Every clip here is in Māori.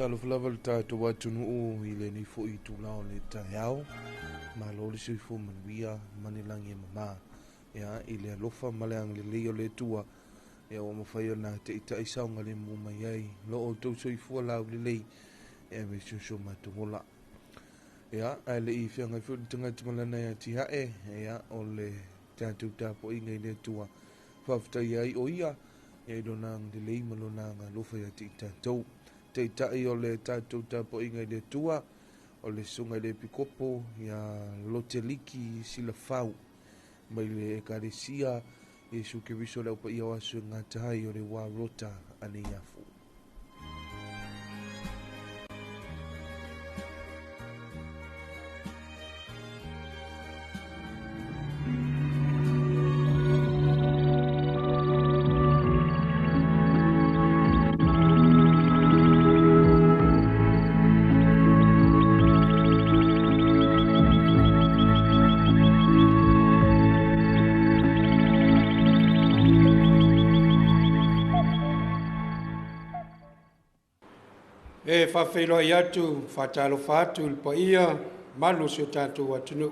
Talofa lava le tātou atunuu I le ni fo I tūlao le taeao. Ma lo le sui fo manuia manilangi e mama. Ia I le alofa maleang le leo le tua. Ia o mawhai o nā te ita isaunga le mu mai ai. Lo o tau sui fua lau le lei. Ia me susu matuola. Ia ai le I whianga I futi tangati malana ia ti hae. Ia o le tātou tāpo ingai le tua. Whaftai ai o ia. Ia I donang le lei malonanga lofa ia te ita tau. Te tai o le tātou tāpo ingai le tua, o le sunga le pikopo, ia lote liki sila fau, mai le ekaresia, Yesu ke viso leo pa ia wasu ngā tahai o le wā rota ane iafu. E whawhelo I atu, whatalofa atu pa ia, malu si o tātou atunu.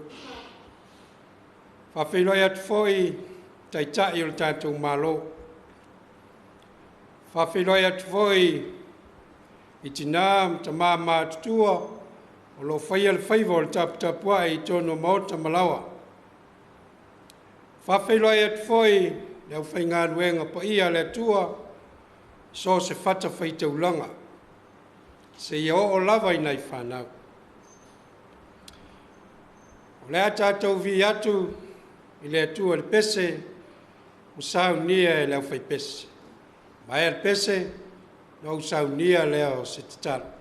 Whawhelo I atu foi, taitai o le tātou malo. Whawhelo I atu foi, I tina ta māma tutua, o lo whaia le whaiva o le taputapua I tono maota malawa. Whawhelo I atu foi, leo whainga ruenga pa ia le atua, so se whata whaitaulanga. Se ia o lava I nei whanau. O lea tātou vi atu, I le atua le pese, o sau nia e leo whai pese. Mai le pese, no sau nia leo se tatalu.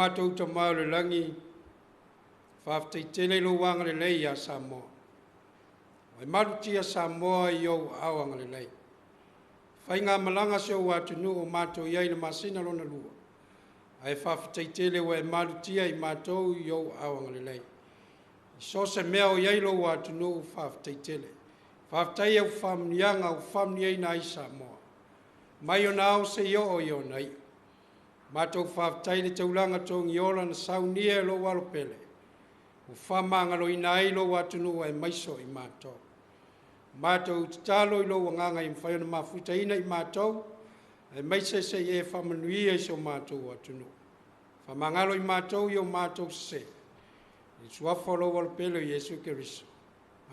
mātou ta mau le langi, whaaftei tele lo wanga le lei a Samoa. Wai marutia Samoa i au awanga le lei. Whai ngā malanga se o atunu o mātou iai na masina lona lua. Ai whaaftei tele wai marutia i mātou i au awanga le lei. I so se mea o iai lo atunu o whaaftei tele. Whaaftei au whamnianga o whamniai na i Samoa. Mai o nao se io o io nei. Mātou whaaftei le taulanga tōngi ola na saunia lo walo pele. O whamangalo i nai lo atunu ai maiso i mātou. Mātou talo i lo wanganga i mwhaiona mawhutaina i mātou. Ai maise se e whamanuia i so mātou atunu. Whamangalo i mātou i o mātou se. I suafo lo walo pele i Jesu Keriso.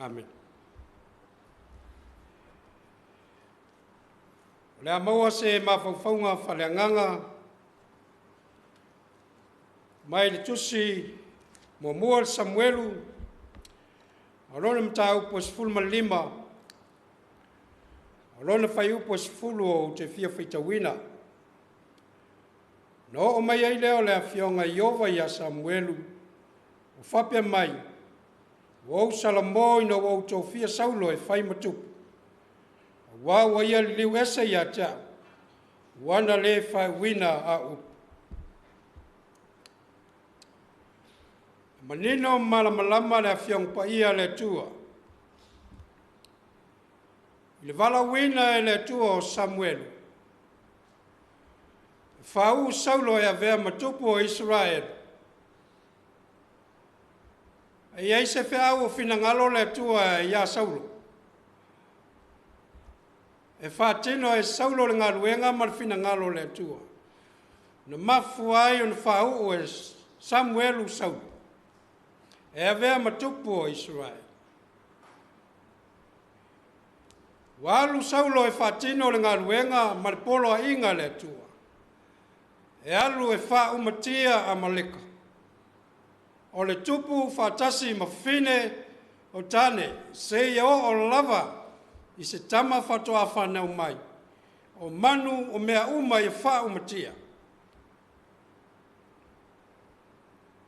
Amen. Lea maua se mawhauwhaunga whaleanganga. Mai le tusi mo mua Samuelu. Arona mta upo sifulu malima. Arona whai upo sifulu o te fia whitawina. No o mai ai leo lea fionga Iova ia Samuelu. O whapea mai. Wau salamo ina wau tō fia saulo e whai matupu. Wa ia liu esa ia tia. Wana le whai wina a upu. Manino malamalama le afiong pa ia le tua. Le vala wina e le tua o Samuelu. Whau saulo e avea matupu o Israel. E ai se whea o finangalo le tua e ia saulo. E whaatino e saulo le ngaruenga mal finangalo le tua. Na mafu ai on whau o e Samuelu saulo. E avea matupu o Israel. Walu saulo e whaatino le ngaruenga maripolo a inga le tua. E alu e wha umatia a maleka. O le tupu whaatasi mawhine o tane se ia o lava i se tama whatoa whanau mai. O manu o mea uma i wha umatia.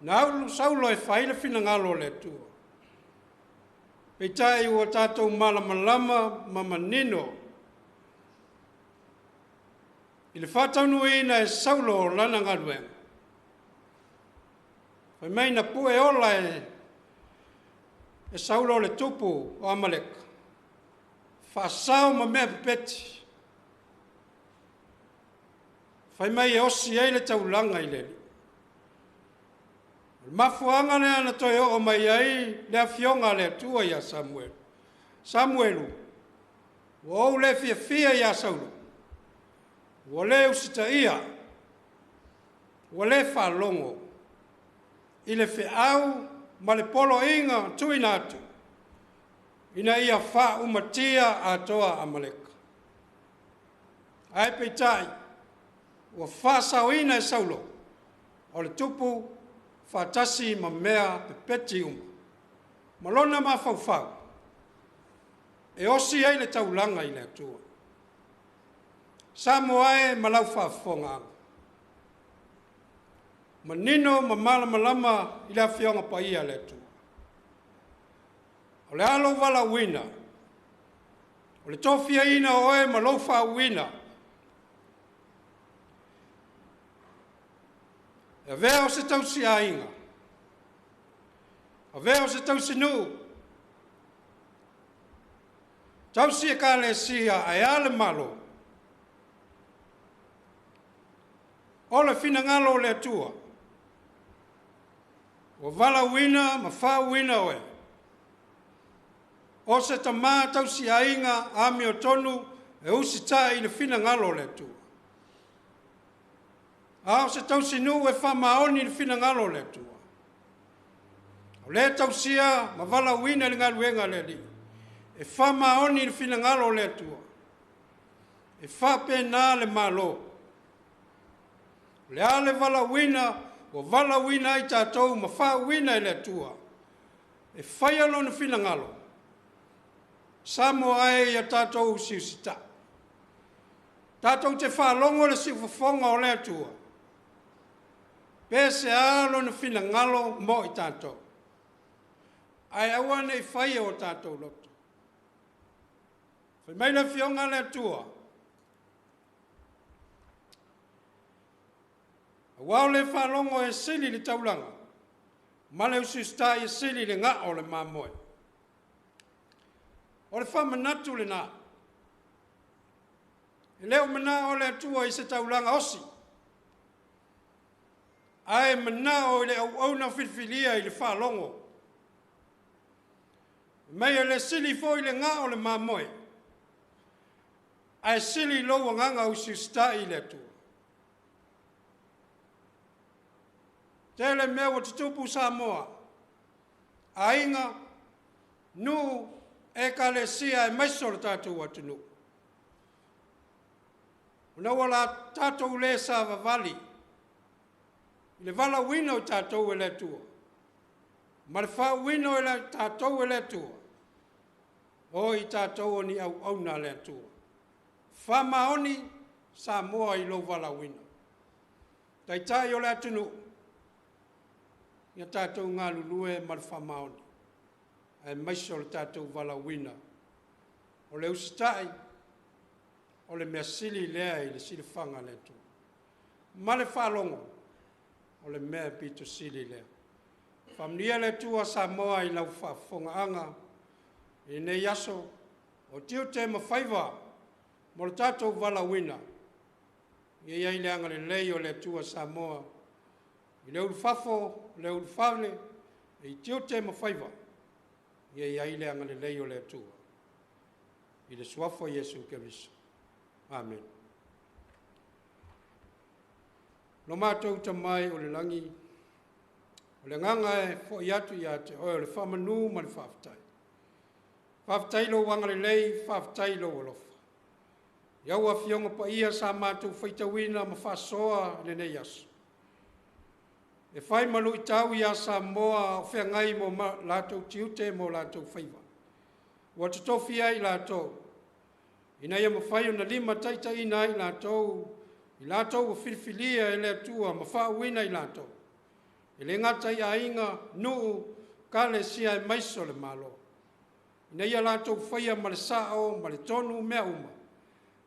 Nā saulo e whaile finangalo le tua. Peitai ua tātou malamalama mamanino. I le whātaunu ina e saulo o lana ngaruenga. Whai mai na pue ola e saulo le tupu o Amaleka. Whaasau ma mea pepeti. Whai mai e osi ei le taulanga i leli. Mafuanga le ana toi o mai ai le afionga le tua ia Samuel. Samuelu. Wo le fia ia Saulo. Wo le usita ia. Wo le whalongo. I le whiau ma le polo inga tuina atu. Ina ia wha umatia a toa Amaleka. Ai peitai. Wo wha sauina e Saulo. O le tupu whaatasi ma mea pepeti uma. Malona ma whauwhau. E osi ai le taulanga i le atua. Samoa e malau whaafonga. Manino ma malamalama i le awhionga pa ia le atua. O le alo wala wina. O le tofia ina oe malau whauwina. E vea o se tausi a inga. A vea o se tausi nu. Tausi e ka le sia a ale malo. O le fina ngalo le atua. O vala wina ma wha wina oe. O se tama tausi a inga a mi o tonu e usi ta i le fina ngalo le atua. Ao se tausi nu e wha maoni le fina ngalo le tua. O le tausia ma vala wina le ngaruenga le li. E wha maoni le fina ngalo le tua. E wha pena le malo. Le ale vala wina o vala wina i tātou ma wha wina le tua. E whai alo le fina ngalo. Samoa e a tātou siusita. Tātou te wha longo le siufafonga o le tua. pese alo na fina ngalo mo I tātou. Ai aua nei whai o tātou loto. Whai mai na whionga le tua. Wao le whalongo e sili le taulanga. Male usu sta e sili le ngā o le mamoe. O le whamanatu le nā. E leo mana o le tua I se taulanga osi. Ai mana o le au na whiwhilia I le whalongo. Mai le sili fo I le ngā o le mamoe. Ai sili loa nganga usu sta I le tua. Tele mea o tutupu Samoa. Ainga, nu e kalesia e maiso le tātou atunu. Una wala tātou le sa vavali. Le vala wino tātou e le tua. Ma le wha wino e le tātou e le tua. O I tātou ni au auna le tua. Wha maoni Samoa I lo vala wino. Tai o le atunu. Ia tātou ngā lulue ma le whamaoni. Ai maiso le tātou vala wina. O le usitai, o le mea sili lea I le sili whanga le tu. Ma le whalongo, o le mea pito sili lea. Whamnia le tua Samoa I lau whafonga anga. I ne yaso, o tiu te mawhaiva, mo le tātou vala wina. Ia iai le anga le lei o le tua Samoa. I leo fafo, leo fale, I tio te mawhaiva. Ia iai le anga le leo le tua. I le suafo Yesu Keriso. Amen. No mātou ta mai o le langi, o le nganga e fo I atu I ate, o le whamanu ma le whaftai. Whaftai lo wanga le lei, whaftai lo alofa. Iau a fionga pa ia sa mātou whaitawina ma whasoa le nei aso. E whai malu I tau I a Samoa o whea ngai mo lātou tiute mo lātou whaiva. Wa te tofi ai lātou. Ina ia mawhai o na lima taita ina ai lātou. I lātou o whirwhilia e lea tua ma whaawina I lātou. E le ngata I a inga nuu kale sia e maiso le malo. Ina ia lātou whaia ma le sao ma le tonu mea uma.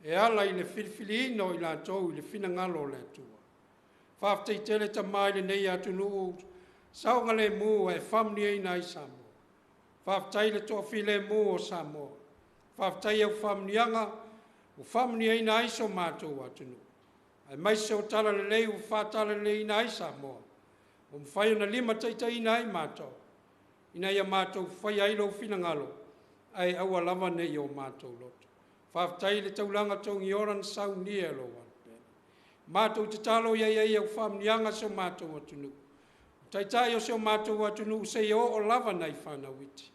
E ala I le whirwhilino I lātou I le whina ngalo lea tua. Whaaftei tele ta mai le nei atu nuu, saunga le mu e whamni e nai Samoa. Whaaftei le tofi le mu o Samoa. Whaaftei au whamnianga, o whamni e nai so mātou atu nuu. Ai maise o tala le lei u whaatala le i nai Samoa. O mwhai na lima teita I nai mātou. Ina ia mātou whai ailo whina ngalo. Ai aua lava nei o mātou loto. Whaaftei le taulanga tongi oran sau ni e loa. Mātou te talo ia au whamnianga so mātou atunu. Taitai o so mātou atunu se o lava nei whana witi.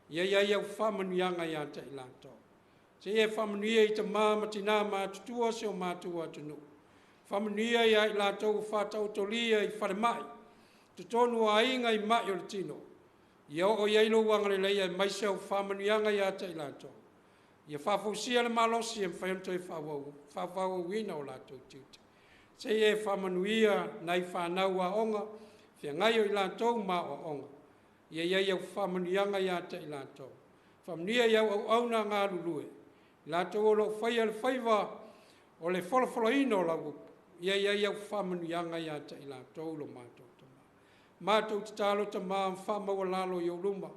Ia au whamnianga ia te ilantou. Se ia whamnia I te māmatina mātutua so mātou atunu. Whamnia ia I lātou whātau tolia I wharemai. Te tonu a inga I mai o le tino. Ia o ilo wangare leia mai se au whamnianga ia te ilantou. Ia whawhausia le malosi e mwhaionto I whawau wina o lātou tiuta. Se e whamanuia nei whanau a onga, whia ngai o I lātou mā o onga. Ia au whamanuianga ia te I lātou. Whamanuia iau au auna ngā lulue. Lātou o lo whaia le whaiva o le wholawhalaino o lau. Ia au whamanuianga ia te I lātou lo mātou tama. Mātou te tālo tama whamau lalo I uluma.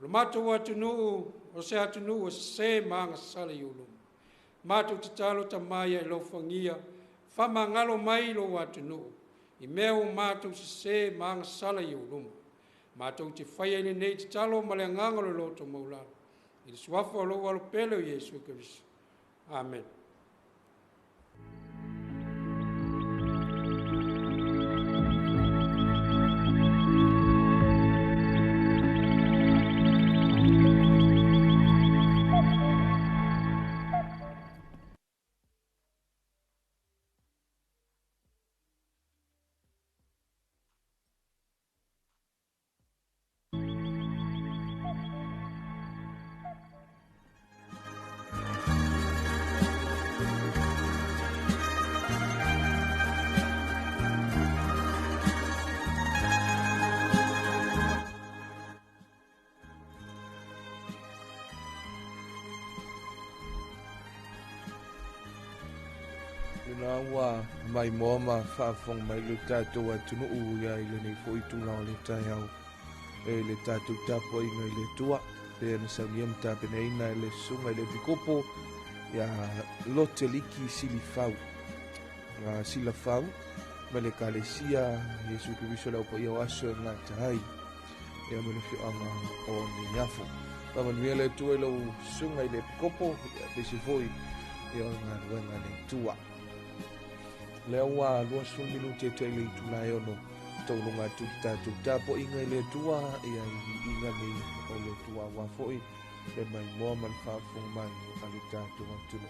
Lo mātou atunu o se atunu o se maanga sale I uluma. Mātou te tālo tama ia lo whangia. Whama ngalo mai lo atunu. I mea o mātou se maanga sala I uluma. Mātou te whaia ni nei te talo ma le ngangalo loto maularo. I le suafo alo alo pele o Yesu Keriso. Amen. Ina ua mai moa ma whaafong mai le tātou atunu ia i le nei fo i tūlao le tai au. E le tātou tapo inga i le tua. Pe na saunia mta pene ina i le sunga i le pikopo. Ia lote liki sili fau. Sila fau. Ma le kalesia Yesu Kristo lau pa ia waso ngā tahai. Ia mene fio anga o ni nyafo. Pamanuia le tua i lau sunga i le pikopo. Ia pesi foi. Ia ngā ruenga le tua. Lea ua lua sun minute te le itulai ono taulunga tu tapo inga le tua ia inga ni o le tua wa foi e mai moa man whaafong mai a le tātou atuno.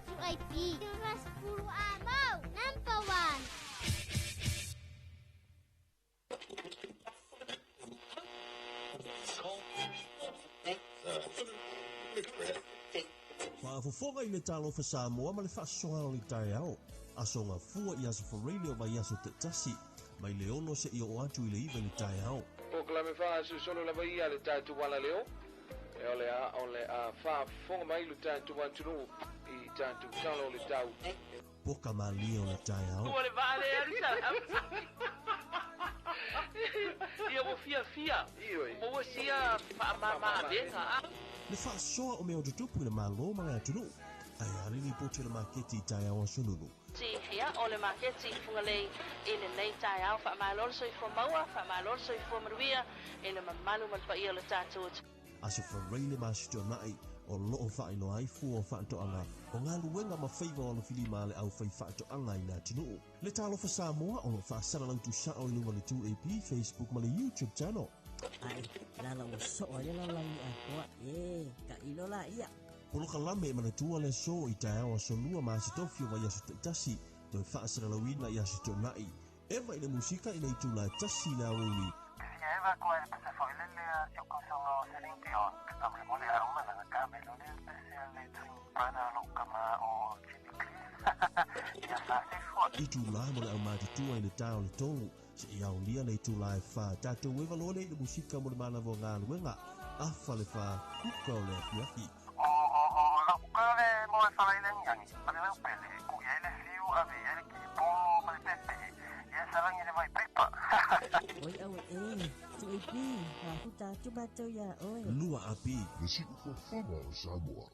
tu ai pi. Ras pulu amau. Number 1. Whaafofonga I le Talofa Samoa ma le whaasoa o le tai ao. Asonga fua I aso whareile o mai aso te tasi. Mai le ono se I o atu I le iwa le tai ao. O klame wha su solo la vai ale tatu wala leo. E ole a wha fonga mai lu tatu wantunu I tatu talo le tau. Poka malia o le tai ao. Ole vale arisa. Ia wo fia. O sia ma venga. Le whaasoa o mea o tutupu I le malo ma le atunu. Ai harini pote le maketi I tai ao asununu. Si ia ole maketi fungalei ele nei tai ao fa malor so fo maua fa malor so fo maruia ele mamalu mal pa ia le tatu. Aso whareile ma sito nai o loo whaino ai fu o whaantoanga. O ngā luenga ma whaiva o le whilima le au whai whaantoanga I nā tunu. Le Talofa Samoa o lo whaasara lang tu sao I lunga le 2AP, Facebook ma le YouTube channel. Ai, lala o so o le lala I a koa, ka ilo la ia. Polo ka lame ma le tua le so I tai ao aso lua ma se tofio wa yaso te tasi, to whaasara la wina I aso te nai. Eva I le musika I le itu la tasi la ui. Eva koe le pese foi le lea yo konsono se rinti o ka me mole a uma na ka me lo le pese le tring para lo kama o Jimmy Cliff. Ya sa se foi. Itu la mo le au mati tua I le tau le tolu. Se I au lia le itu la e wha. Tato wewa lo le I le musika mo le mana vo ngā luenga. Afa le wha kuka o le afiaki. La kuka le mo e whala I le nyangi. Ale le upele. Ku ia le fiu a vi ele ki po ma le pepe. Ia sarangi le mai pepa. Oi au tu ai pi, ha huta tu bato ya oi. Lua api. Le siku ko whanga o Samoa.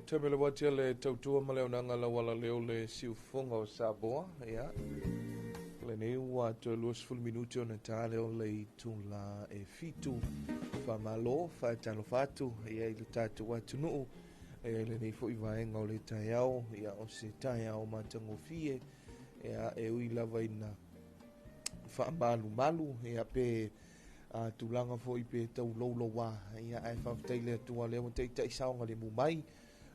Tamele watia le tautua ma leo nanga la wala leo le siufonga o Samoa, ia. Le nei ua to luas full minuti o na tā leo le tu la e fitu fa malo, fa talofatu, ia I le tātu watu nuu, ia le nei fo I vaenga o le taiao, ia o se taiao matango fie, ia e ui lava ina fa malu, ia pe tulanga fo I pe tau lolo wa, ia ai whafteile atua leo te tai saonga le mumai,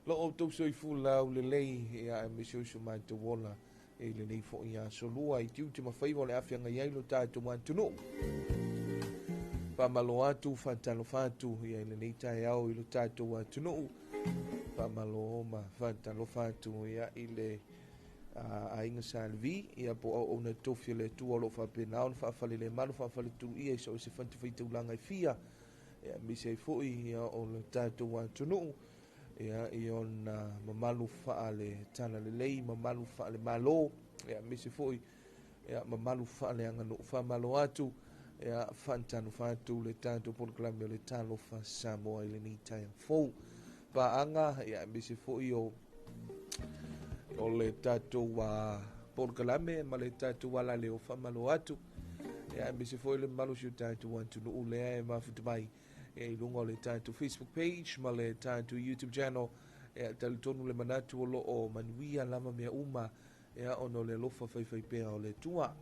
lo o tau soi fula o le lei ia e misio su mai te wola e le nei fo ia solua I tiu te mawhaiwa le awhianga iailo tātu mantuno. Pa malo atu, fa talofa atu, ia le nei tai au I lo tātu mantuno. Pa malo ma fa talofa atu ia I le a inga salvi, ia po au na tofi le tua lo fa penao, fa fale le malu, fa fale tu ia so se fanti fai te ulanga I fia. Ia misi ai fo ia o le tātu mantuno. Ia I ona mamalu faa le tana le lei, mamalu faa le malo, ia misi foi, ia mamalu faa le angano faa malo atu, ia fantanu fatu le tanto porklame o le Talofa Samoa I le ni tai fou. Pa anga, ia misi foi o le tato wa porklame, ma le tato wala leo faa malo atu, ia misi foi le malu siu tato wantu no ulea e mafutu mai, e lunga o le tātu Facebook page, ma le tātu YouTube channel, e talitonu le manatu o lo o manuia lama mea uma, e ono le lofa whaiwhai pēa o le tua.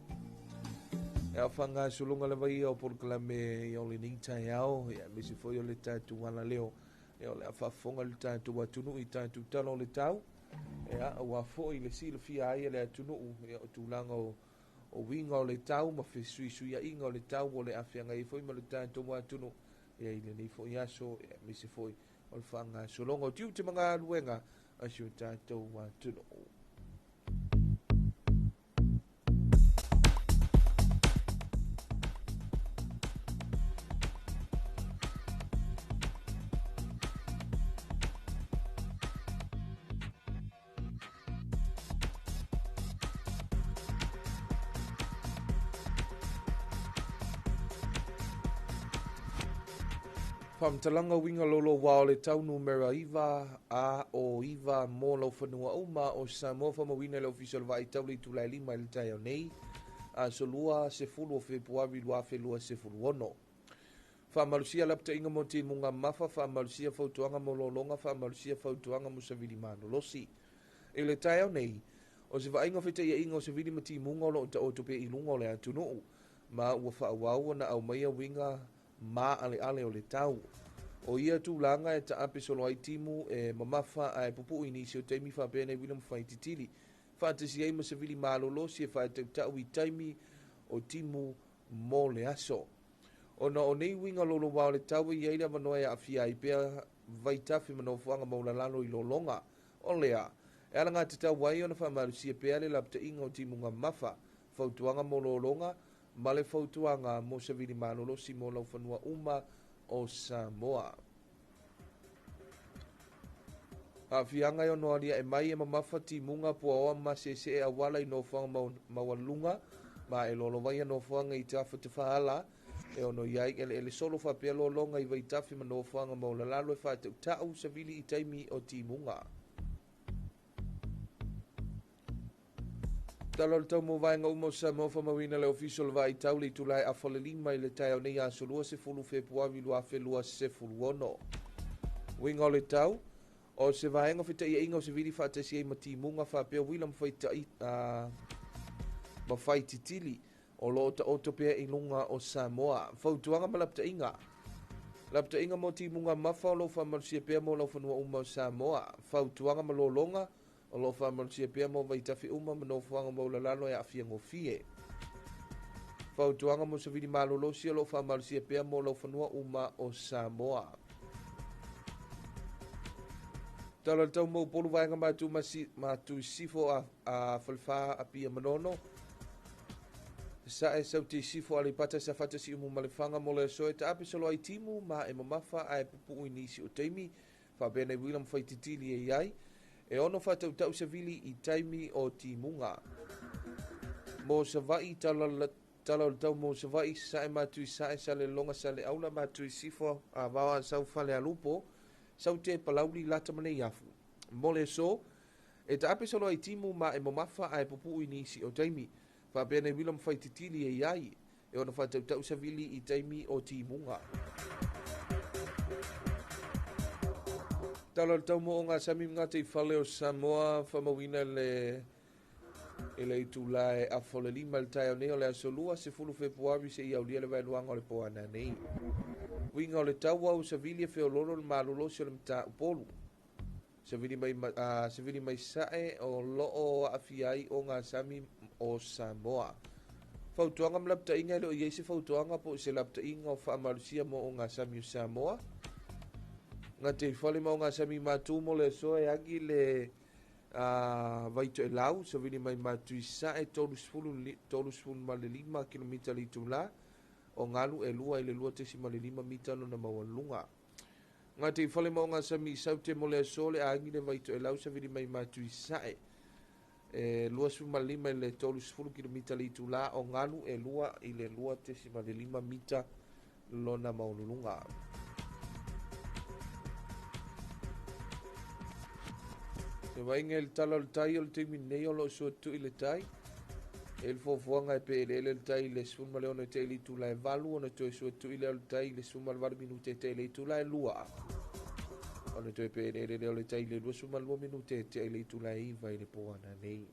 E a whanga sulunga le vai o porklame i o le ningtai au, e a misi foi o le tātu wana leo, e o le a whafonga le tātu watunu I tātu talo le tau, e a wafo I le sila fia aia le atunu, e o tūlanga o winga o le tau, ma whi sui a inga o le tau o le awhianga I foi ma le tātu watunu, e ile nei fo iaso e misi foi o le whanga solongo tiu te mga luenga a siu tātou wa tuno. Pamtalanga winga lolo wao le tau numera iwa a o iwa mo lau whanua uma o Samoa whamawina le official vai tau le tulai lima le tai au nei a solua se fulu o Februari lua felua se fulu ono. Whamalusia lapta inga mo te munga mafa whamalusia fautuanga mo lolonga whamalusia fautuanga mo savili mano losi. E le tai au nei o se vainga whete ia inga o savili ma ti munga o lo ta o tupe ilunga o le atunuu ma ua whaawau na au maia winga ma ale ale o le tau. O ia tūlanga e ta ape solo ai timu e mamafa ai pupu ini si o teimi whapene William Whaititili. Whaatasi ei ma se vili malolo si e whaetau tau i taimi o timu mo le aso. O na o nei winga lolo wao le tau i eira manoa e awhia i pia vaitafi mano fuanga maula lalo i lolonga. O lea, e ala ngā te tau wai o na whamaru si e pia le lapta inga o timu ngā mafa. Fautuanga mo lolonga, ma le fautuanga mo se vili malolo si mo lau whanua uma o Samoa. A fianga yo noa lia e mai e mamafa ti munga pua oa ma se e awala i no whanga mawalunga ma e lolo vai no whanga i tafa te whaala e ono iai ele solo whapea lolonga i vai tafi ma no whanga maula lalo e whaatau tau sa vili i taimi o ti munga. Talo le tau mo vaenga umo Samoa whamawina le official vai tau le tulai a whalelima i le tai au nei a solua se fulu Februari lua felua se fulu ono. Winga o le tau, o se vaenga whita ia inga o se vili whaatasi ei mati munga whapea wila mawhaititili o lo ta otopea i lunga o Samoa. Fautuanga ma lapta inga. Lapta inga mo ti munga mafa o lo whamarusia pea mo lau whanua uma o Samoa. Fautuanga ma lo longa o lo whamarusia pea mo vaitafi uma ma no whanga maula lalo e awhia ngofie. Fautuanga mo se vili malolosi o lo whamarusia pea mo lau whanua uma o Samoa. Tala tau mo polu vaenga matu sifo a whalwha a pia manono. Sa e sau te sifo alipata sa whatasi umu malewhanga mo le soe ta ape solo ai timu ma e mamafa a e pupu inisi o teimi. Whabene William Whaititili e iai. E ono whatau tau sa vili i taimi o timunga. Mo sa vai tala tau mo sa vai sa e matui sa e sa le longa sa le aula matui sifo a wawa sau whale alupo. Sau te palauli lata mane iafu. Mo le so, e ta ape solo ai timu ma e mamafa a e pupu inisi o taimi. Whabene William Whaititili e iai. E ono whatau tau sa vili i taimi o timunga. Tala tau mo o ngā sami ngā te whale o Samoa whamawina le i tūlae a whole lima le tai o neo le asolua se fulu Februari se i au lia le wailuanga o le poana nei. Winga o le tau au sa vili e whiololo le malolo se o le mta upolu. Sa vili mai sae o loo a fiai o ngā sami o Samoa. Fautuanga mlapta inga leo i eise fautuanga po se lapta inga o whaamarusia mo o ngā sami o Samoa. Ngā te whale mo ngā sami mātū mo le soe agi le vaito e lau, so vini mai mātū i sae tolus fulu ma le 5 kilomita li tūla, o ngalu e lua i le lua tesi ma le 5 mita no na mawalunga. Ngā te whale mo ngā sami i saute mo le soe le agi le vaito e lau, so vini mai mātū i sae, lua su ma le 5 i le tolus fulu kilomita li tūla, o ngalu e lua i le lua tesi ma le 5 mita lo na mawalunga. Se wainga il tala le tai o le teimi nei o lo so tu i le tai. E il fofuanga e pe ele le tai le suma le ono te li tu la e valu ono to so tu i le tai le suma le valu minute te le tu la e lua. Ono to e pe ele le tai le lua suma le minute te le tu la e vai le poana nei.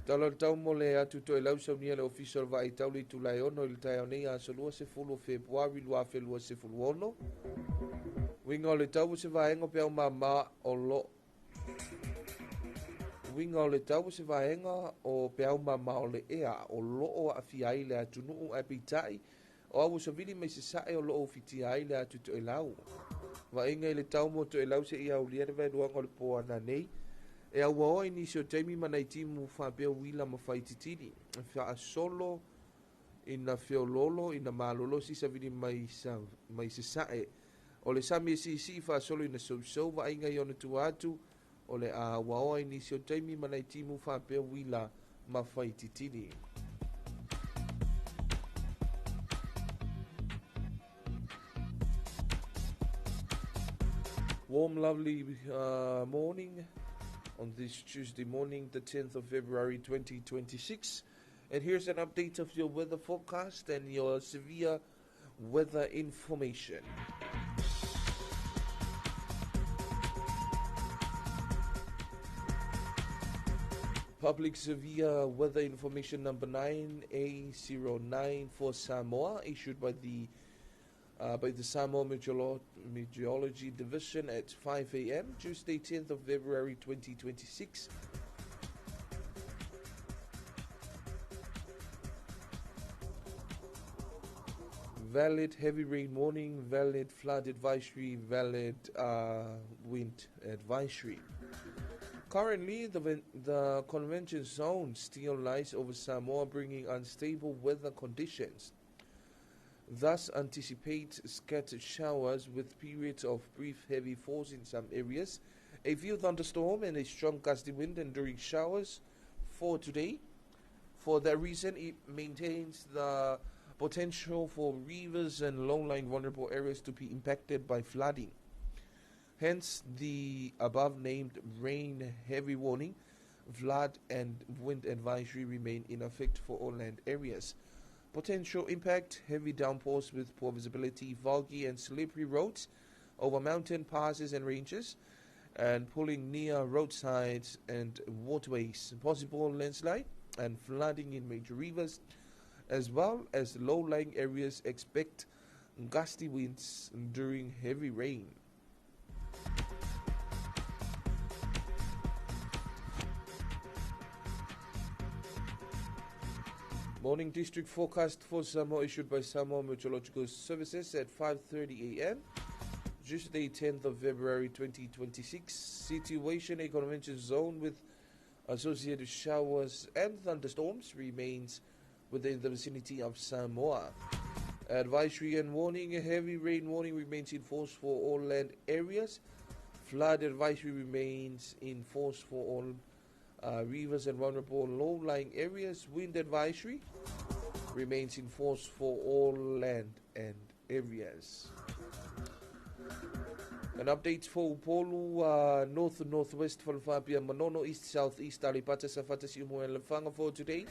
Tala le tau mo le atu to e lau saunia le official vai tau le tu la e ono il tai o nei a so lua se fulu Februari lua fe lua se fulu ono. Winga o le tau se vaenga pe au mama o lo. Winga o le tau se vaenga o pe au mama o le ea o lo o afiai le atunu a pitai o au se vili mai se sae o lo o fitiai le atu to e lau. Vaenga i le tau mo to e lau se ia ulia le veduanga o le poana nei. E au o ini se o teimi manai timu whapea wila ma Whaititili. Wha solo ina whiololo ina malolo si sa vili mai se sae. O le sami si fa solo ina so va inga i ona tuatu o le a waoa ini si o taimi manai timu fa pe wila ma Whaititili. Warm, lovely morning on this Tuesday morning, the 10th of February 2026. And here's an update of your weather forecast and your severe weather information. Public severe weather information number 9A09 for Samoa, issued by the Samoa Meteorology Division at 5 a.m. Tuesday, 10th of February 2026. Valid heavy rain warning, valid flood advisory, valid wind advisory. Currently, the convention zone still lies over Samoa, bringing unstable weather conditions. Thus, anticipate scattered showers with periods of brief heavy falls in some areas, a few thunderstorms and a strong gusty wind and during showers for today. For that reason, it maintains the potential for rivers and low-lying vulnerable areas to be impacted by flooding. Hence, the above-named rain heavy warning, flood and wind advisory remain in effect for all land areas. Potential impact, heavy downpours with poor visibility, foggy and slippery roads over mountain passes and ranges, and pulling near roadsides and waterways. Possible landslide and flooding in major rivers, as well as low-lying areas. Expect gusty winds during heavy rain. Morning district forecast for Samoa, issued by Samoa Meteorological Services at 5:30 a.m. Tuesday, 10th of February 2026. Situation: a convention zone with associated showers and thunderstorms remains within the vicinity of Samoa. Advisory and warning: a heavy rain warning remains in force for all land areas. Flood advisory remains in force for all rivers and vulnerable low-lying areas. Wind advisory remains in force for all land and areas. An update for Upolu, north-northwest Falfapia, Manono, east-southeast, Alipata, Safata, Siumo, and Lefanga for today.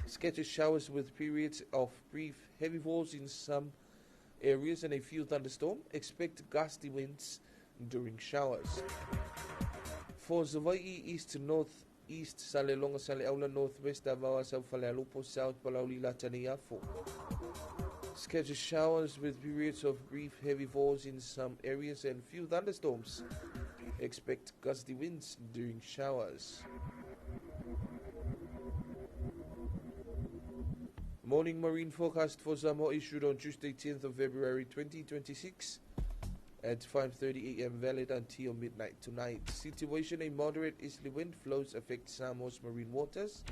Scattered showers with periods of brief heavy falls in some areas and a few thunderstorms. Expect gusty winds during showers. For Hawaii, east to northeast, Salelonga, Saleaula, northwest, Davao, South Falealupo, South Palauli, Lataniafo. Scattered showers with periods of brief heavy falls in some areas and few thunderstorms. Expect gusty winds during showers. Morning marine forecast for Samoa, issued on Tuesday, 10th of February 2026. At 5:30 a.m. valid until midnight tonight. Situation: a moderate easterly wind flows affect Samoa's marine waters.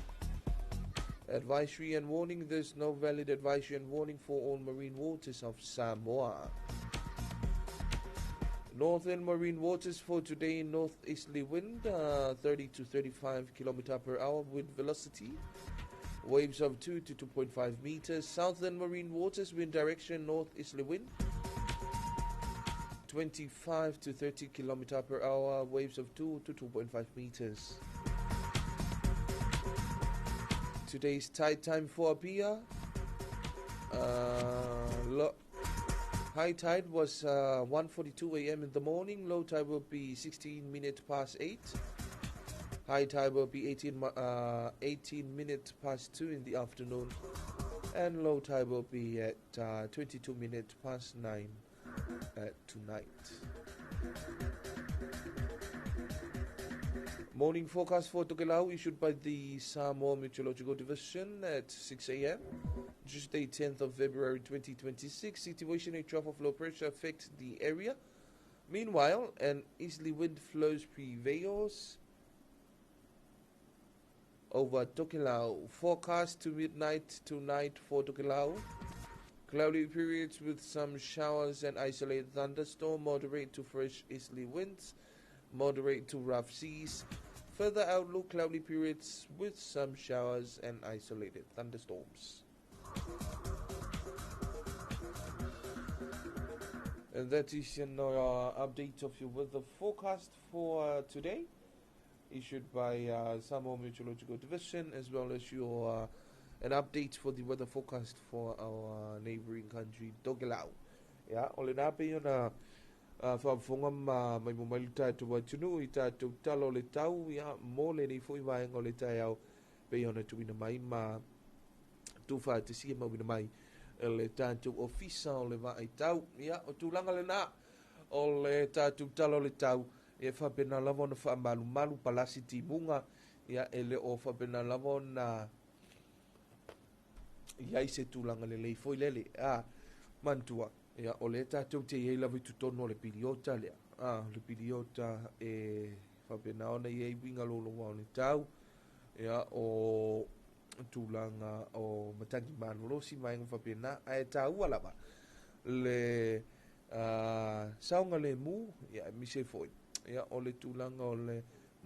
Advisory and warning: there's no valid advisory and warning for all marine waters of Samoa. Northern marine waters for today: northeasterly wind 30 to 35 km per hour with velocity. Waves of 2 to 2.5 meters. Southern marine waters: wind direction northeasterly wind 25 to 30 km per hour, waves of 2 to 2.5 meters. Today's tide time for Apia. High tide was 1:42 a.m. in the morning. Low tide will be 16 minutes past 8. High tide will be 18 minutes past 2 in the afternoon. And low tide will be at 22 minutes past 9. Tonight. Morning forecast for Tokelau, issued by the Samoa Meteorological Division at 6 a.m. Tuesday, 10th of February 2026. Situation: a trough of low pressure affects the area. Meanwhile, an easterly wind flows prevails over Tokelau. Forecast to midnight tonight for Tokelau. Cloudy periods with some showers and isolated thunderstorm, moderate to fresh easterly winds, moderate to rough seas. Further outlook: cloudy periods with some showers and isolated thunderstorms. And that is an update of your weather forecast for today, issued by Samoa Meteorological Division, as well as your an update for the weather forecast for our neighboring country, Tokelau. Yeah, ole na pe ona whaafonga mai mo mai tātou waitunu i tātou talo le tau, ia mō le nei fwoi vaenga o le tai au pe ona tuina mai ma tuwha te sia mawina mai le tātou ofisa o le vai tau, ia o tūlanga le nā o le tātou talo le tau, e whapena lava na whaamalu malu palasi ti munga, ia ele o whapena lava na ia se tūlanga le lei fwoi lele, mantua. Ia o le tātou te iei lawa i tutono le piliota lea. Le piliota e whapena ona iei winga lolo wao le tau. Ia o tūlanga o matangi manolosi mainga whapena. E tāu alawa. Le saunga le mu, ia mise foi. Ia o le tūlanga o le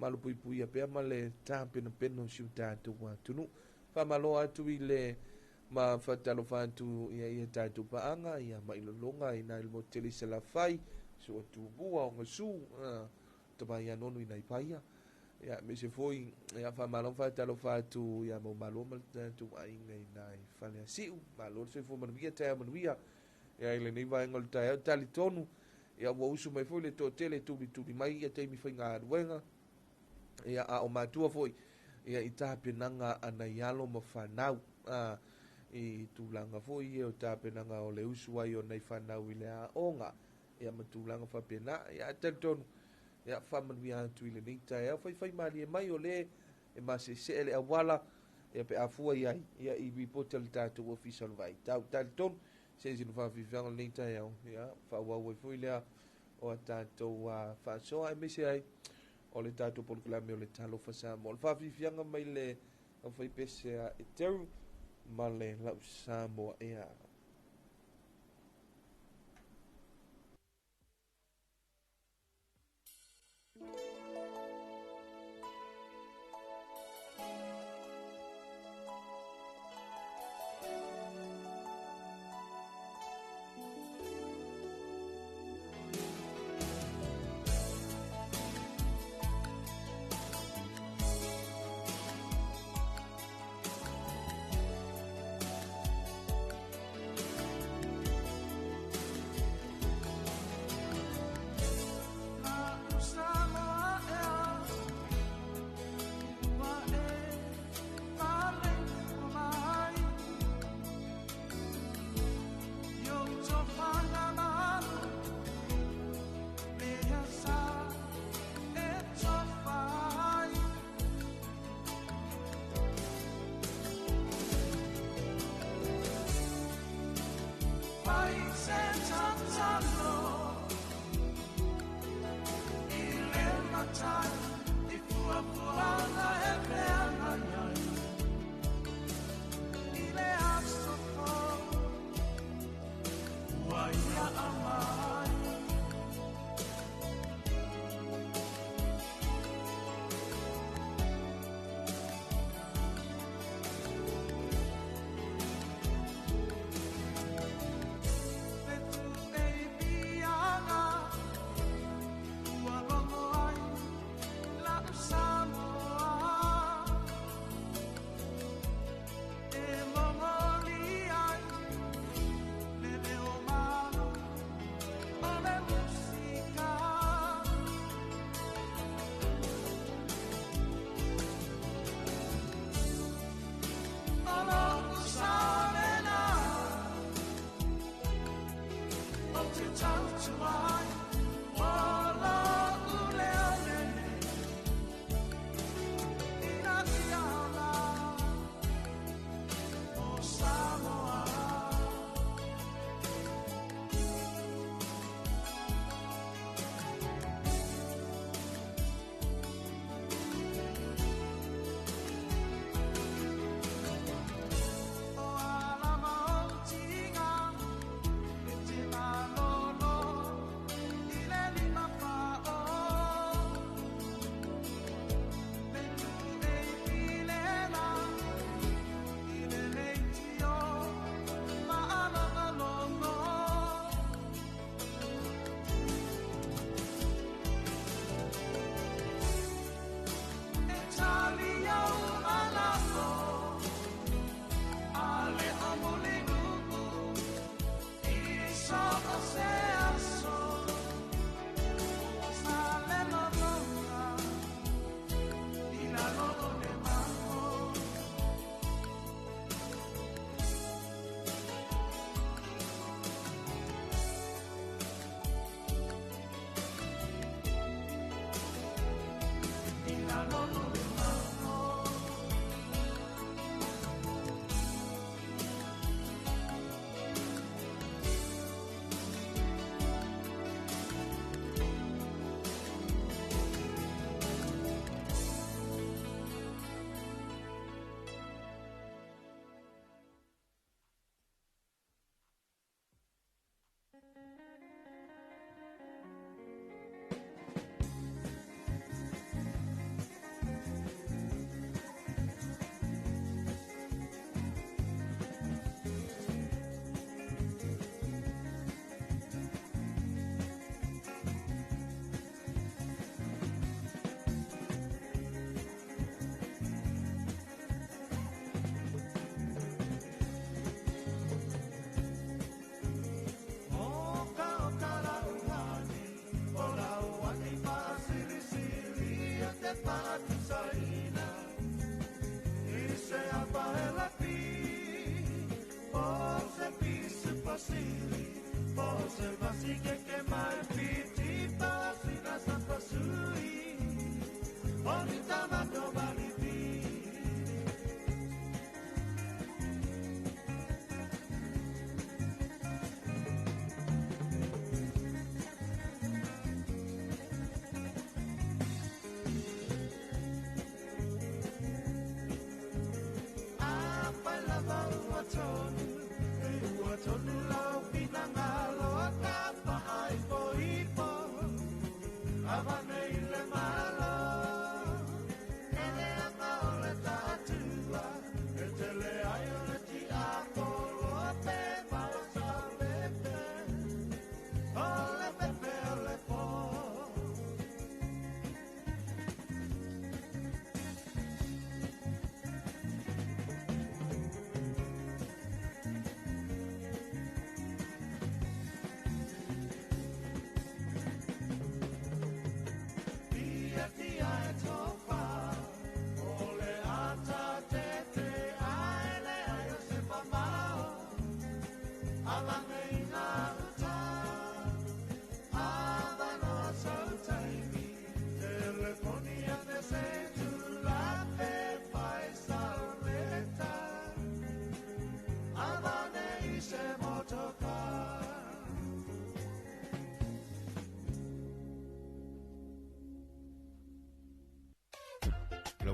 malupui a pea ma le tāpena peno siu tātou wa tunu. Whamalo atu i le ma Talofa atu ia tātou paanga, ia mailolonga i nai mo tele se la fai, so atu bua o ngasu, tabai anonu i nai paia. Ia me se foi, ia whamalong Talofa atu, ia mau maloma tātou ainga i nai whale asiu, malor se fo manuia tea manuia, ia ile nei vaenga le tai au tali tonu, ia ua usu mai foi le tō tele tubi mai, ia teimi whai ngā aruenga, ia a o mātua foi, ia i tāpenanga anai alo ma whanau, i tūlanga fo i o tāpenanga o le usua i o nei whanau i le aonga ia ma tūlanga whapena ia teltonu ia whamanui atu i le neitai au whai mari e mai o le e ma se ele awala ia pe afua i ai ia i ripota le tātou official vai tau teltonu se zinu whawhiwhanga le neitai au ia whawau e fui lea o a tātou whasoa e mese ai o le tātou polukalame o le Talofa Samoa le whawhiwhanga mai le o whai pese e teru Male lau Samoa ea.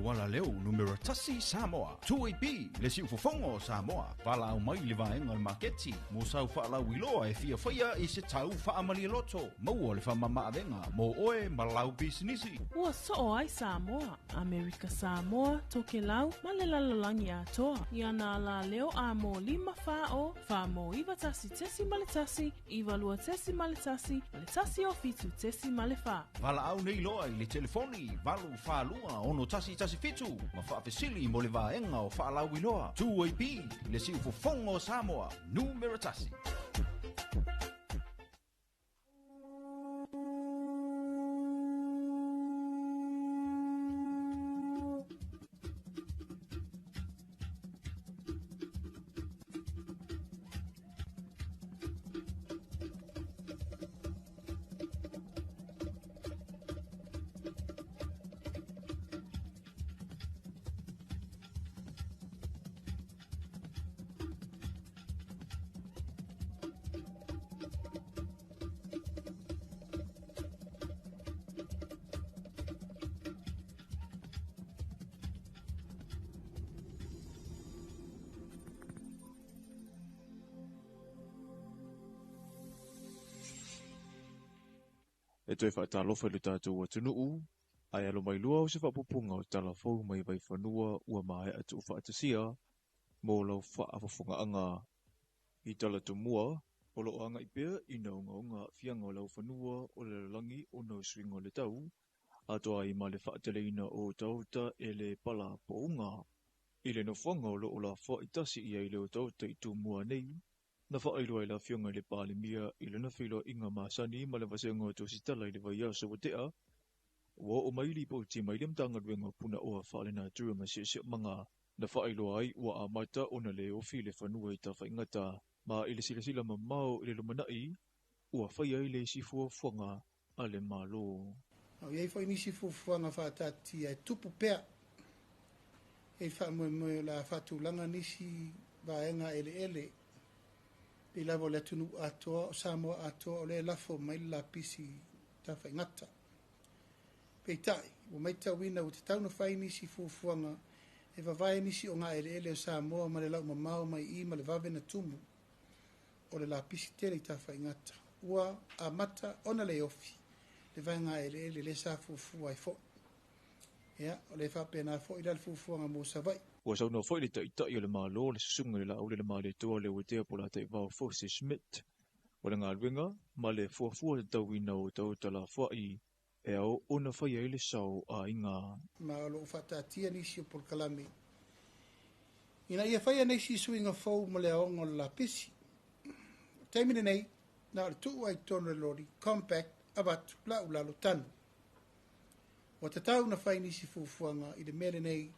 wala leo numero tasi Samoa. 2AB le si ufofongo Samoa. Wala au mai le vaenga le maketi. Mo sau whaala wiloa e fia whaia i se tau whaamali loto. Maua le whamama avenga. Mo oe malau bisinisi. Ua so ai Samoa. Amerika Samoa, toke lau, ma le lalalangi atoa. Iana la leo a mo 5 whao. Wha mo iwa tasi tesi ma le tasi. Iwa lua tesi ma le tasi. Le tasi o fitu tesi ma le wha. Wala au nei loa i le telefoni. Walu whalua ono tasi fitu. Ma whaafesili mo le vaenga o whaalau iloa. 2AB le si ufofongo Samoa. Numero tasi. E toi wha Talofa le tātou wa tunuu, ai alo mai lua o se whapupunga o Talafou mai vai whanua ua mai atu whaatasia, mō lau whaafafunga anga i talatu mua, o lo anga i pēr i naunga fianga o lau whanua o le langi o nau swingo le tau, atoa i ma le whaateleina o tauta e le pala pounga, i le no whanga o lo o la wha i tasi i le o tauta i tū mua nei, na whaailoa i la fionga le pāle mia i lana whiloa inga māsani ma le wasenga o tōsitala i le vai aso o tea. Ua o maili po ti mai lem tanga ruenga puna oa whaalena tura ma se manga na whaailoa ai ua a mata o na le ofi le whanua i ta whaingata ma i le sila ma mau i le lumanai ua whai ai le sifua whanga a le malo. Iei whai ni sifua whanga whaatati ai tupu pea e wha la whatulanga nisi vaenga ele i lavo le tunu atoa, o Samoa atoa, o le lafo mai la pisi ta whaingata. Peitai, o mai tawina o te tauna whai nisi fuafuanga, e wawai nisi o ngā ele o Samoa, ma le lau mamau mai I, ma le vavena tumu, o le la pisi tele ta whaingata. Ua a mata ona le ofi, le vai ngā ele le sa fuafua ai fo. Ia, o le whapena fo I lal fuafuanga mo sa vai. Ua sauna fo I le taitai o le malo, le susunga le lau le male toa le wetea po la te vau fo se Schmidt. O le ngā ruenga, ma le fuafua te tauina o tauta la whai, e au ona whai ai le sau a inga. Ma o lo whatatia nisi o polkalame. Ina ia whai anesi suinga fau ma le aonga la pisi. Taimine nei, na le tuu ai tono le lori, compact, abatu, lau lalo tanu. O te tau na whai nisi fuafuanga I le mere nei,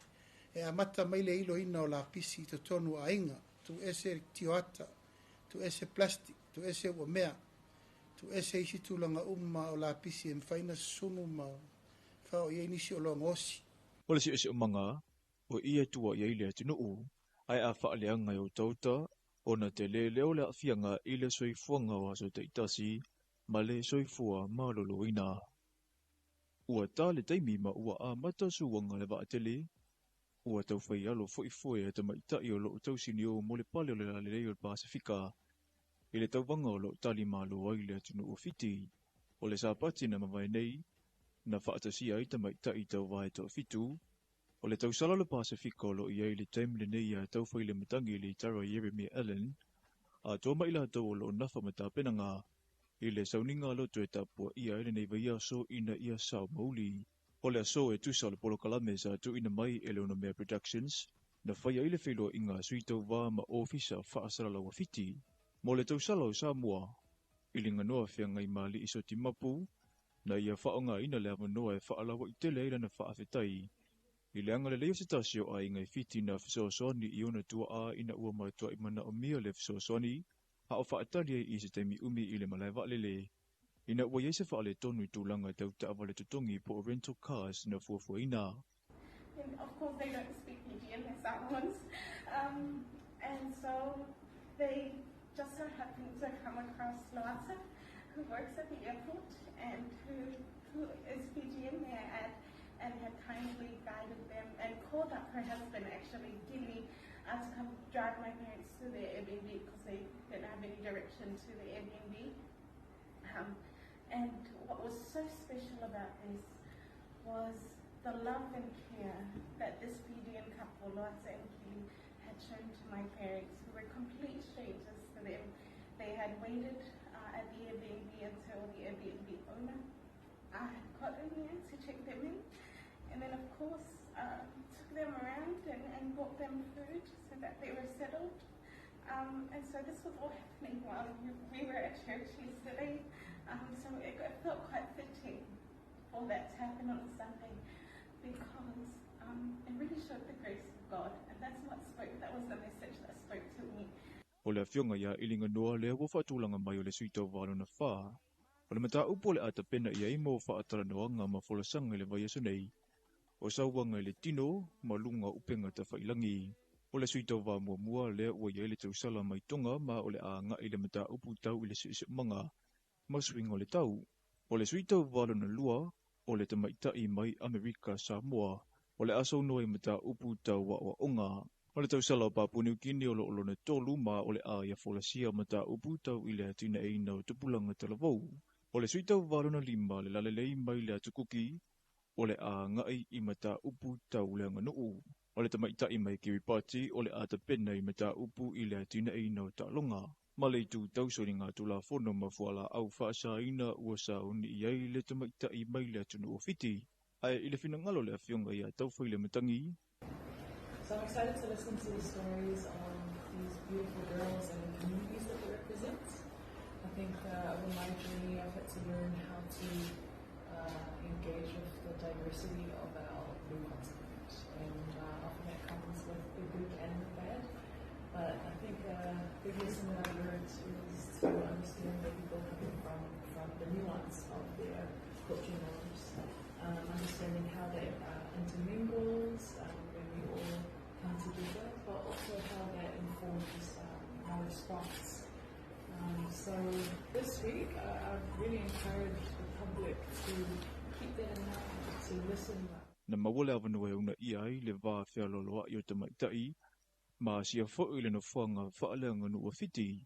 e a mata mai le ilo ina o la pisi to tonu a inga, tu ese tioata, tu ese plastic, tu ese ua mea, tu ese isi tulanga umma o la pisi e mwhaina sunu ma whao iei nisi o longa osi. O le si o manga, o ia tua iei lea tinuu, ai a whaaleanga o tauta, o na te le leo le afianga I le soifuanga o aso te itasi, ma le soifua malolo ina. Ua tā le taimi ma ua a mata suwanga le vaatele, ua tau whai alo foifoe te maitai o loo tausini o mo le pale o le lalelei o le Pasifika. I le tauwanga o loo tali malo ai le atunu o fiti, o le sāpati na mawai nei, na whaatasia ai te maitai tau vai tau fitu, o le tausala le Pasifika o loo iei le taimile nei a tau whai le matangi le tara Jeremy Allen, a tō maila tau o loo nafa mata penanga, I le sauninga loto e tapua ia ele nei vai aso ina ia sao mauli. O le aso e tusa le polo kalame sa tu ina mai ele ona mea productions, na whaia ile wheloa inga suitau wā ma ofisa whaasara lawa fiti. Mo le tausala o Samoa, ili nganoa whia ngai mali iso ti mapu, na ia whaonga ina le avanoa e whaalawa I tele eira na whaafetai. I le anga le leo se tasio a ingai fiti na fisoasoni I ona tua a ina ua maitua I mana o mia le fisoasoni, ha o whaatari I se taimi umi I le malai waalele. Ina ua iese whaale tonu I tūlanga tau ta awale tutongi po rental cars na fuafua ina. And of course they don't speak Fijian, they're Samoans. And so they just so happen to come across Loasa, who works at the airport and who is Fijian there at and had kindly guided them and called up her husband, actually, Gilly, to come drive my parents to their Airbnb because they didn't have any direction to the Airbnb. And what was so special about this was the love and care that this Fijian couple, Loatsa and Gilly, had shown to my parents, who were complete strangers to them. They had waited at the Airbnb until the Airbnb owner had got in there to check them in, and then of course took them around and bought them food so that they were settled. And so this was all happening while we were at church yesterday. So it felt quite fitting for that to happen on a Sunday, because it really showed the grace of God, and that's what spoke. That was the message that spoke to me. O le afionga ia ilinga noa le wa whaatulanga mai o le suito wano na wha. O le mata upo le ata pena ia i mo whaatara noanga ma wholasanga le vai aso nei. O sauwanga le tino, ma lunga upenga ta whailangi. O le suito wa mua le ua ia le tausala mai tonga ma o le anga i le mata upu tau i le sisi manga. Ma swing o le tau. O le suito wano na lua, o le tamaitai mai Amerika Samoa. O le aso noi mata upu tau wa onga. O le tausala o Papua New Guinea o lo olone tolu ma o le aia folasia mata upu tau i le atina e ina o tupulanga talavou. O le suita valona lima le lalelei mai le atukuki o le a ngai i mata upu tau le anganuu. O le tamaitai mai Kiribati o le ata pena i mata upu i le atina e ina o talonga. Ma le tu tausoni ngā tula fono ma fuala au whaasa ina ua sa uni iai le tamaitai mai le atunu o fiti. Ai i le finangalo le afionga i a tauwhai le matangi. So I'm excited to listen to the stories of these beautiful girls and the communities that they represent. I think over my journey I've had to learn how to engage with the diversity of our blue continent, and often that comes with the good and the bad. But I think the big lesson that I've learned is to understand where people are coming from the nuance of their cultural norms, understanding how that intermingles when we all come together, but also how that informs our response. So this week, I've really encouraged the public to keep that in mind, to listen. Na mawale avanua e una iai le vā whialoloa i o tamaitai, ma sia fo'i le no whanga whaaleanga nua fiti,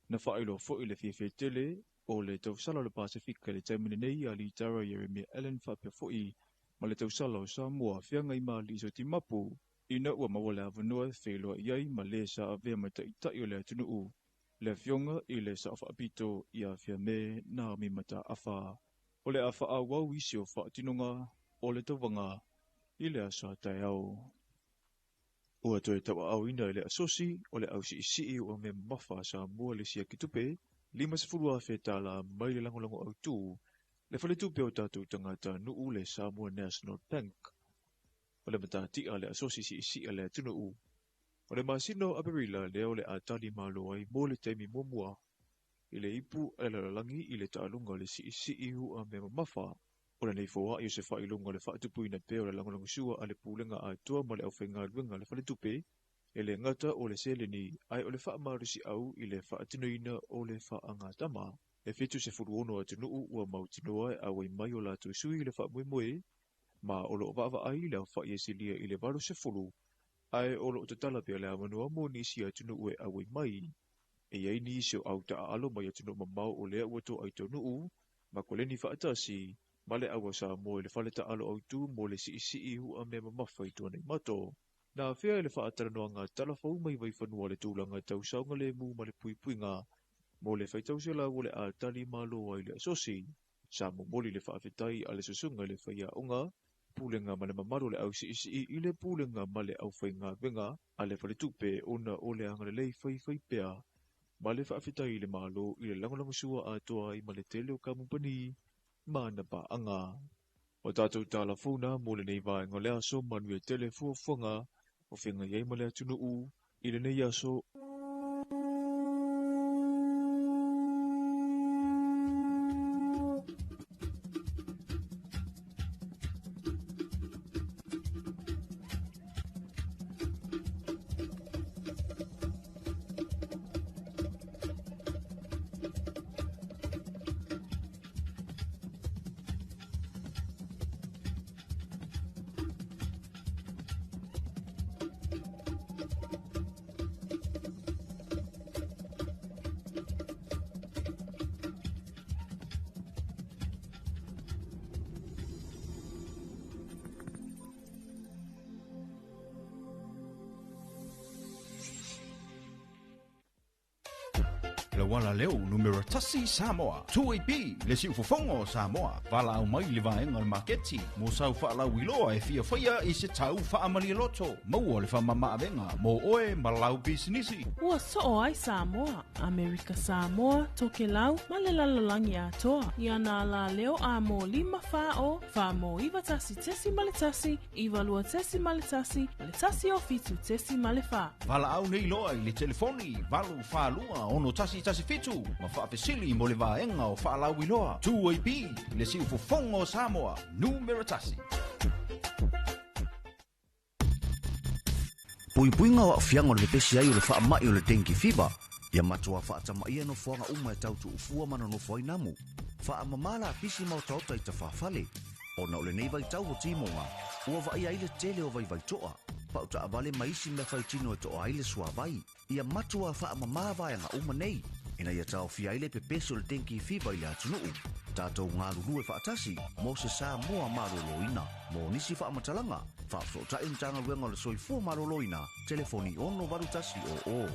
na whaelo fo'i le whiawhetele o le tausala le Pasifika le taimine nei a li tara Jeremia Allen whapia fo'i, ma le tausala o Samoa whiangai ma li iso timapu, ina ua mawale avanua wheloa iai ma le sa avea mai taitai o le atunuu, le fionga i le sa whaapito i a whiame na mi mata awha. O le awha a wau isi o whaatinonga o le tawanga i le asa tai au. Ua toe tawa au ina i le asosi o le au si isi o me mawha sa mua le sia kitupe, 5 whetala mai le langolango au tū, le whale tupe o tātou tangata nuu le Samoa National Bank. O le matatia le asosi si isi a le atunuu. O le masino aperila leo le atali malo ai mo le taimi muamua. I le ipu e le langi i le taalunga le si isi ihu a me mamafa. O le nei foa i se whailunga le whaatupu ina peo le langolango sua a le pūlenga a tua ma le au whainga luenga le whale tupe. E le ngata o le seleni ai o le whaamarusi au i le whaatinoina o le whaangatama. E whetu se furuono atunuu ua mautinoa e awai mai o la tuisui le whaamuemoe. Ma o lo vava ai le au whaesilia i le varo se furu. Ai o lo tatala pia le amanua mo nisi atunu ue awai mai. E iai nisi o au taa alo mai atunu mamau o lea uato ai tonu ma ko le ni whaatasi, ma le awa sa mo le whaleta alo au tu mo le si isi ihu a me mamafa i tuanei mato. Na whea le whaatara noa ngā talafau mai vai whanua le tūlanga tau saunga le mu ma le pui pui ngā, mo le whaitau se lau le a tali malo ai le asosi, sa mo moli le whaafetai a le susunga le whaia onga, pūlenga ma le mamaru le au si isi i le pūlenga ma le au whainga wenga, a le whale tupe ona o le anga le lei whai pea, ma le whaafetai le malo i le langolango sua a toa i ma le tele o kamupani, ma na pa anga. O tātou tāla funa mo le nei vaenga le aso manu e tele fuafuanga, o whenga iei ma le atunu i le nei aso. wala leo numero tasi Samoa. Tuipi le si ufofongo Samoa. Vala au mai le vaenga le marketi. Mo sau whaala wiloa e fia whaia i se tau whaamali loto. Maua le whamama avenga. Mo oe malau bisinisi. Ua so ai Samoa, Amerika Samoa, toke lau, ma le lalolangi atoa. Ia na la leo a mo 5 wha mo iwa tasi tesi ma le tasi, iwa lua tesi ma le tasi o fitu tesi ma le wha. Vala au nei loa i le telefoni. Valu whalua ono tasi fitu. Ma whaafesili mo le vaenga o whaalau iloa. Tuipi le si ufofongo Samoa. Numero tasi. Puinga wa fianga le pesi ai o le wha mai o le dengue fever. Ia matua wha atamai no fuanga uma e tautu ufua mana no fuai namu. Wha amamala pisi mau tauta i ta whawhale. Ona o le nei vai tau o timonga. Ua vai ai le tele o vai vai toa. Pa uta avale maisi me whai tino e toa ai le sua vai. Ia matua wha amamala vaianga uma nei. Ina ia tau fia ai le pepeso le dengue fever i le atunuu. Tātou ngā ruru e whaatasi, mo se Samoa maroloina. Mo nisi whaamatalanga, whaafo tae mtanga ruenga le soifua maroloina, telefoni ono varutasi o.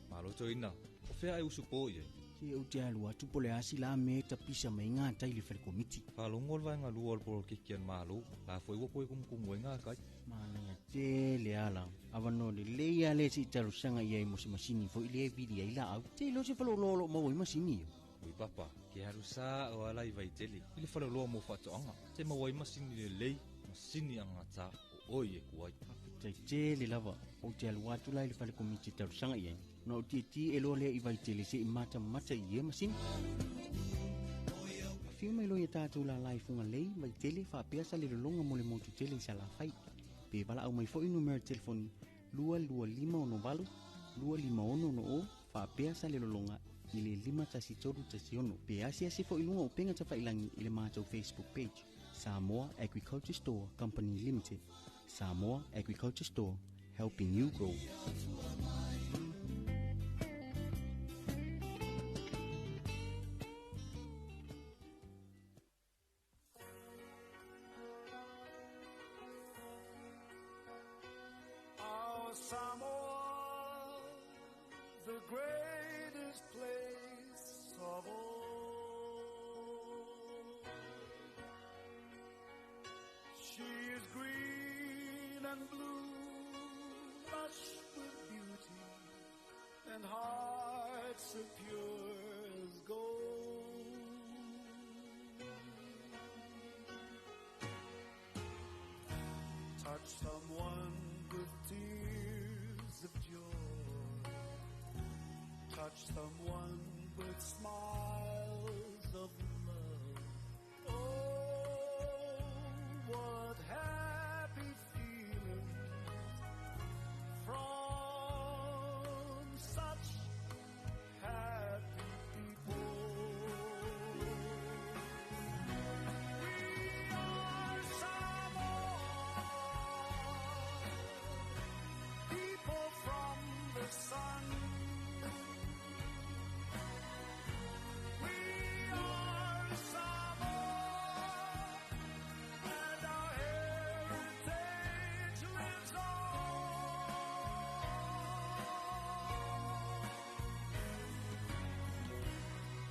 Malotoina, o whea e usu po ie. Te o te alua tupo le asi la me ta pisa mai ngā taili whare komiti. Whalongol vai ngā lua alporo kikian malo, la fwoi wapo e kumkumu e ngā kai. Mānanga te le ala, awano le leia le si taru sanga iai mo se masini fo i le vidi ai la au. Te lo se whalo lolo mau i masini yo. Ui papa, ke haru sā o ala i vai tele, i le whalo loa mo whatoanga. Te maua i masini le lei, masini anga tā o oi e kuai. Tai te le lava, o te alua tu lai le whare komiti taru sanga iai. No ti e lo le i vai tele se i mata i e masini. Fiu mai lo ia tātou la lai funga lei, mai tele wha peasa le longa mo le motu tele i sa la whai. Pe wala au mai fo i numero telefoni 225 251 o wha peasa le longa i le 5 Pe asia se fo i lunga o penga ta whailangi i le mātou Facebook page. Samoa Agriculture Store Company Limited. Samoa Agriculture Store, helping you grow. Samoa, the greatest place of all. She is green and blue, lush with beauty, and hearts so pure as gold. Touch someone with tears of joy. Touch someone with smiles of love. Oh, what happy feelings from such happy people. We are Samoa, people from the sun. We are Samoa, and our heritage lives on.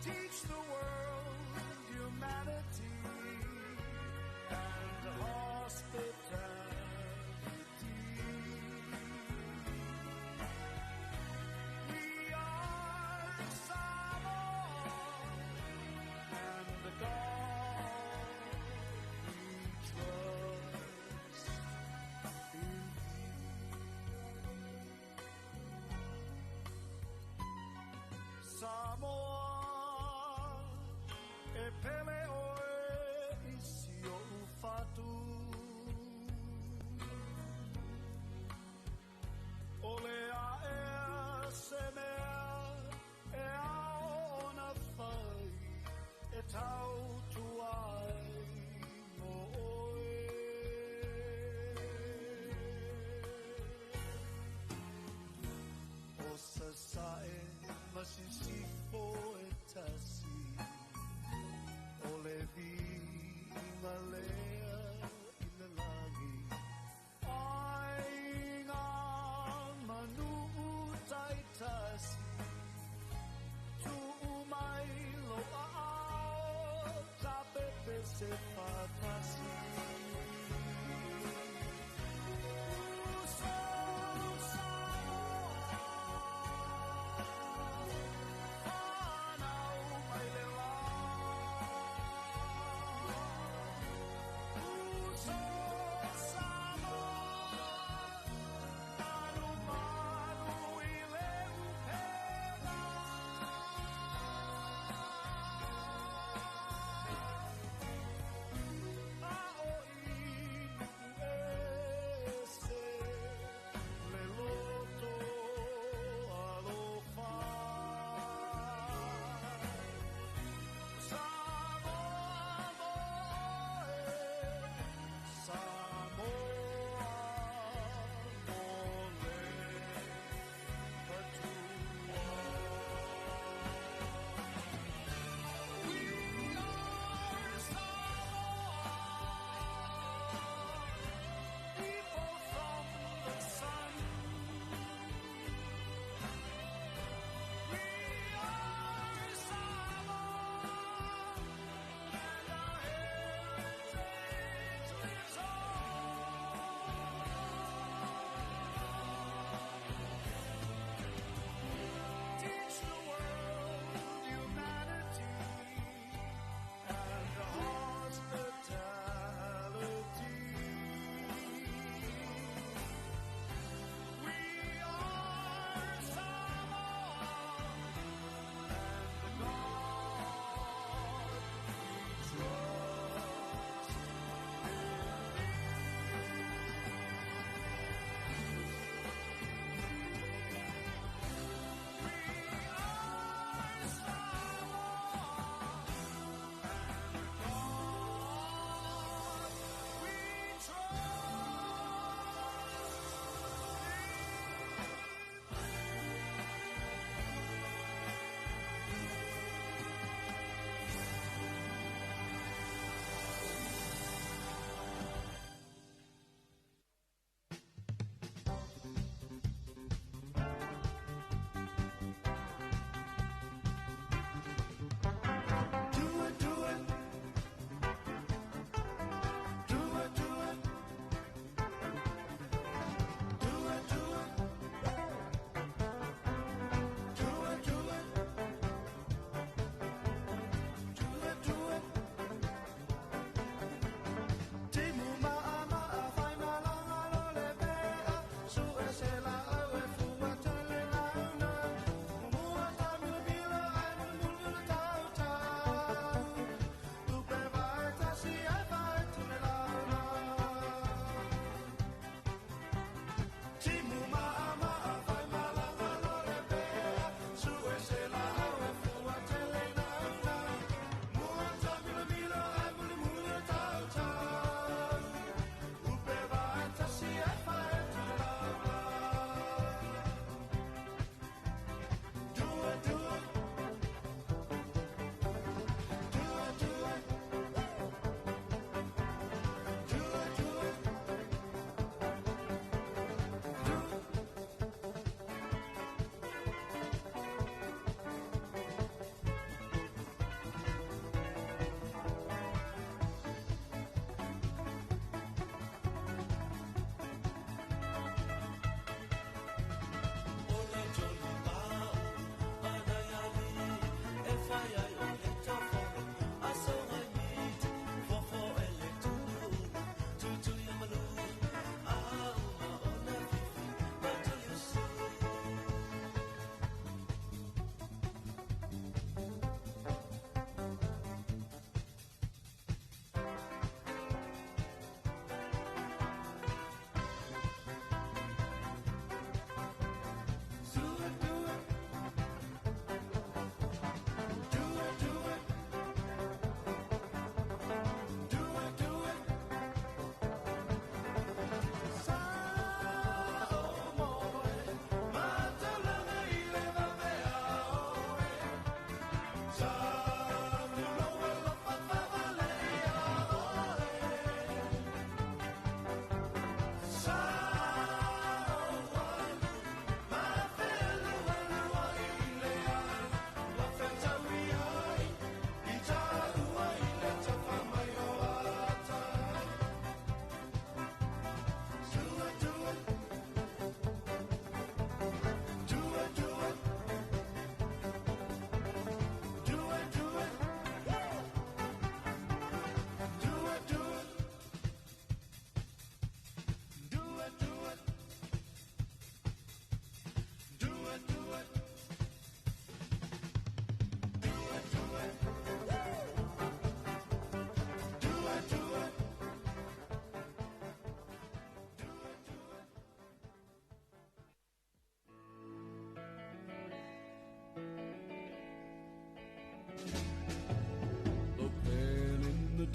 Teach the world humanity and hospitality. We are Samoa, and the God we trust in Samoa, e pele oe isi o ufatu. Ole a e se mea e ao na whai e tau tuai mo oe. O sa sae masisifo e tasi. Ole se fatasi.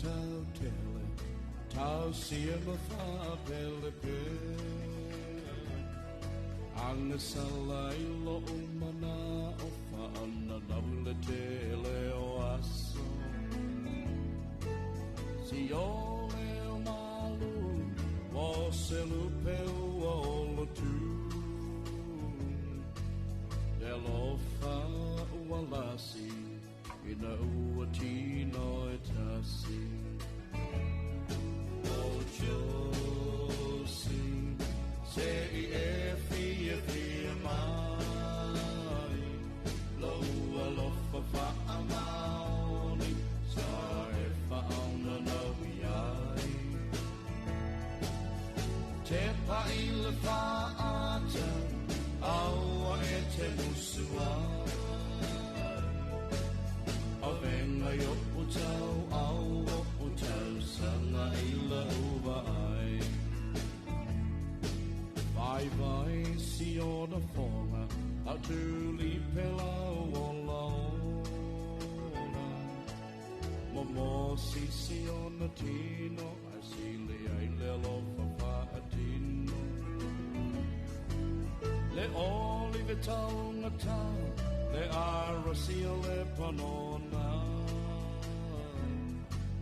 tau tele, tau sia ma wha pele pe. Anga sala I lo umana o wha ana naule tele o aso. Si ole o malu, o se lupe o lo tu. Talofa ua lasi, ina ua tino e tasi. O Josi, se I e fia mai. Loa lofa fa amaoni, sa e fa auna nau iai. Te pa I le fa ata, aua e te musua. A venga I opu tau, au opu tau, sanga I la uva ai. Vai vai si ona fonga, a tuli pela o laona. Momo si ona tino, a sili ai le lofa fa atino. Le olive taunga tau, le arasia le panona.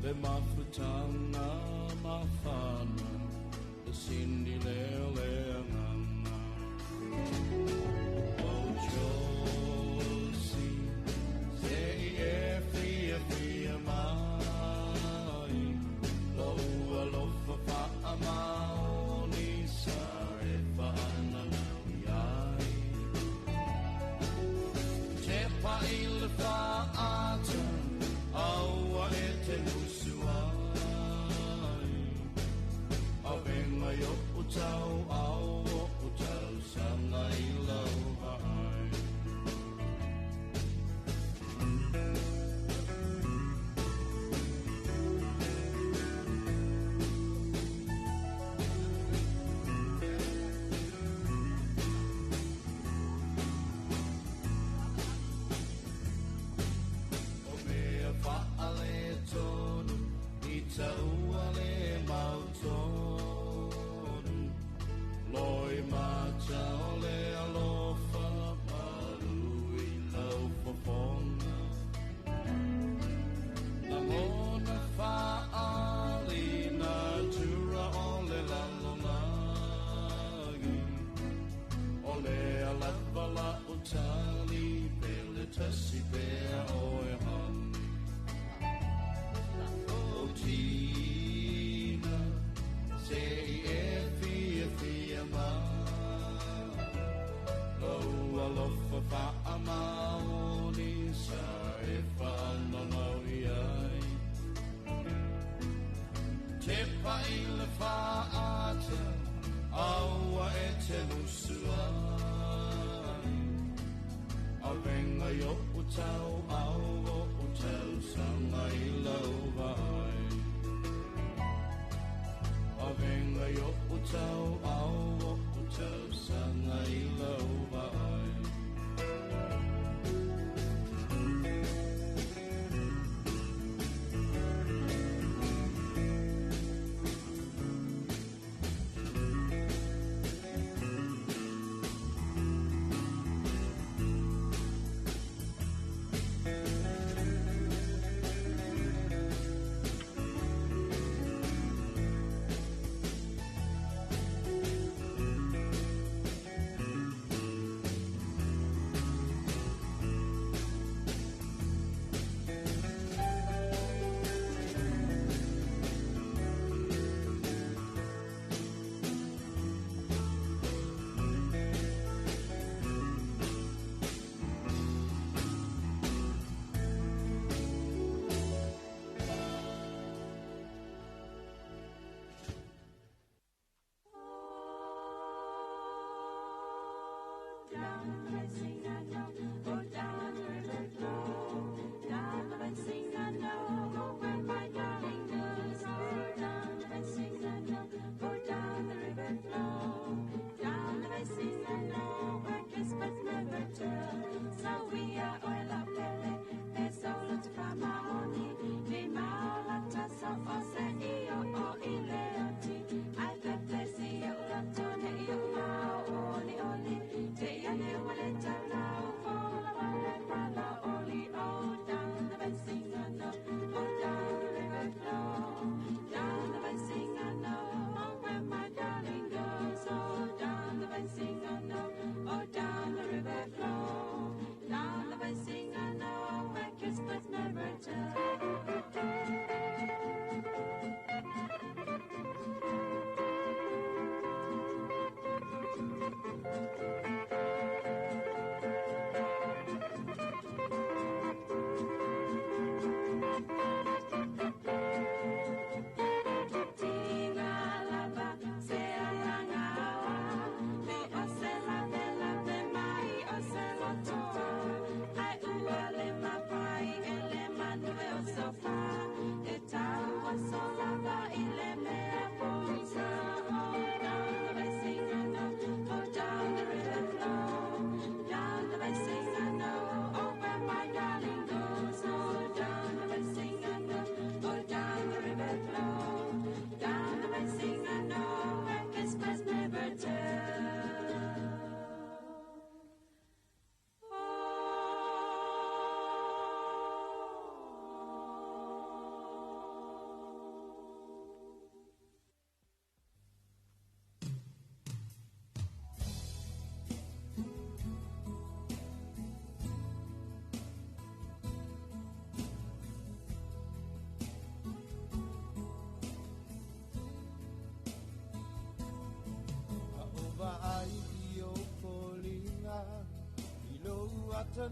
Le mafutanga mafana, le sindi le anganga. O Josi, se I fia mai. Loa lofa fa amaoni, sa e fa anana. Pa I le fa ata, aua e te musuai. A venga I opu tau, au opu tau, sanga I lau hai. Taua le mautonu, loi mata o le alofa, malu I lau fofona. Na mona fa ali na tura o le lalonagi, o le alapa la utali, pele tasi pea o e hani. Tina, se I fia mai. Loa lofa fa amaoni, sa e fa nanau iai. Te pa I le fa ata, aua e te musuai. A venga I opu tau, au opu tau, sanga I lau vai. A venga I opu tau, au opu tau, sanga I lau vai.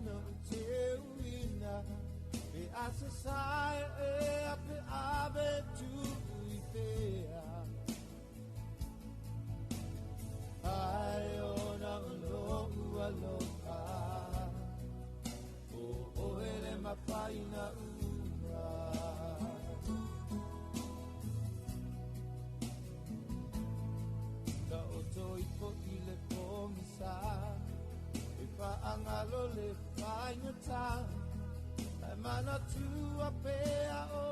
no te uina e asa sai e ape ave tu i pea ai ona no aloha o ele mapaina ua ka o toi po i le komisa e whaangalo le whaingata ai mana tua pea o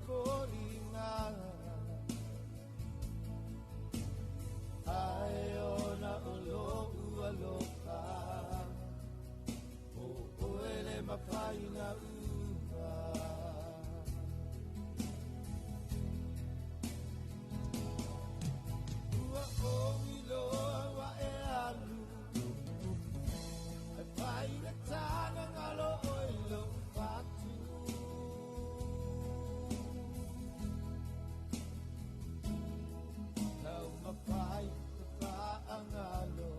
koringa ai ona o lo aloha o ele mapaina ua ua o iloa wa e alu e paina tana ngalo o ilo patu lau mapai angalo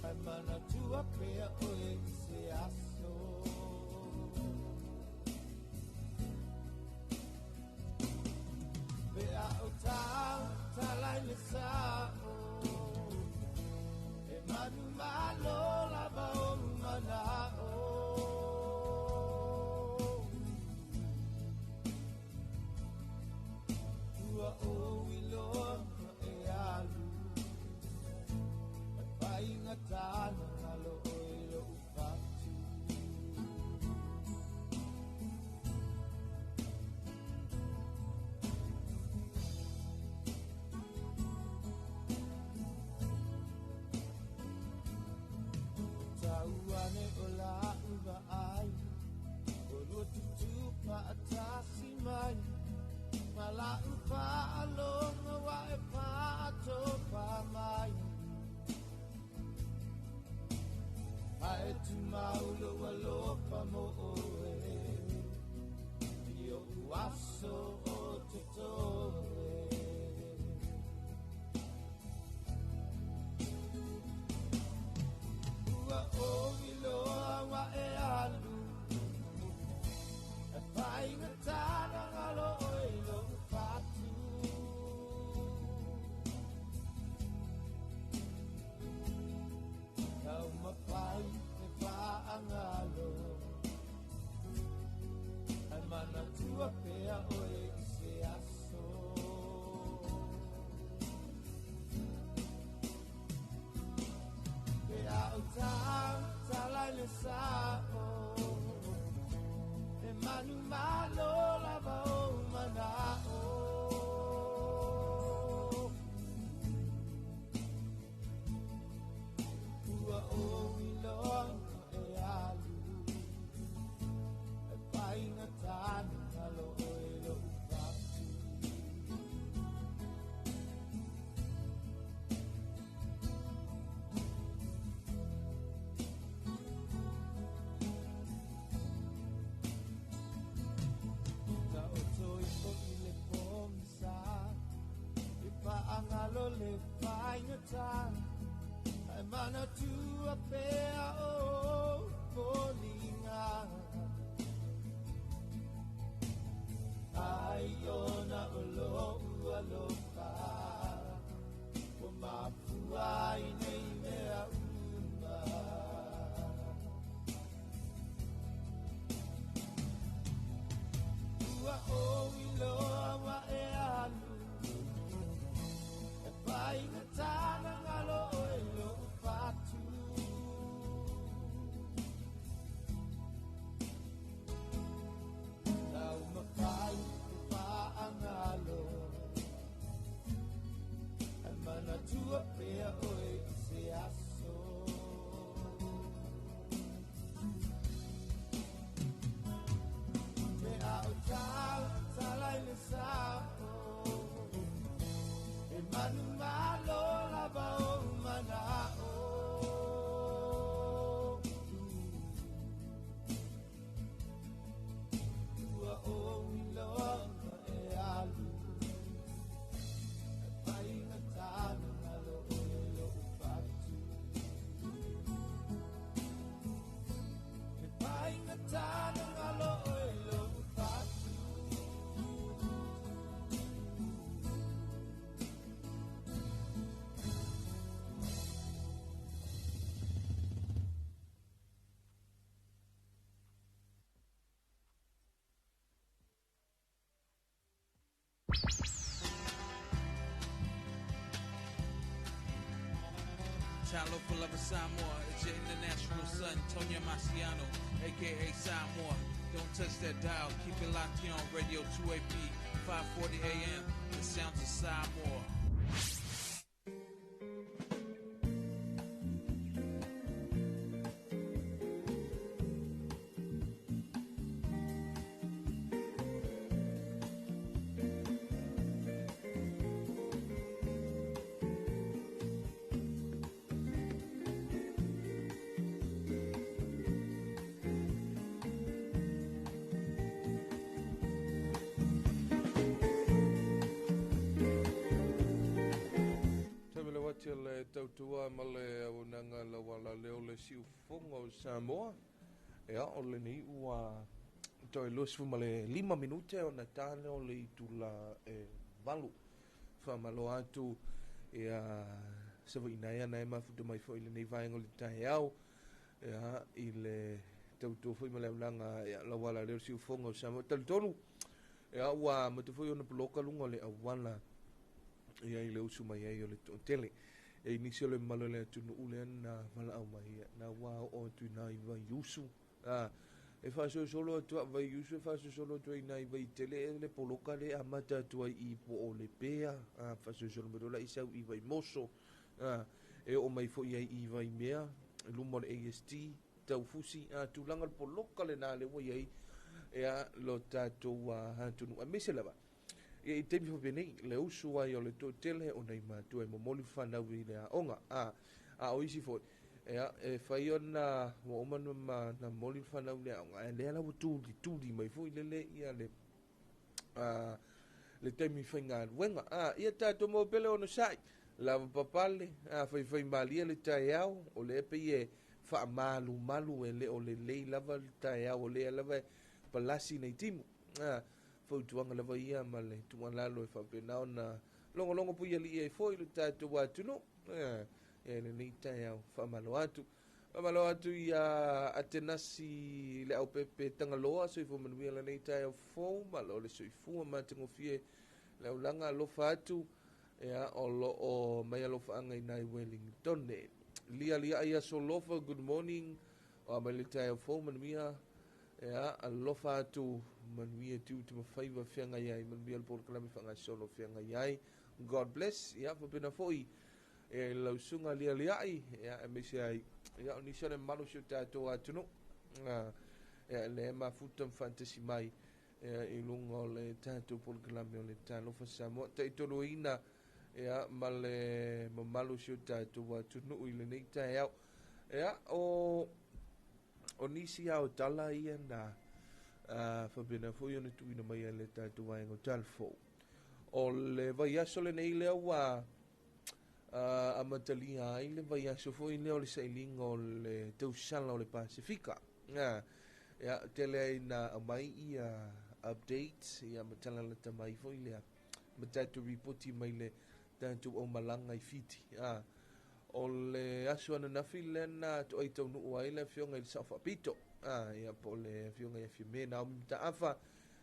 ai mana tua pea o e se aso pea o talai le sao e manu malo lava o manao tua o iloa e alu e painga tana ngalo o ilo upatu tauane o la uva ai o lua tutu pa atasi mai mala upa alonga wa e pato pa mai ai tu maulo walo pa mo oe io waso o tutore ua o iloa wa e alu e painga tana ngalo o ilo patu kau mapai e paangalo ai mana tua pea o e se aso pea o talai le sao e manu malo lava o manao ua o iloa e alu e painga tanu ngalo o ilo upatu na o toi po i le pomsa e paangalo le painga tanu ai mana tua pea o kolinga ai ona o lo aloha o mapua i nei mea uma ua o iloa wa e alu e painga tana ngalo o ilo patu Talofa lover Samoa, it's your international son, Tonya Marciano, aka Samoa. Don't touch that dial, keep it locked here on Radio 2AP, 540 AM, the sounds of Samoa. Le tautua ma le aunanga la wala leo le siu fonga o Samoa. Ea o le ni ua toi lusu ma le 5 minute o na tane o le itula valu. Whamalo atu ea sawa inaya na ema futu mai fo i le nei vaenga le tae au. Ea i le tautua fo i ma le aunanga la wala leo siu fonga o Samoa. Talitonu ea ua matufo i ona puloka lunga le awana. Ia i le usu mai ai o le tele. E nisi o le malo le tunu ule na wala au mai. Na wā o tu na i vai usu. E whaso solo atua vai usu, e whaso solo atua i na i vai tele. E le poloka le amata atua i po o le pea. Whaso solo merola i sau i vai moso. E o mai fo i ai i vai mea. Lumo le AST. Tau fusi. Tūlanga le poloka le nā le wai ai. Ea lo tātou tunu. A mese lava. E i teimi whapene, le usu ai o le tō tele o nei mātua e momoli whanau i le aonga. A o isi fo. E whai o na omanu na moli whanau le aonga. E lea lau tūli mai fo i le ia le le teimi whai ngā ruenga. Ia tātou mō pele o no sai. Lava papale, whai malia le tae au, o le epe i e wha malu e le o le lei lava le tae au, o le lava palasi nei timu. Fautuanga lava ia ma le tumalalo e whapenao na longo pui ali e foi le tātou atu no. E le nei tae au whamalo atu. Whamalo atu i atenasi le au pepe tangaloa soifo manuia le nei tae au fau malo le soifua matango fie le au langa alofa atu ea o lo o mai alofa anga i nai Wellington ne. Lia ai aso lofa, good morning. O mai le tae au fau manuia ea alofa atu manuia tu te mawhaiwa whianga iai manuia le polo kalami whanga solo whianga iai. God bless. Ia whapena foi e lausunga lia ai ea e mese ai ea o nisa le malo sio tātou atuno ea le ema futam fantasi mai ea i lunga o le tātou polo kalami o le Talofa Samoa ta i tolo ina ea ma le malo sio tātou atuno i le nei tae au ea o nisi au tala ia na whapena foi ona tuina mai le tātou waenga o Talfo. O le vai aso le nei lea wa a matalia ai le vai aso foi leo le sailinga o le tausala o le Pasifika. Ia tele ai na mai ia updates ia matala la tamai foi lea matatu reporti mai le tātou o malanga i fiti. O le aso ana nafi le na to ai tau nuu ai le fionga i sa whapito. Ia po le fionga i fiume na umta afa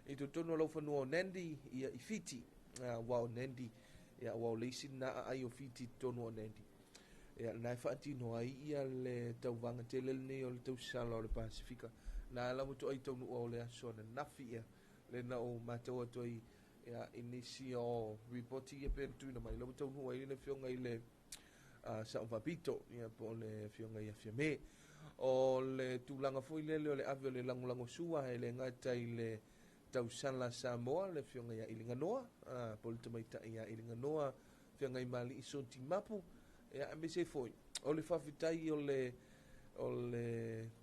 i to tono lau whanua o Nandi ia i fiti. Wao Nandi ia wao leisi na ai o fiti tono o Nandi. Ia nai whaatino ai ia le tau vanga te lelne o le tau sala o le Pasifika. Na la muto ai tau nuu o le aso ana nafi ia le na o matau ato ai ia inisi o reporti ia pentu na mai la muto nuu ai le fionga i le sa vapito ia po le fionga ia fiame o le tulanga foi le le ave le lango sua e le ngata i le tausala Samoa le fionga ia ilinga noa po le tamaita ia ilinga noa fionga i mali i sonti mapu ia me se foi o le fafitai o le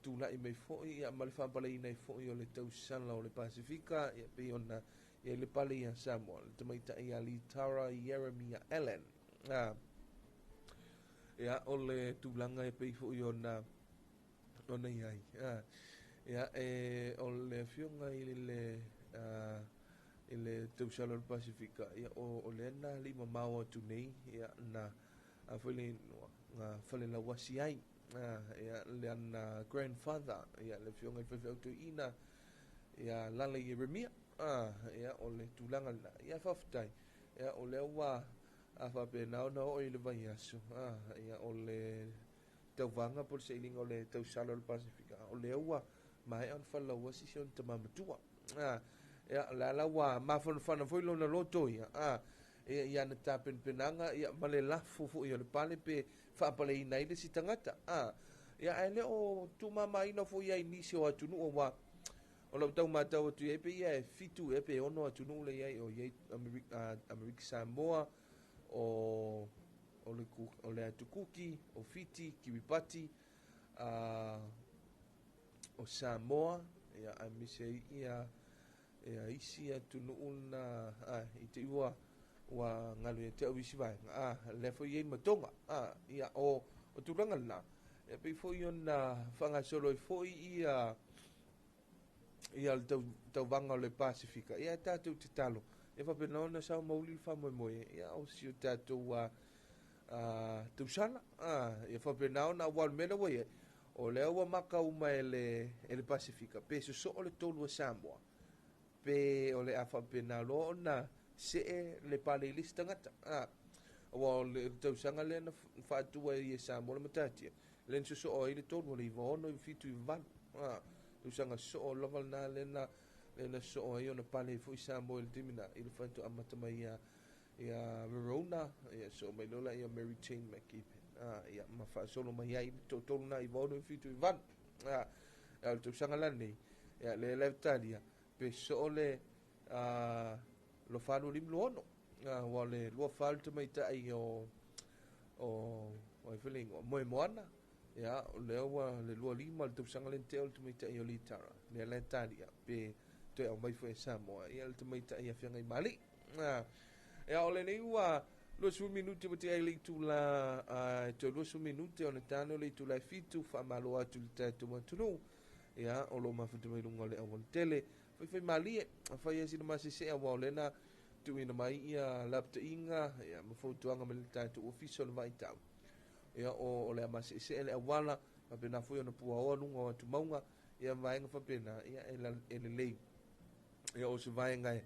tula i mai foi ia mali fapala i nei foi o le tausala o le Pasifika ia pe ona ia le pale ia Samoa le tamaita ia li Tara Jeremia Ellen ia o le tūlanga e pei fo i ona iai. Ia o le fionga i le tausala o le Pasifika. Ia o le ana lima maua tu nei. Ia na whale la wasi ai. Ia le ana grandfather. Ia le fionga i whewhau tu ina. ia lala i remia ia o le tulaga la ia faafetai ia o le ua a faapenao o i le vai aso ia o le tauvaga po le seʻiliga o le tausala o le pasifika o le ua mae ona falaua sisi ona tamamatua ia le ala ua mafanafana foi lona loto ia ia na tapenapenaga ia ma le lafo foʻi o le pale pe faapaleina ai le si tagata ia ae lē o tumamaina foʻi ai nisi o atunuu ua o lau taumatau atu iai pe ia e fitu e pe ono atunuu le iai o iai Amerika Samoa o le atukuki o fiti kiwipati o Samoa ia a mise ia isi atunuu na i te ua ua ngalu ia te au isi vaega le foi iai matonga ia o tulaga lana e pei foi ona faagasolo ai foi ia le tauvaga o le pasifika ia e tatou te talo e faapena ona sao mauli le faamoemoe ia o si o tatou tausala ia faapena ona aualu mele ua ia o lea ua maka uma e le pasifika pe sosoo le tolu a Samoa pe o le a faapena loa ona see le paleilisi tagata ua o le tausaga lea na faatua ia Samoa le matatia le sosoo ai le tolu o le ivaono i fitu i valu tausaga soo lava lana lena soo ai ona pale foʻi Samoa i le timina i le faitoʻa mata mai ia Verona ia so mai lola ia Mary Jane McKibben ia ma faasolo mai ai le toʻatolu na ivaono i fitu i valu ia le tausaga lanei ia le talia pe soo le lo falu limu ono ua le lua falu tamaitaʻi o ai feleigoa moemoana ia o lea ua le lua lima le tausaga lentea o le tamaitaʻi o litara lea le talia pe toe au mai foi e Samoa ia le tamaitaʻi afiagai malii ia o lenei ua 20 minute ma te ai le itula e 20 minute ona tane o le itula e fitu faamalo atu le tatou atunuu ia o loo mafatamailuga o le aua le tele faifai malie afai ai sina masesea ua o lena tuuina mai ia lapataʻiga ia ma foutuaga ma le tatou ofisa o le vaitau ia o le amaseesee le auala faapena foi ona puaoa luga o atu mauga ia vaega faapena ia e lelei ia o se vaega e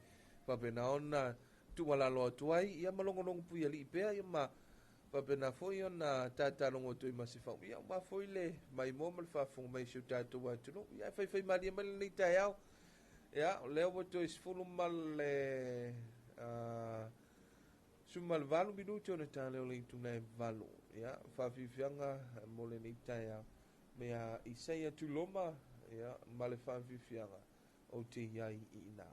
faapena ona tumalalo atu ai ia malogologo pui alii pea ia ma faapena foi ona tatalogo atu ai ma se fauia uma foi le maimoa ma le faafoga mai seu tatou atunuu ia e faifai malia ma lenei taeao ia o lea ua toe sefulu ma le suma le 8 minuti ona taleo le ituna e 8 ia faafiafiaga mo lenei taeao mea Isaia Tuloma ia ma le faafiafiaga o te iai i ina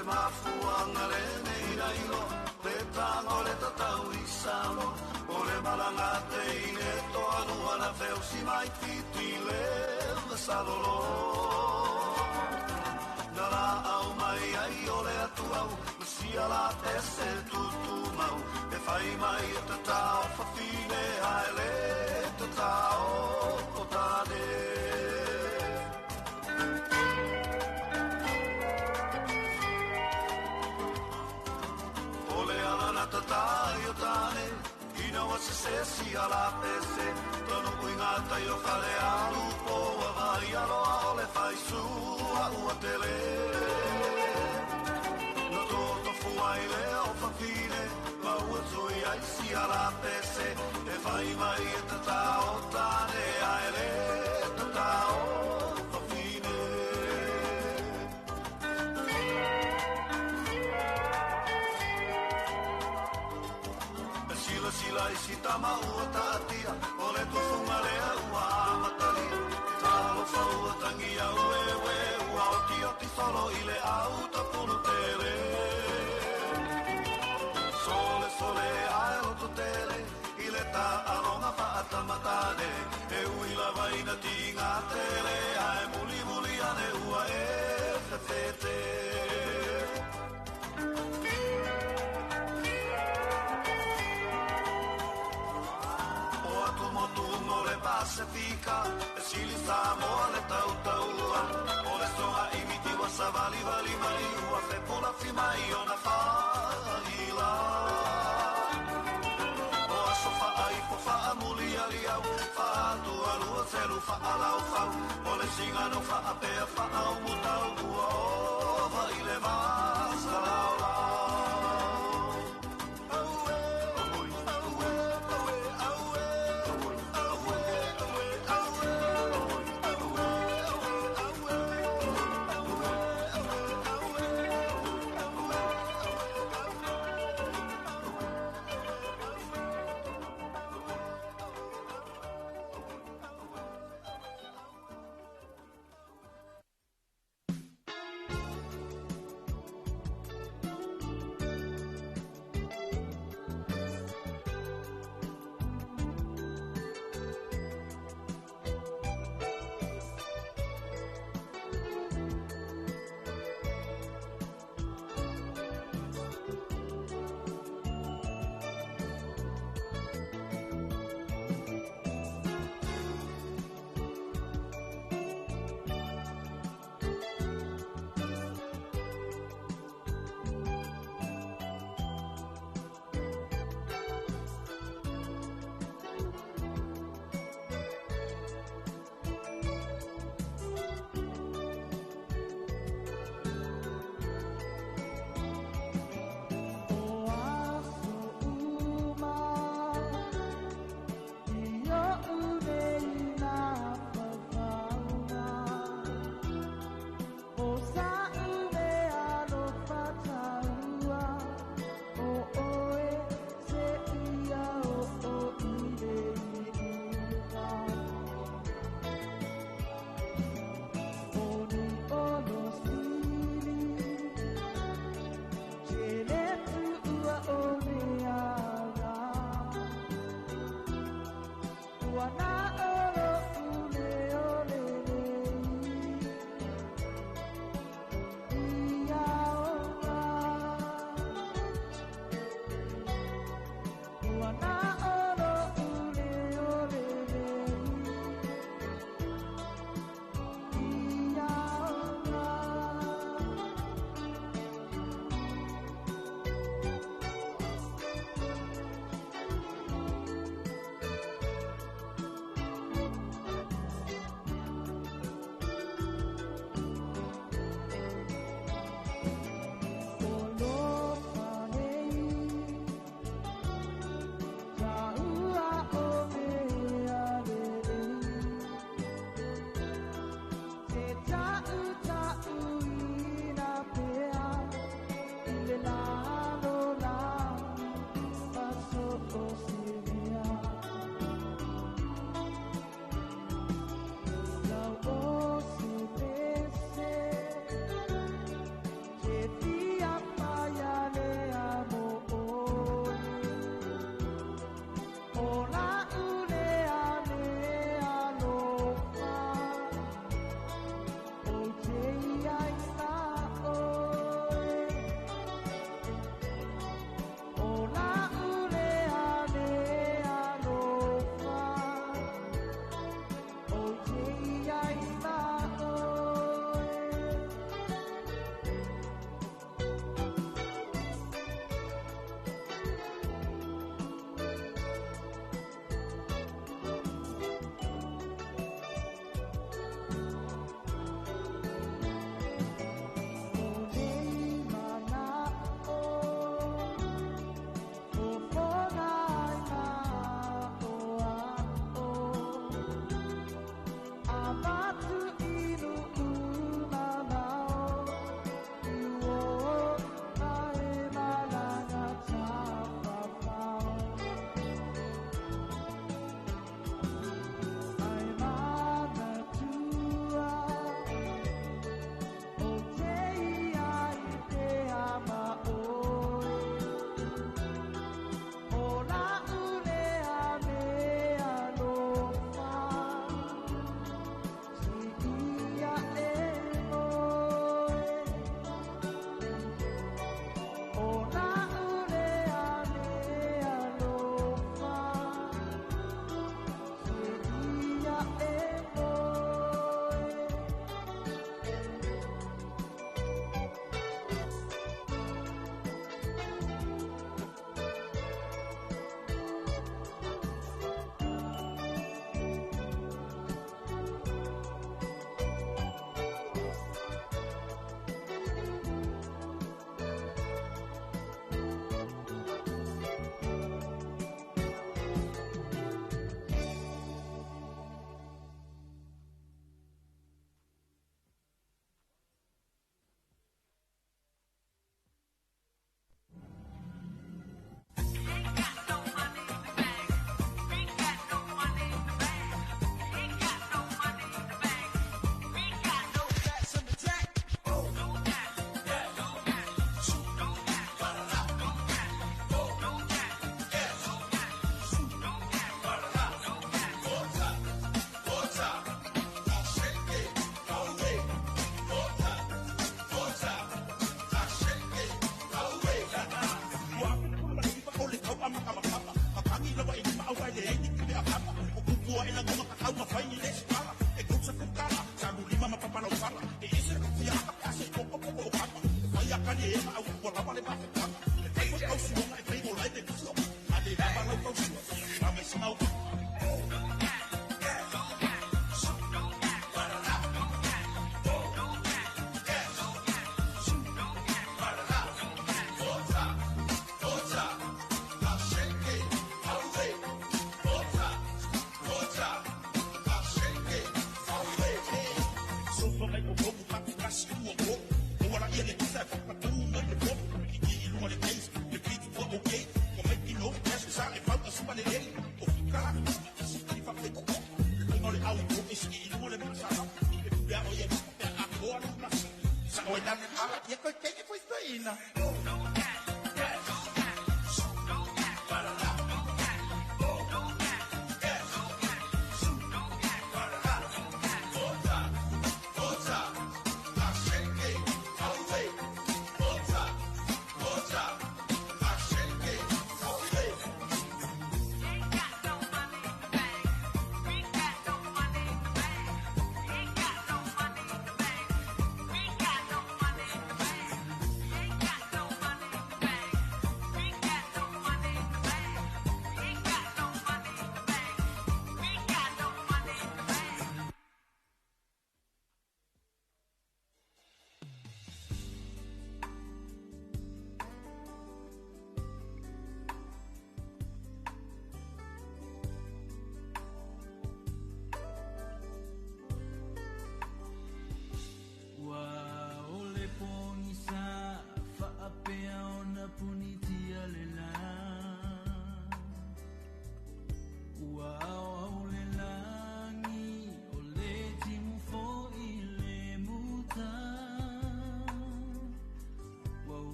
le mafuanga le nei railo, le tango le tatau I samo, o le malanga te ine toa nua na feo si mai titi le salolo. Nara au mai ai o le atu au, sia la pese tutu mau, e fai mai e te tau fafine ai le te tau o tane. Tatai o tane, ina wa se si ala pese, tonu ingata yo fale alu po vai alo le fai su a tele. No to fuai le o fa fine, ma o zui ai si ala pese, e fai mai e tata o tane ai le tata o fa fine. Sila I si tama ua tātia, o le tufunga lea ua amatalia. Talofa ua tangi au ewe, ua oti solo I le au tapunu tele. Sole ae loto tele, I le ta alonga whaata matane. E ui la vaina tinga tele, ae muli ane ua e fefete. Pacifica, e sili Samoa le tautaua, o le songa imiti wa savali vali mai ua fepula fimai o na whaila. O aso whaai po whaamuli ali au, whaatu alua selu whaalau whau, o le singano whaapea whaau mutau ua ova I le vasa lau lau.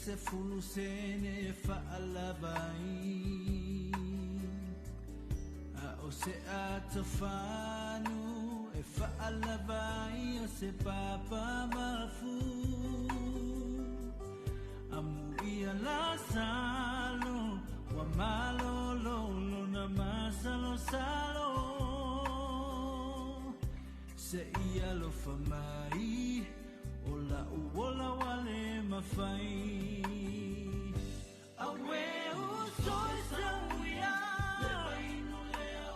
se fulu sene fa'alabai a o se atafanu e fa'alabai o se papa mafu amu ia la salo wa malo lo na masalo salo se ia lo famai ola uola wale mafai awe usoi sauia le vainu leo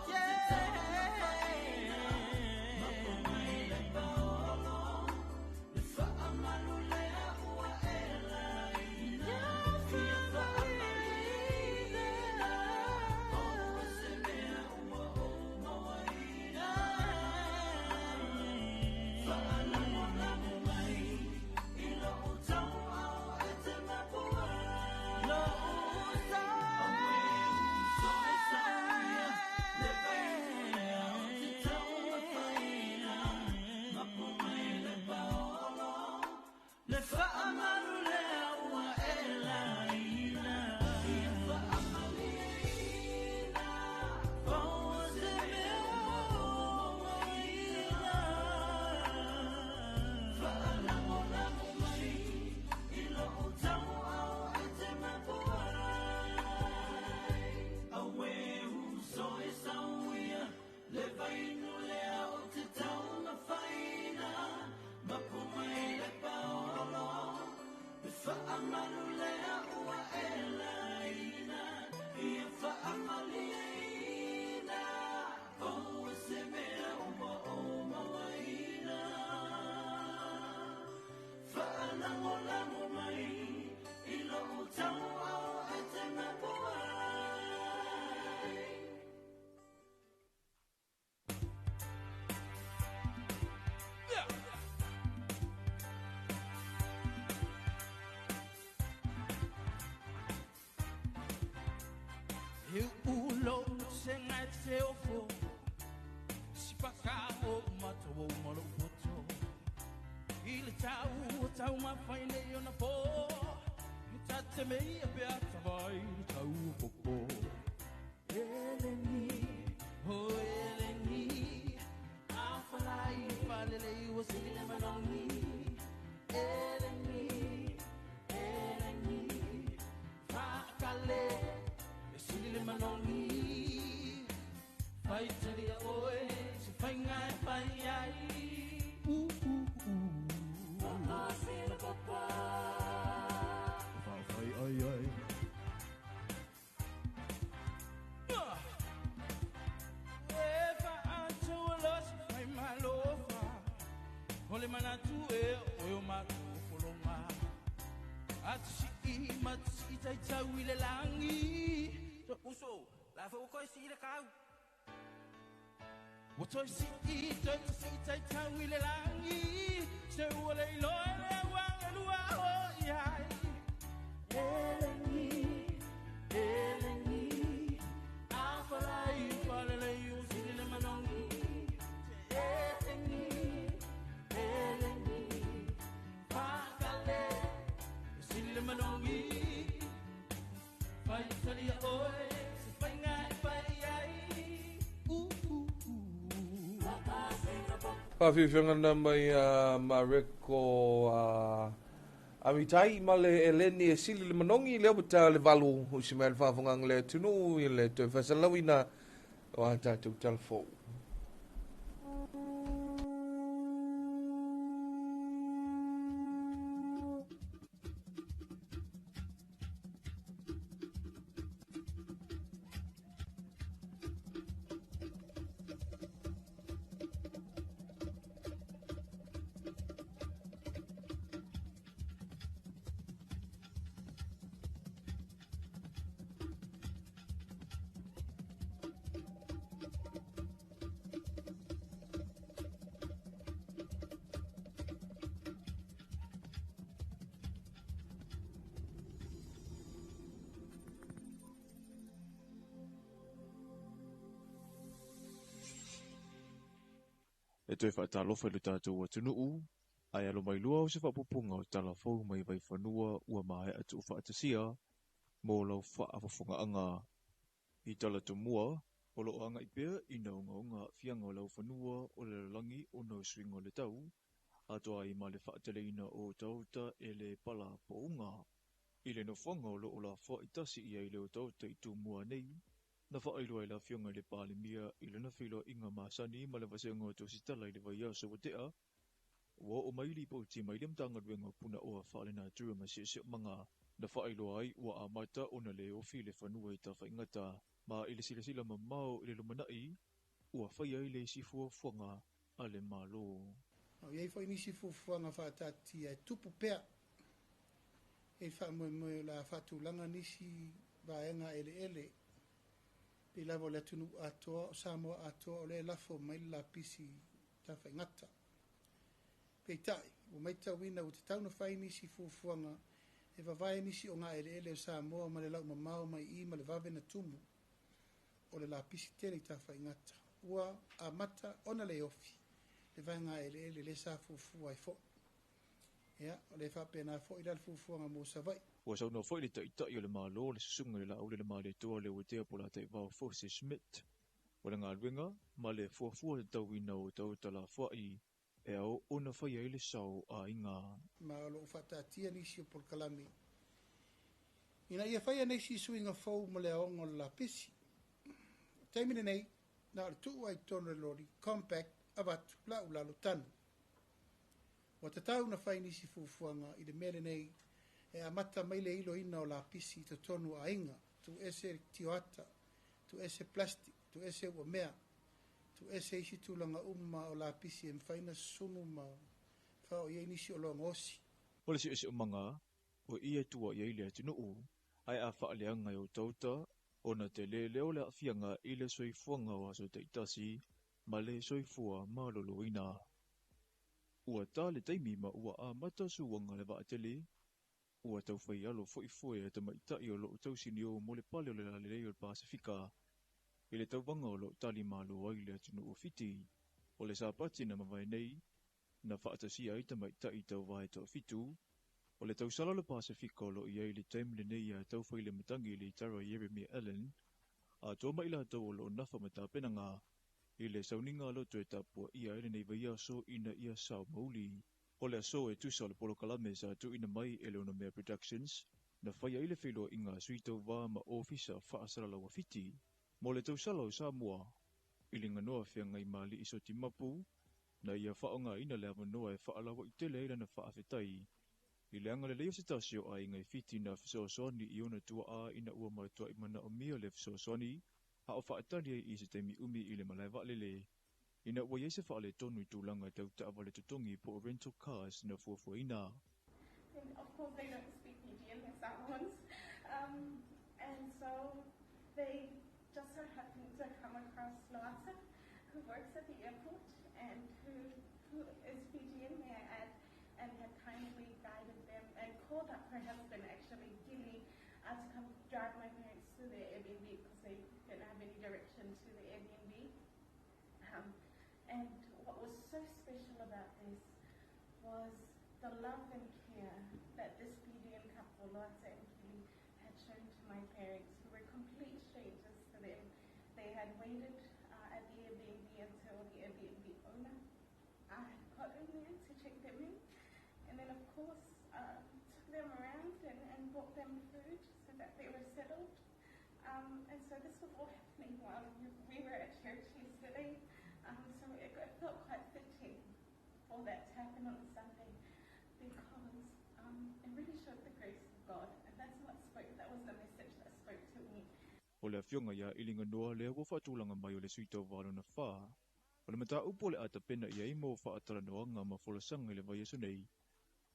mapomai le paolo le fa'amalu lea ua elaina fia fa'amalina o se mea ua o mawaina fa'alamu mai ilo utau au ete mapua lo utau soi sauia le vaina te tau mafaina mapomai le paolo le fa'amalu lea ua elaina ia fa'amalina o se mea ua mawaina fa'alamu mai ilo utau au ete mapuai awe usoi sauia le vainu lea o te tau mafaina mapumai le paolo He ulo senga se ofo Sipaka o mato o malo poto Ile tau ma faine yona po Tate me e pe atavai tau popo Eleni, oh Eleni Afalai falele wasili manongi Eleni, Eleni Fakale wasili manongi Faitali oe si faingai faiai Asila papa Fai ai ai Ole manatu oyo matu kolonga Atsi matsi tai tau ile langi Uso la fo ko si le kau Woto si tai tau ile langi Se ole lo ele wang lua ho yai Eleni Afalai falele usile le manongi Whawhiwhanga mai Mareko Amitai ma le eleni e sili le manongi leo pata le valu usi mai le whawhangang le tunu i le tue whasalawina o a tātou talfo. E toi wha talofa i le tātou wa tunuu, ai alo mai lua o se whapupunga o talafou mai vai whanua ua mahe atu o whaatasia, mō lau whaafafunga anga i tala tumua, o lo anga i pēr i naunga fianga o lau whanua o le langi o nau swinga o le tau, atoa i ma le whaateleina o tauta e le pala pounga, i le no whanga o lo o la wha i tasi i le o tauta i tumua nei, na whaailoa i la fionga le pālimia i le na whilo inga māsani ma le wasenga o tositala i le vai aso wa tea. Ua o maili po ti mai lem tanga ruenga puna o a whaale na tua ma se manga na whaailoa ai ua a mata o na le ofi le whanua i ta whaingata ma i le sila ma mau i le lumanai ua whai ai le sifua fuanga a le malo. Iei whai ni sifua fuanga whaatati e tupu pea e wha la whatulanga nisi vaenga ele pe lavo le tunu atoa o Samoa atoa o le lafo mai la pisi ta whaingata. Pe tai, o mai tawina o te tauna whai nisi fufuanga e wawai nisi o ngā ele o Samoa ma le lau mamau mai I ma le vave na tumu o le la pisi tene ta whaingata. Ua a mata ona le ofi le vai ngā ele le sa fufua I fo. Ia, o le whapena fo I dal fufuanga mo savai. Ua sau no foi le tai o le malo le susunga le lau le male toa le utea pola te vau Fose Schmidt. O le ngā ruenga, ma le fuafua te tauina o tautala fuai e au ona whai ai le sau a inga. Ma lo whatatia nisi o polkalami. Ina ia whai anesi suinga fau ma le aonga la pisi. Taimine nei, na le tuu ai tono lori, compact, avatu, lau lalo tanu. Wa te tau na whai nisi fufuanga I le mele nei e amata mai le ilo ina o la pisi to tonu a inga, tu ese tioata, tu ese plastic, tu ese ua mea, tu ese isi tulanga o la pisi e mwhaina sunu ma whao iei nisi o longa osi. O le si ese o manga, o ia tua iei le atunuu, ai a whaaleanga o tauta, o na te leo le afianga I le soifuanga o aso teitasi, ma le soifua ma loloina. Ua tā le taimi ma ua a mata suwanga le vaatele, ua tau whai alo foe te maitai o loo tau sinio mo le pale o le lalelei o le Pasifika. I le tau wanga o loo tali malo ai le atunu o fiti, o le sāpati na mawai nei, na whaatasia ai te maitai tau vai tau fitu, o le tau sala le Pasifika o loo iai le taim le nei a tau whai le matangi le tara Jeremy Allen, a tō maila tau o loo nafa mata penanga, i le sauninga lo e tapua ia ele nei vaia so ina ia sao mauli. O le aso e tusa o le polo kalame sa tu ina mai e Leona Mea Productions, na whaia i le wheloa inga suitau wā ma ofisa whaasara lawa fiti. Mo le tausala o Samoa, i le nganoa whia ngai mali iso ti mapu, na ia whaonga ina le avanoa e whaalawa i tele eila na whaafetai. I le anga le leo se tasio a ingai fiti na fisoasoni i ona tua a ina ua matua i mana o mia le fisoasoni, a o whaatani i se teimi umi i le malaiwa lele. Ina ua iese whaale tonu i tūlanga tau tawa le tutongi po rental cars na fuafuaina. And of course they don't speak Fijian, they're Samoans. And so they just so happened to come across Loasa, who works at the airport and who is Fijian, may I add, and had kindly guided them and called up her husband, actually, Gilly, to come drive my parents to their Airbnb because they didn't have any direction to the Airbnb. And what was so special about this was the love and care that this Fijian couple, Loasa and Kili, had shown to my parents, who were complete strangers to them. They had waited at the Airbnb until the Airbnb owner had got in there to check them in. And then, of course, took them around and brought them food so that they were settled. And so this was all happening while we were at church yesterday. So it felt quite fitting for that to happen on a Sunday because it really showed the grace of God. And that's what spoke, that was the message that spoke to me. O le afionga ia ilinga noa lea wa whaatulanga mai o le suitau wāno na whā. O le mata upo le ata pena ia i mo whaatara noanga ma wholasanga i le vai aso nei.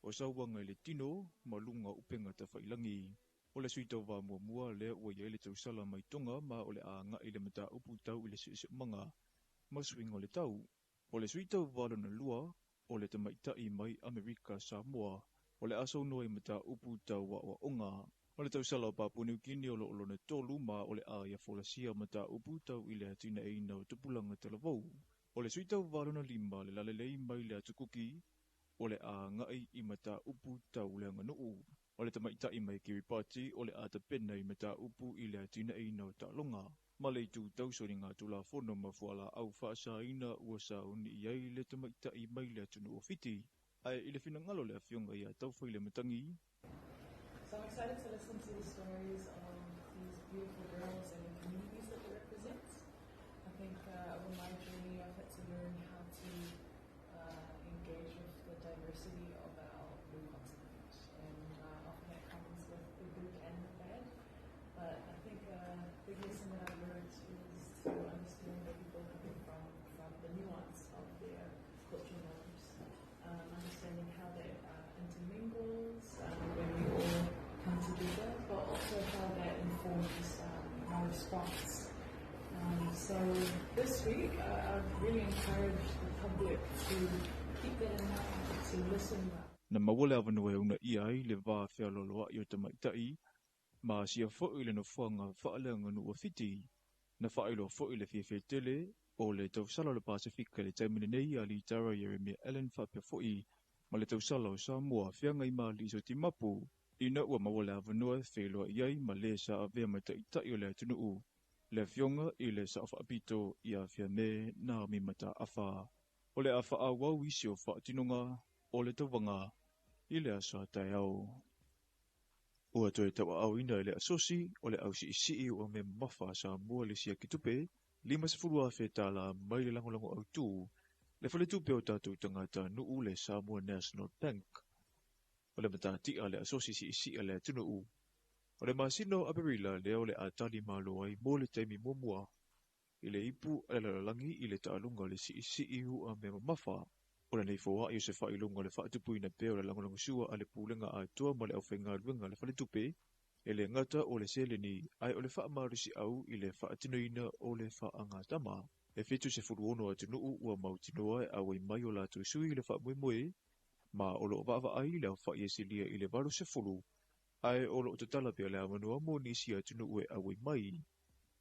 O sauwanga i le tino, ma lunga upenga ta whailangi. O le suitau wā mua lea ua ia i le tausala mai tonga ma o le anga i le mata upu tau i le sisi manga. Ma swinga o le tau. O le suitau wālo na lua, o le tamaitai mai Amerika Samoa. O le aso noa i mata upu tau wa onga. O le tausala o Papua New Guinea o lo na tolu ma o le ia wholasia mata upu tau i le atina e ina o tupulanga Talavou. O le suitau wālo na lima le lalelei mai le atukuki, o le ngai i mata upu tau le anganuu. O le tamaitai mai Kiribati o le ata pena i mata upu i le atina e ina o Talonga. Ma le tu tauso ni ngā tula whono ma fuala au whaasa ina ua sao ni iai le tamaitai mai le atunu o fiti. Ai i le whinangalo le awhionga i a tauwhai le matangi. So I'm excited to listen to the stories of these beautiful girls and the communities that they represent. I think over my journey I've had to learn how to engage with the diversity of our blue continent. And often that comes with the good and the bad. But I think the big lesson that I've learned is to understand where people are coming from the nuance of their cultural norms, understanding how that intermingles when we all come together, but also how that informs our response. So this week, I've really encouraged the public to keep that in mind, to listen well. Na mawale avanu e una iai le vā whialoloa i o tamaitai, ma sia fo i le no whanga whaaleanga nu o fiti, na whaelo fo i le whiawhetele o le tausala le Pasifika le taimine nei a li tara Jeremy Allen whapia fo i, ma le tausala o Samoa whianga i mali iso ti mapu, ina ua mawale avanua wheloa iai ma le sa avea mai taitai o le atunuu, le whionga i le sa awha apito i a whia me na mi mata awha. O le awha a wau isi o whaatinonga o le tawanga i le asa tai au. Ua toe tawa au ina i le asosi o le au si o me mafa sa mua le sia kitupe, 5 whetala mai le langolango au tū, le whale tupe o tātou tangata nuu le Samoa National Bank. O le matatia le asosi si le atunuu. O le masino aperila leo le atali malo ai mo le taimi muamua. I le ipu le lalangi i le taalunga le si hu a me mafa. O le nei fōa i o se whailunga le whaatupu ina peo le langolango sua a le pūlenga a toa ma le au whainga luenga le whale tupe. E le ngata o le seleni ai o le whaamarusi au i le whaatinoina o le whaangatama. E whetu se furuono atunuu ua mautinoa e au i mai o la tu sui le whaamuemue. Ma o lo vava ai le au whaie silia i le varu se furu. ai o lo te tala pia le amanua mo nisi atunu ue awe mai.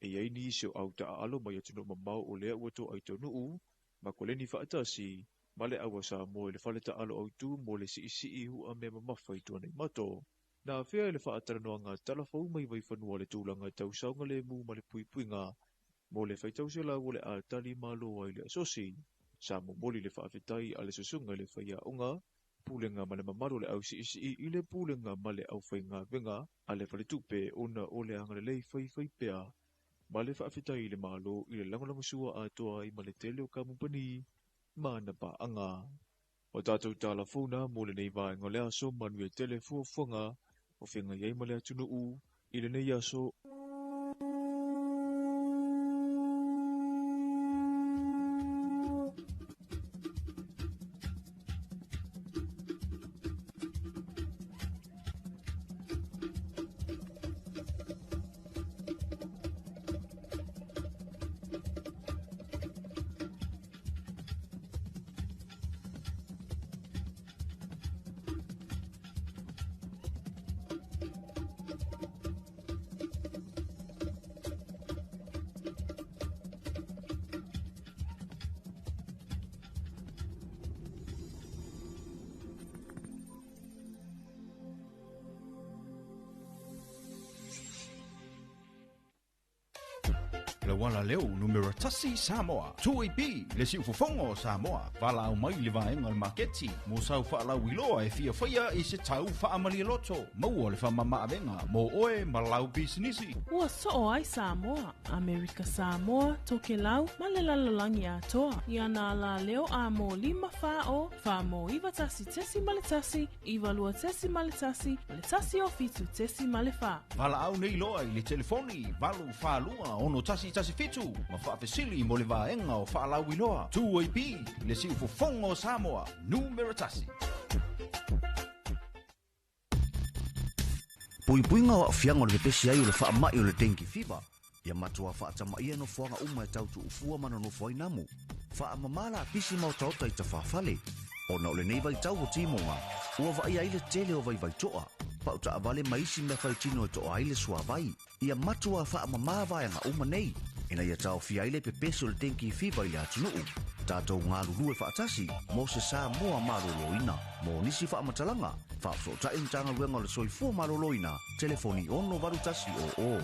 E iai nisi o au ta alo mai atunu mamau o lea ua to ai tonu ma ko le ni whaatasi, ma le awa sa mo le whale ta alo au tu mo le si isi hu a mea mamawhai tuanei mato. Nā whea le whaatara noa ngā talafau mai vai whanua le tūlanga tau saunga le mu ma le pui ngā, mo le whaitau se lau le a tali malo ai le asosi. Sa mo moli le whaafetai a le susunga le whaia unga, pūlenga ma le mamaro le au si isi i le pūlenga ma le au whai ngā venga, a le whale tupe ona o le anga le lei whai pea. Ma le whaafetai le malo i le langolango sua a toa i ma le tele o kamupani, ma na pa anga. O tātou tāla fōna mo le nei vai ngā lea so manu e tele fuafuanga, o whenga iei ma le atunu i le nei aso. Le wala leo numero tasi Samoa. Tui pi le si ufofongo Samoa. Wala au mai le vaenga le maketi. Mo sau whaala wiloa e fia whaia i se tau whaamali loto. Maua le whamama avenga. Mo oe malau bisinisi. Ua soo ai Samoa. Amerika Samoa, toke lau, ma le lalolangi atoa. Ia na la leo a mo 5 fao. Fa mo iwa tasi tesi male tasi. Iwa lua tesi male tasi. Le tasi o fitu tesi male fa. Wala au nei loa i le telefoni. Walu wha lua ono tasi fitu. Ma whaafesili mo le vaenga o whaalau iloa. Tuaipi, le si ufofongo Samoa. Numero tasi. Puipuinga wa fiango le pesi ai o le whaamai o le dengue fever. Ia matua whaatamai e no whanga uma e tautu ufua mana no whainamu. Whaamamala pisi mau tauta i ta whaafale. O na ole nei vai tau o timonga. Ua vai ai le tele o vai toa. Pauta avale maisi me whai tino e toa ai le sua vai. Ia matua whaamamā vai anga uma nei. Ina ia tau fia ile pe peso le dengue fever ile atunuu. Tātou ngā lulu e whaatasi, mo se Samoa maroloina. Mo nisi whaamatalanga, whaafso tae mtanga ruenga le soifua maroloina. Telefoni ono varutasi o.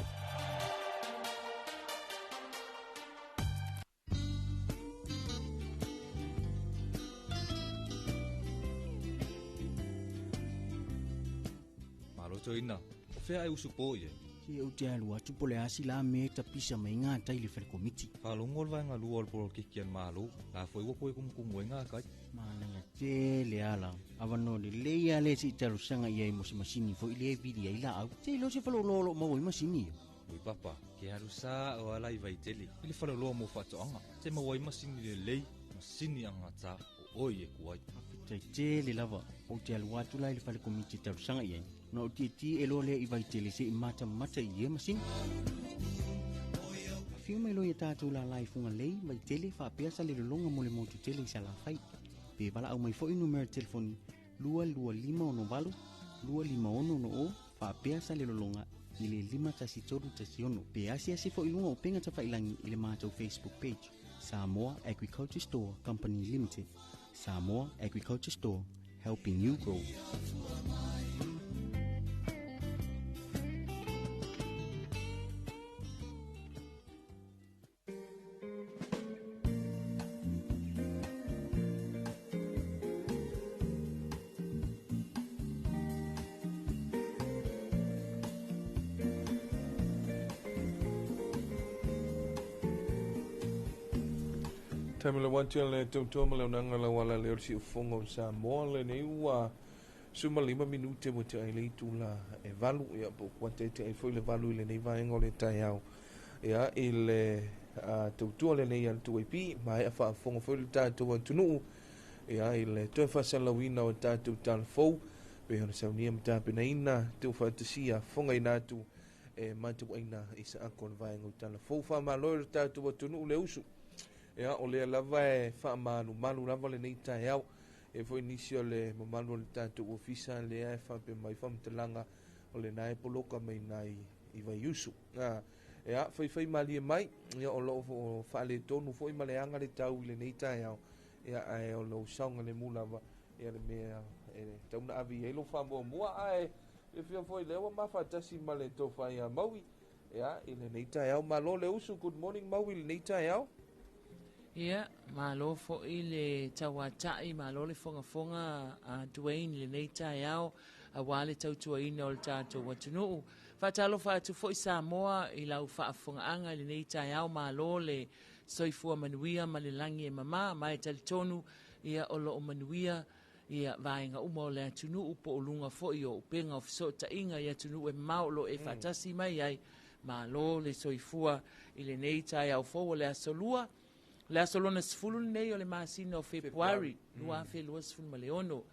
Malotoina, fea e usupo ye. Si au te alua tupo le asi la me ta pisa mai ngā tai le whare komiti. Whalongol vai ngā lua alporo kikian malo, la foi wapo e kumkumu e ngā kai. Mānanga te le ala, awano le leia le si taru sanga ia i mose masini fo ile e vidi ai la au. Te lo se whalo lolo mau i masini yo. Ui papa, ke haru sā o alai vai tele, ili whalo loa mo whatoanga. Te mawai masini le lei, masini anga tā o oi e kuai. Tai te le lava, o te alua tu lai le whare komiti taru sanga ia. No ti elo le i vai tele se i mata i e masini. Fiu mai lo i tātou la lai funga lei, mai tele whaapea sa le longa mo le motu tele i sa la whai. Pe wala au mai fo i numero telefoni 225 251 whaapea sa le longa i le 5 Pe asi fo i lunga o penga ta whailangi i le mātou Facebook page. Samoa Agriculture Store Company Limited. Samoa Agriculture Store, helping you grow. Tamila wantia le tautua le unanga la wala le orsi ufongo Samoa le nei ua suma 5 minute mo te ai le itula e valu ia po kwante te ai foi le valu le nei vaenga le tai au ia i le tautua le nei al tuaipi mai a wha fongo foi le tātou tunu ia i le toi whasalawina o tātou talafou pe hona saunia mta penaina te whaatasia fonga i nātu e mātou aina i sa akon vaenga o talafou wha malo le tātou tunu le usu ia o le lava e whaamalu malu lava le nei tai au e foi nisi o le mamalu le tātou ofisa le e whape mai whamtalanga o le nai poloka mai nai I vai usu. Ea, fai mali mai, ia o lo o whaale tonu fo I male anga le tau I le nei tai au. Ia ai o lo saunga le mula wa, ia le mea, tauna avi e lo wha mua ai, e fia foi lewa mawhatasi male tō whai a maui. Ia, I le nei tai au, malo le usu, good morning maui le nei tai au. Ia, malo fo I le tawatai, malo le fonga a Dwayne le nei tai au, a wale tautua ina o le tātou watunuu. Talofa atu fo I Samoa I lau whaafongaanga le nei tai au malo le soifua manuia ma le langi e mama, mai talitonu ia o lo o manuia, ia vaenga uma o le atunu upo o lunga fo I o upenga o fiso ta inga ia tunu e maulo e whatasi mai ai, malo le soifua I le nei tai au fo o le asolua, le asolona sifulu nei o le masina o Februari, nua fe lua sifulu ma le ono.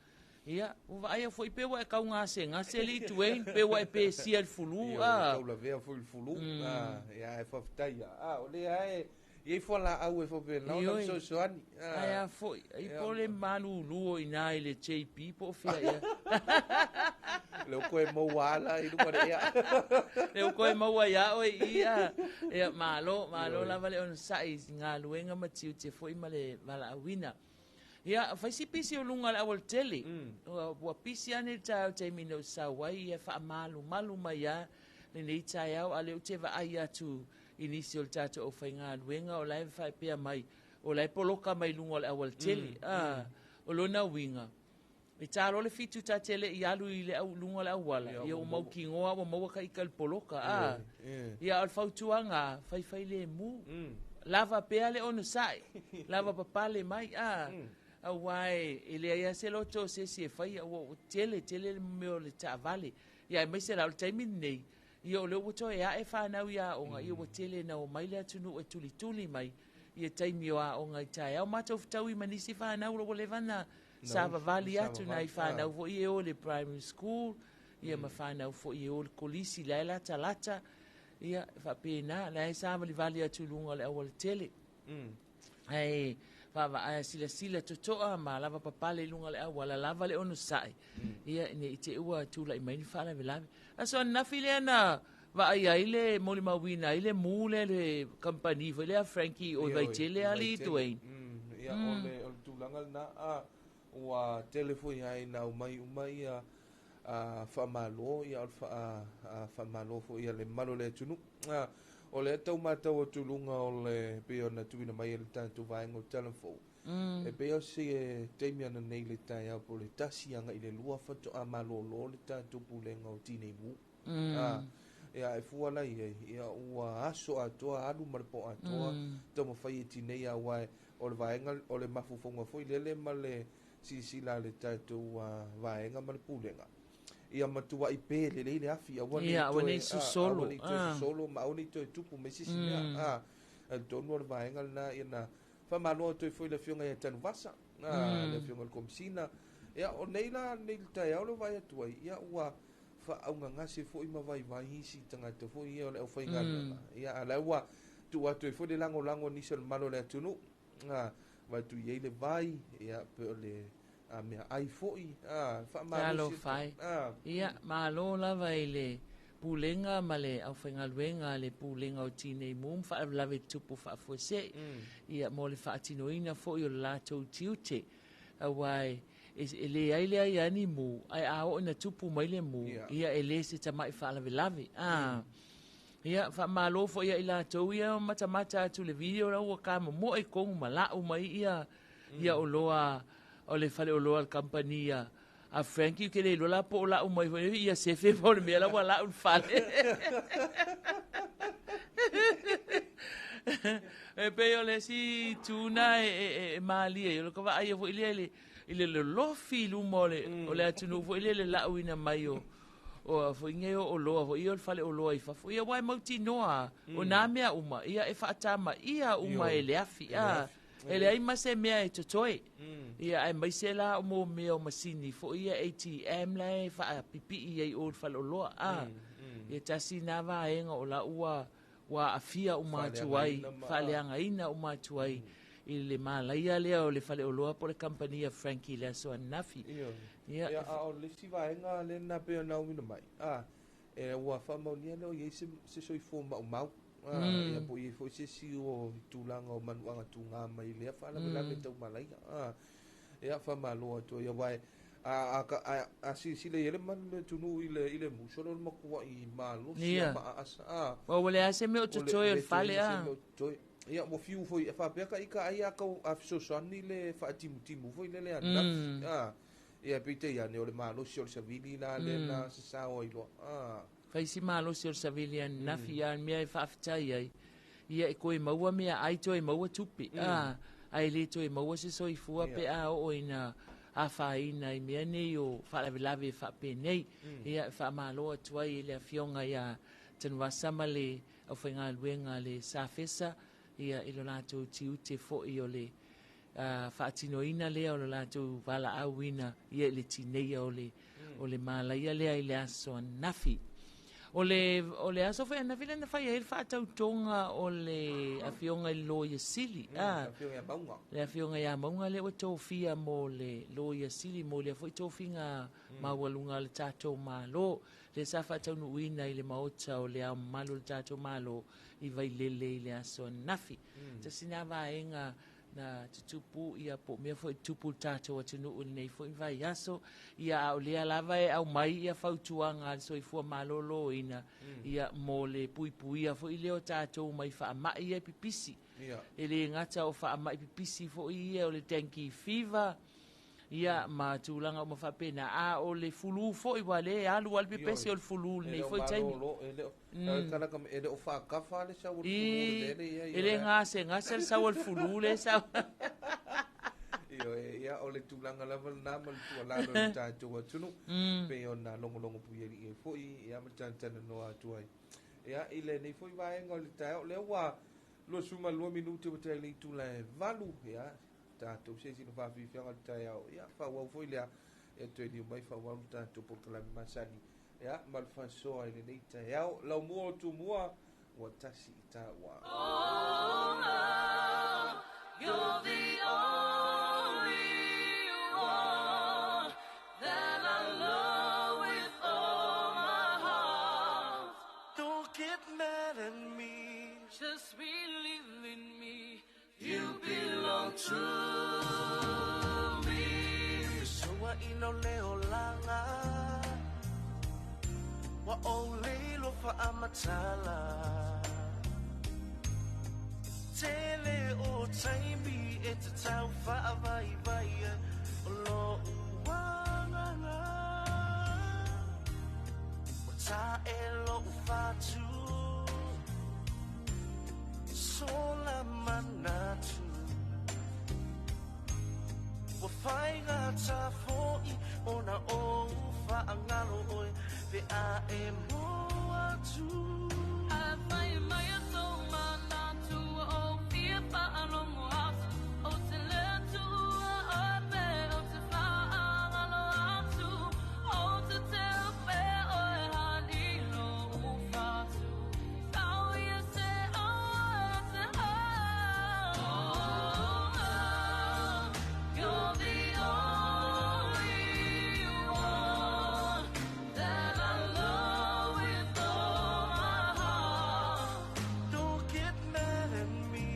Ia, uva aia foi pewa e kau ngase li tuein, pewa e pe sia fulu. Ia, o la vea foi fulu. Ia, e whaftai. O le ae, ia fo la au e fo pe lau lau so soani. Aia foi, i po le manu luo I nā I le JP po fea ia. Leo koe maua ala I luka re ia. Leo koe maua ia oi ia. Ia, malo lava le on sai ngā luenga matiu te foi ma le vala awina. Ia, faisi pisi o lunga le awal tele. Wa pisi ane tau te mino sawai, ia wha malu mai ia, le nei tai au, a leo te wa ai atu inisi o le tata o whai ngā luenga, o lai whai pia mai, o lai poloka mai lunga le awal tele. O lona winga. I taro le fitu ta tele I alu I le au lunga le awala, ia o mau ki ngoa, o mau ka ika le poloka. Ia al fautuanga, whai le mu. Lava pea le ono sai, lava papale mai. Awai, ele ia se loto se fai o tele meo le tavale. Ia mai se lau taimi nei. Ia o le woto e a e whanau ia o nga ia o tele na o mai le atunu e tuli mai. Ia taimi o a o nga I tai. Au matou fitau I manisi whanau lo le vana. Sava vali atu na I whanau fo I o le primary school. Ia ma whanau fo I o le kolisi la lata. Ia whapena, la e sava li vali atu lunga le awal tele. Ai, Fava a sila totoa ma lava papale lunga le awala lava le ono sai. Ia ne ite ua tula I maini whala velavi. Aso nafi le ana va ai le moli mawina ile mule le company foi le a Frankie o vai tele ali Dwayne. Ia o le tulanga na ua telefoni ai na umai a whamalo ia a whamalo fo ia le malo le tunu. O le tau mātau o tulunga o le peo na tuina mai le tātou vaenga o telefo. E peo se e teimi ana nei le tai au po le tasi anga I le lua whato a malolo le tātou pulenga o tine mu. Ia e fuala ia ua aso atoa alu maripo atoa tau mawhai e tinei a wae o le vaenga o le mafufonga foi lele ma le sisila le tātou vaenga ma le pulenga. Ia matua I pe le afi awane susolo ma awane to tupu me sisi mea al tonu o vaenga na ina fa malo to foi le fionga ia tanu vasa le fionga le komsina ia o neila tai au le vai atu ia ua fa aunga ngase foi ma vai hisi tanga te foi ia le foi ngana ia ala ua tu atu foi le lango ni sel malo le tunu va tu ye le vai ia pe le a mea ai foi fa malo fai ia malo lava I le pulenga ma le au whaingaluenga le pulenga o tine mum fa lave tupu fa fuese ia mo le fa atinoina foi o latou tiute awai ele ai ani mu ai ao na tupu mai le mu ia ele se tamai fa lave ia fa malo fo ia ila to ia mata tu le video la o ka mo e kong mala o mai ia o loa o le fale o loa compania a Frankie ke le lola po la o mai ia se fe po le mela wala un fale e pe o le si tuna e mali e lo ka ai vo ile le lo filu mole o le atunu vo ile le la uina mai o fo inge o loa fo ia fale o loa I fa fo ia wai mauti noa o na mea uma ia e fa tama ia uma ele afi ele ai mase mea e totoi ia ai mai se la o mo mea o masini fo ia ATM la fa pipi ia o fale o loa ia tasi na vaenga o la ua wa afia uma tuai fale anga ina uma tuai I le malaia lea o le fale o loa po le compania Frankie le so nafi ia o le si vaenga le na pe na umina mai ua whamaunia leo i se soifo mau ia po i fo se si o tūlanga o manuanga tūngā mai lea whanamilame tau malai ia whamaloa to ia wai a sile ele man le tunu ile musolo le makua i malo sia ma asa o le ase me o totoe o fale ia mo fiu foi e fa peka ika ai aka a sosani le fa timu foi le ana ia pite ia ne o le malo si o le savili la le na se sa o ilo fai si malo si o le savili an nafi an mea e fa aftai ai ia e koe maua mea ai to e maua tupi ai le to e maua se soifua pe a o ina a faina i mea nei o whaalavelave whapene ia whaamaloa tuai le awhionga ia tanuasa ma le au whainga luenga le sāwhesa ia ilo lātou tiute fo i o le whaatinoina lea o le lātou wala auina ia le tineia o le malaia lea i le aso nafi o le aso whai nafi lena whai e whaatau tonga o le awhionga i loia sili le awhionga ia maunga le o tōwhia mo le loia sili mo le awhoi tōwhinga mawalunga le tātou malo le sa whaatau nuina i le maota o le au malo le tātou malo i vai lele i le aso nafi ta sina vaenga na tutupu ia po mea foi tupu tātou atunu o nei foi vai aso ia o lea lava e au mai ia fautuanga so i fua malolo ina ia mo le pui ia foi leo tātou mai wha amai ia pipisi e le ngata o wha amai pipisi foi ia o le tanki fever ia ma tūlanga o mawhapena o le fulu foi wale alu alpe pesi o le fulu nei foi taimi ele o whakafa le sa o le fulu ele ngase le sa o le fulu le sa ia o le tūlanga lava na ma le tualano le tātou atunu pe o na longo puieri e foi ia ma tantana noa atuai ia ile nei foi vaenga o le tae o le ua lo suma 2 minuti o te le tula e valu ia tātou se sino whawhiwhianga le tae au ia whawau foi lea e tue ni mai whawau tātou por kalami masani ia malwhansoa i le nei tae au lau mua o tu mua ua tasi i tā ua You're the only one that I love with all my heart. Don't get mad at me, just believe in me. You belong to me. So I ino leo langa, wa ole lo fa amatala. Tele o taimi e te tau whaavai vai o lo uanganga o ta e lo ufatu sola manatu wa whainga ta foi ona o whaangalo oe pe a e mo atu a whai mai a tō manatu o fia whaalongo atu o te letu a ope o te whaangalo atu o te teo pe oe hani lo ufatu tau ia se o te You're the only one that I love with all my heart. Don't get mad at me,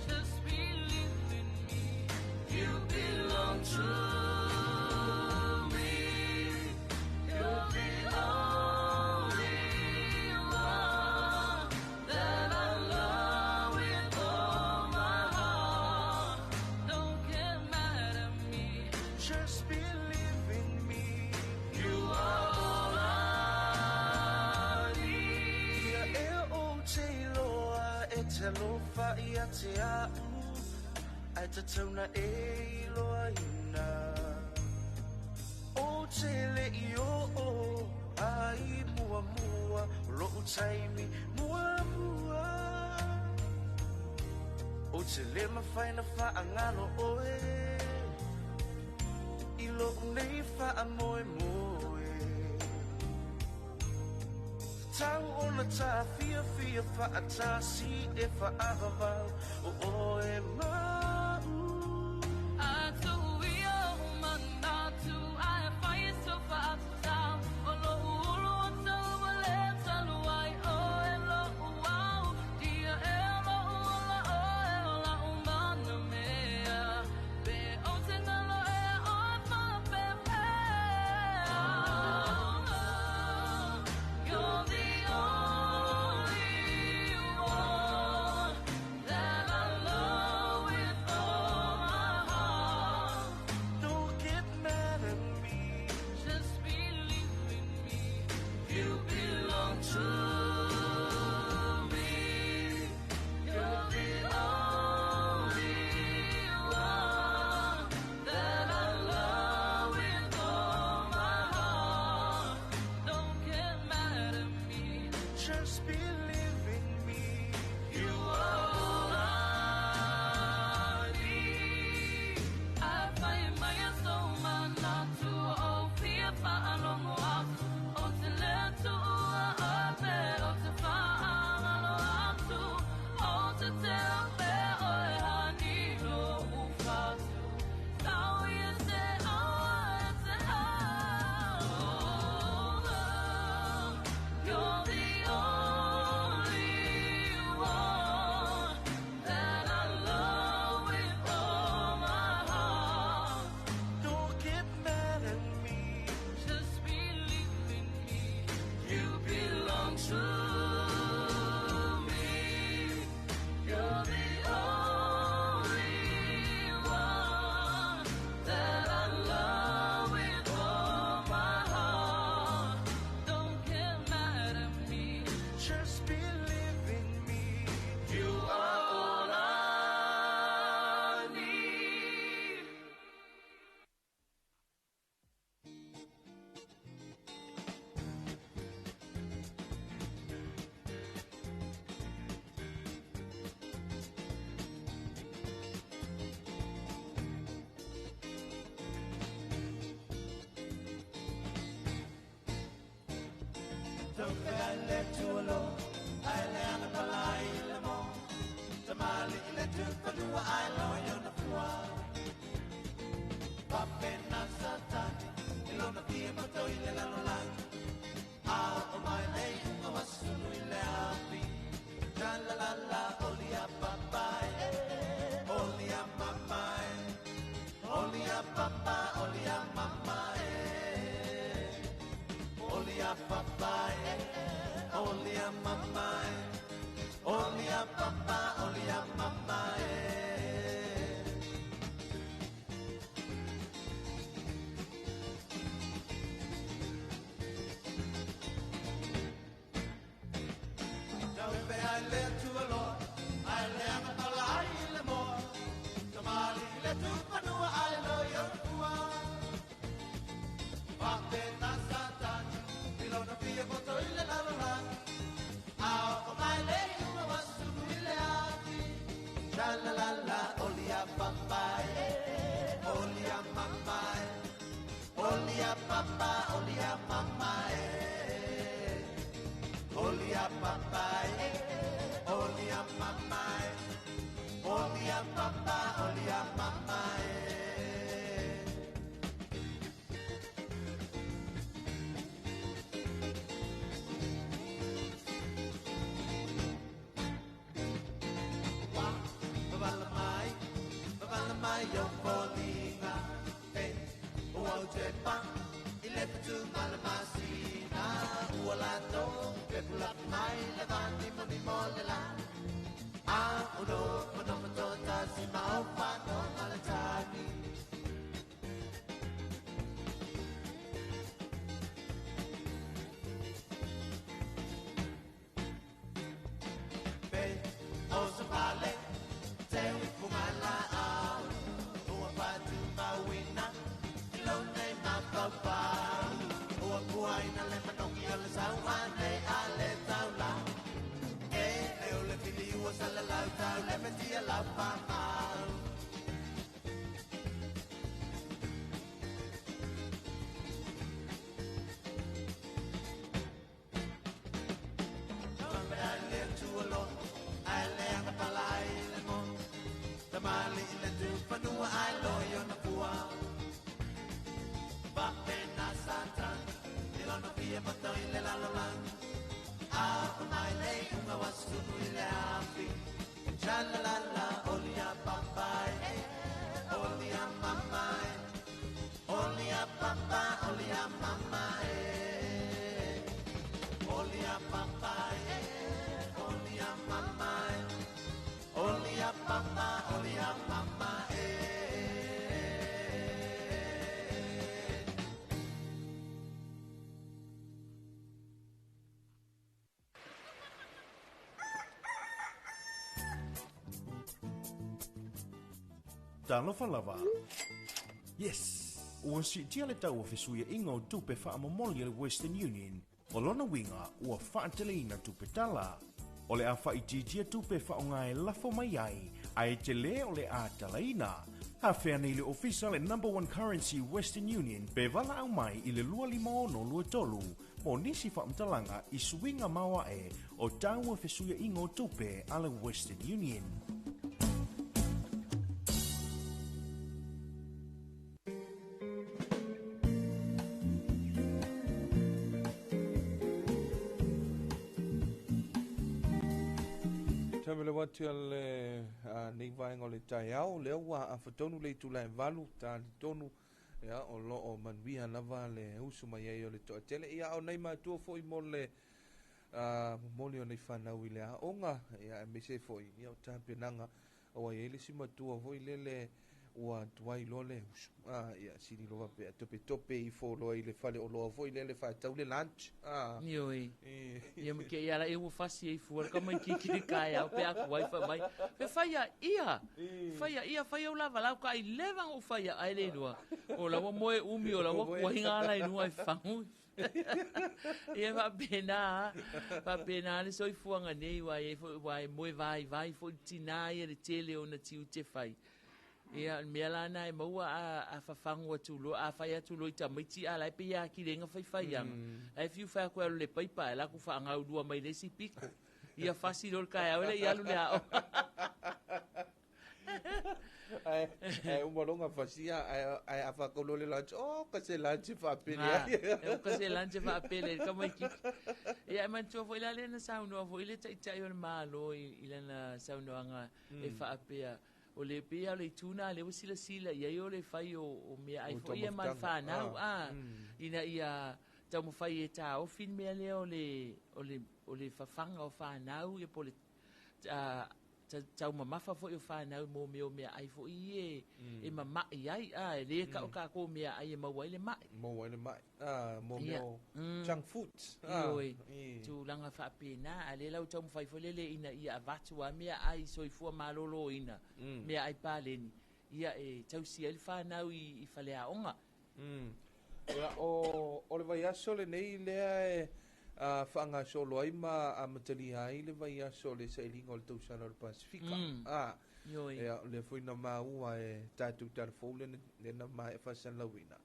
just believe in me. You belong to me. You're the only one that I love with all my heart. Don't get mad at me, just believe in me. You are all I need. Ia e o te loa e te alofa ia te au, ai te tauna e loa ina. O te le i o ai mua mua, lo u taimi mua mua. O te le mawhaina whaangalo oe, i lo nei wha moe moe. Tau ona ta fia wha ta si e wha ahavau o oe mau. Atu i o manatu ai whai so wha atu tau o lo ulo o tau wale Taupe ai le tualo, ai le ana palai le mo. Tamali i le tupanua ai loyo na pua. Papena satani, ilona pia mato i le lalolang. Ao o mai nei, o wasunu i le api. Jalalala, olia papai, olia mamai. Olia papa, olia mamai. Olia papai, olia mamai. Olia papa, olia mamai. Taupe ai le tualo, ai le anapala ai le mo. Tamali le tupanua ai loyo tua. Papena satani, ilona pia boto i le lalolang. Ao o mai le uma wasunu i le api. Shalalala, olia papai, olia mamai. Olia papa, olia mamai. Olia papai, olia mamai. Olia papa, olia mamai. Babalamai, yo polinga. Hey, uau te pa, iletu malamasina. Ualato, pepula mai, levani moni molela. Ah, uno, uno matota, si maupa, no malatani. Be, oso vale, te wifumala au. Ua patu mawina, ilone mapapa. Ua puaina le manongi o le sauane, ale taula. Leo le fili ua sala lau tau, le metia lau pamau. Taupe ai le tualo, ai le anapala ai le mo. Tamali i le tupanua ai loyo na pua. Papena satan, ilona pia mato i le lalolang. Ao mai lei uma wasunu i le api. Shalalala, olia papai, olia mamai. Olia papa, olia mamai. Olia papai, olia mamai. Olia papa, olia mamai. Talofa lava. Yes. Ua si tia le tau fesuia inga o tupe wha amamoli le Western Union. O lona winga ua whaateleina tupe tala. O le a whaititia tupe wha o ngai lafo mai ai. Ai te le o le a talaina. Ha whea nei le official and number one currency Western Union. Pe wala au mai i le 250 mo nisi whaamtalanga i suinga mawa e o tau fesuia inga o tupe a le Western Union. Tamele watu ale nei vaenga o le tai au, leo wa a whatonu le tula e valu, ta li tonu, ya, o lo o manuia lava le usu mai ei o le toa tele, ia o nei mātua foi mo le moli o nei whanau i le a onga, ia e mese foi, ia o tāpenanga, o ai ele si matua foi le ua tuai lo le usu, ia siri loa pe tope i fo loa i le fale o loa foi le whaetau le lunch, Nioi. Ia me ke ia la e ua fasi e fuar ka mai ki kai au pe aku wai fa mai. Pe faia ia. Faia lava lau ka i leva o faia ai le lua. O la wa moe umi o la wa kuahinga ala i nua i fangu. Ia va pena le soi fuanga nei wa e moe vai fo tina ia le tele o na tiu te fai. Ia mea lana e maua a fafango atu lo a fai atu lo i tamaiti a lai pe ia ki renga fai anga. Ai fiu fai koe alu le paipa e laku fa anga udua mai lesi piko. Ia fasi lor kai au le i alu le ao. Ai umalonga fasia ai a whakolole lunch. Oh, kasi lunch whapele. Kasi lunch whapele. Kamai ki. Ia mantua fo ila lena saunua fo ile tai o le malo i lena saunoanga e whapea. O le pea o le tuna le sila sila ia o le fai o mea ai fo ia mal whanau ina ia tau mo fai e tā o fin mea lea o le whawhanga o whanau ia po le tau mamafa fo i o whanau mo mea ai fo i e mamai ai e le ka o kako mea ai e mawai le mai mawai le mai mo mea junk food ioi tu langa whapena a le lau tau mo fai fo lele ina ia avatu a mea ai soifua malolo ina mea ai pāleni ia e tau si ele whanau i whalea onga o le vai aso le nei lea e whaanga solo ai ma a matali ai le vai aso le sa ilinga o le tausana o le Pasifika le fuina maua e tātou tarafou le na mai e whasan lawina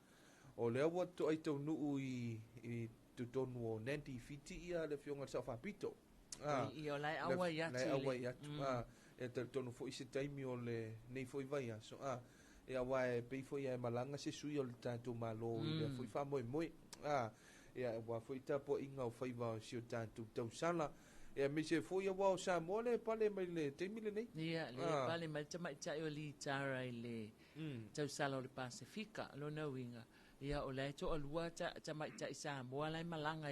o lea watu ai tau nuu i tutonu o Nandi Fiti ia le fionga sa whapito i o lai awa i atu e tonu fo i se taimi o le nei fo i vai aso e awa e pei fo i e malanga se sui o le tātou malo i le fo i wha moe moe ia wa fo i tapo inga o whaiva o si o tātou tausala ia me se fo i awa o Samoa le pale mai le teimi le nei ia le pale mai tamai tai o li tara i le tausala o le Pasifika lo na winga ia o lai to alua tamai tai Samoa lai malanga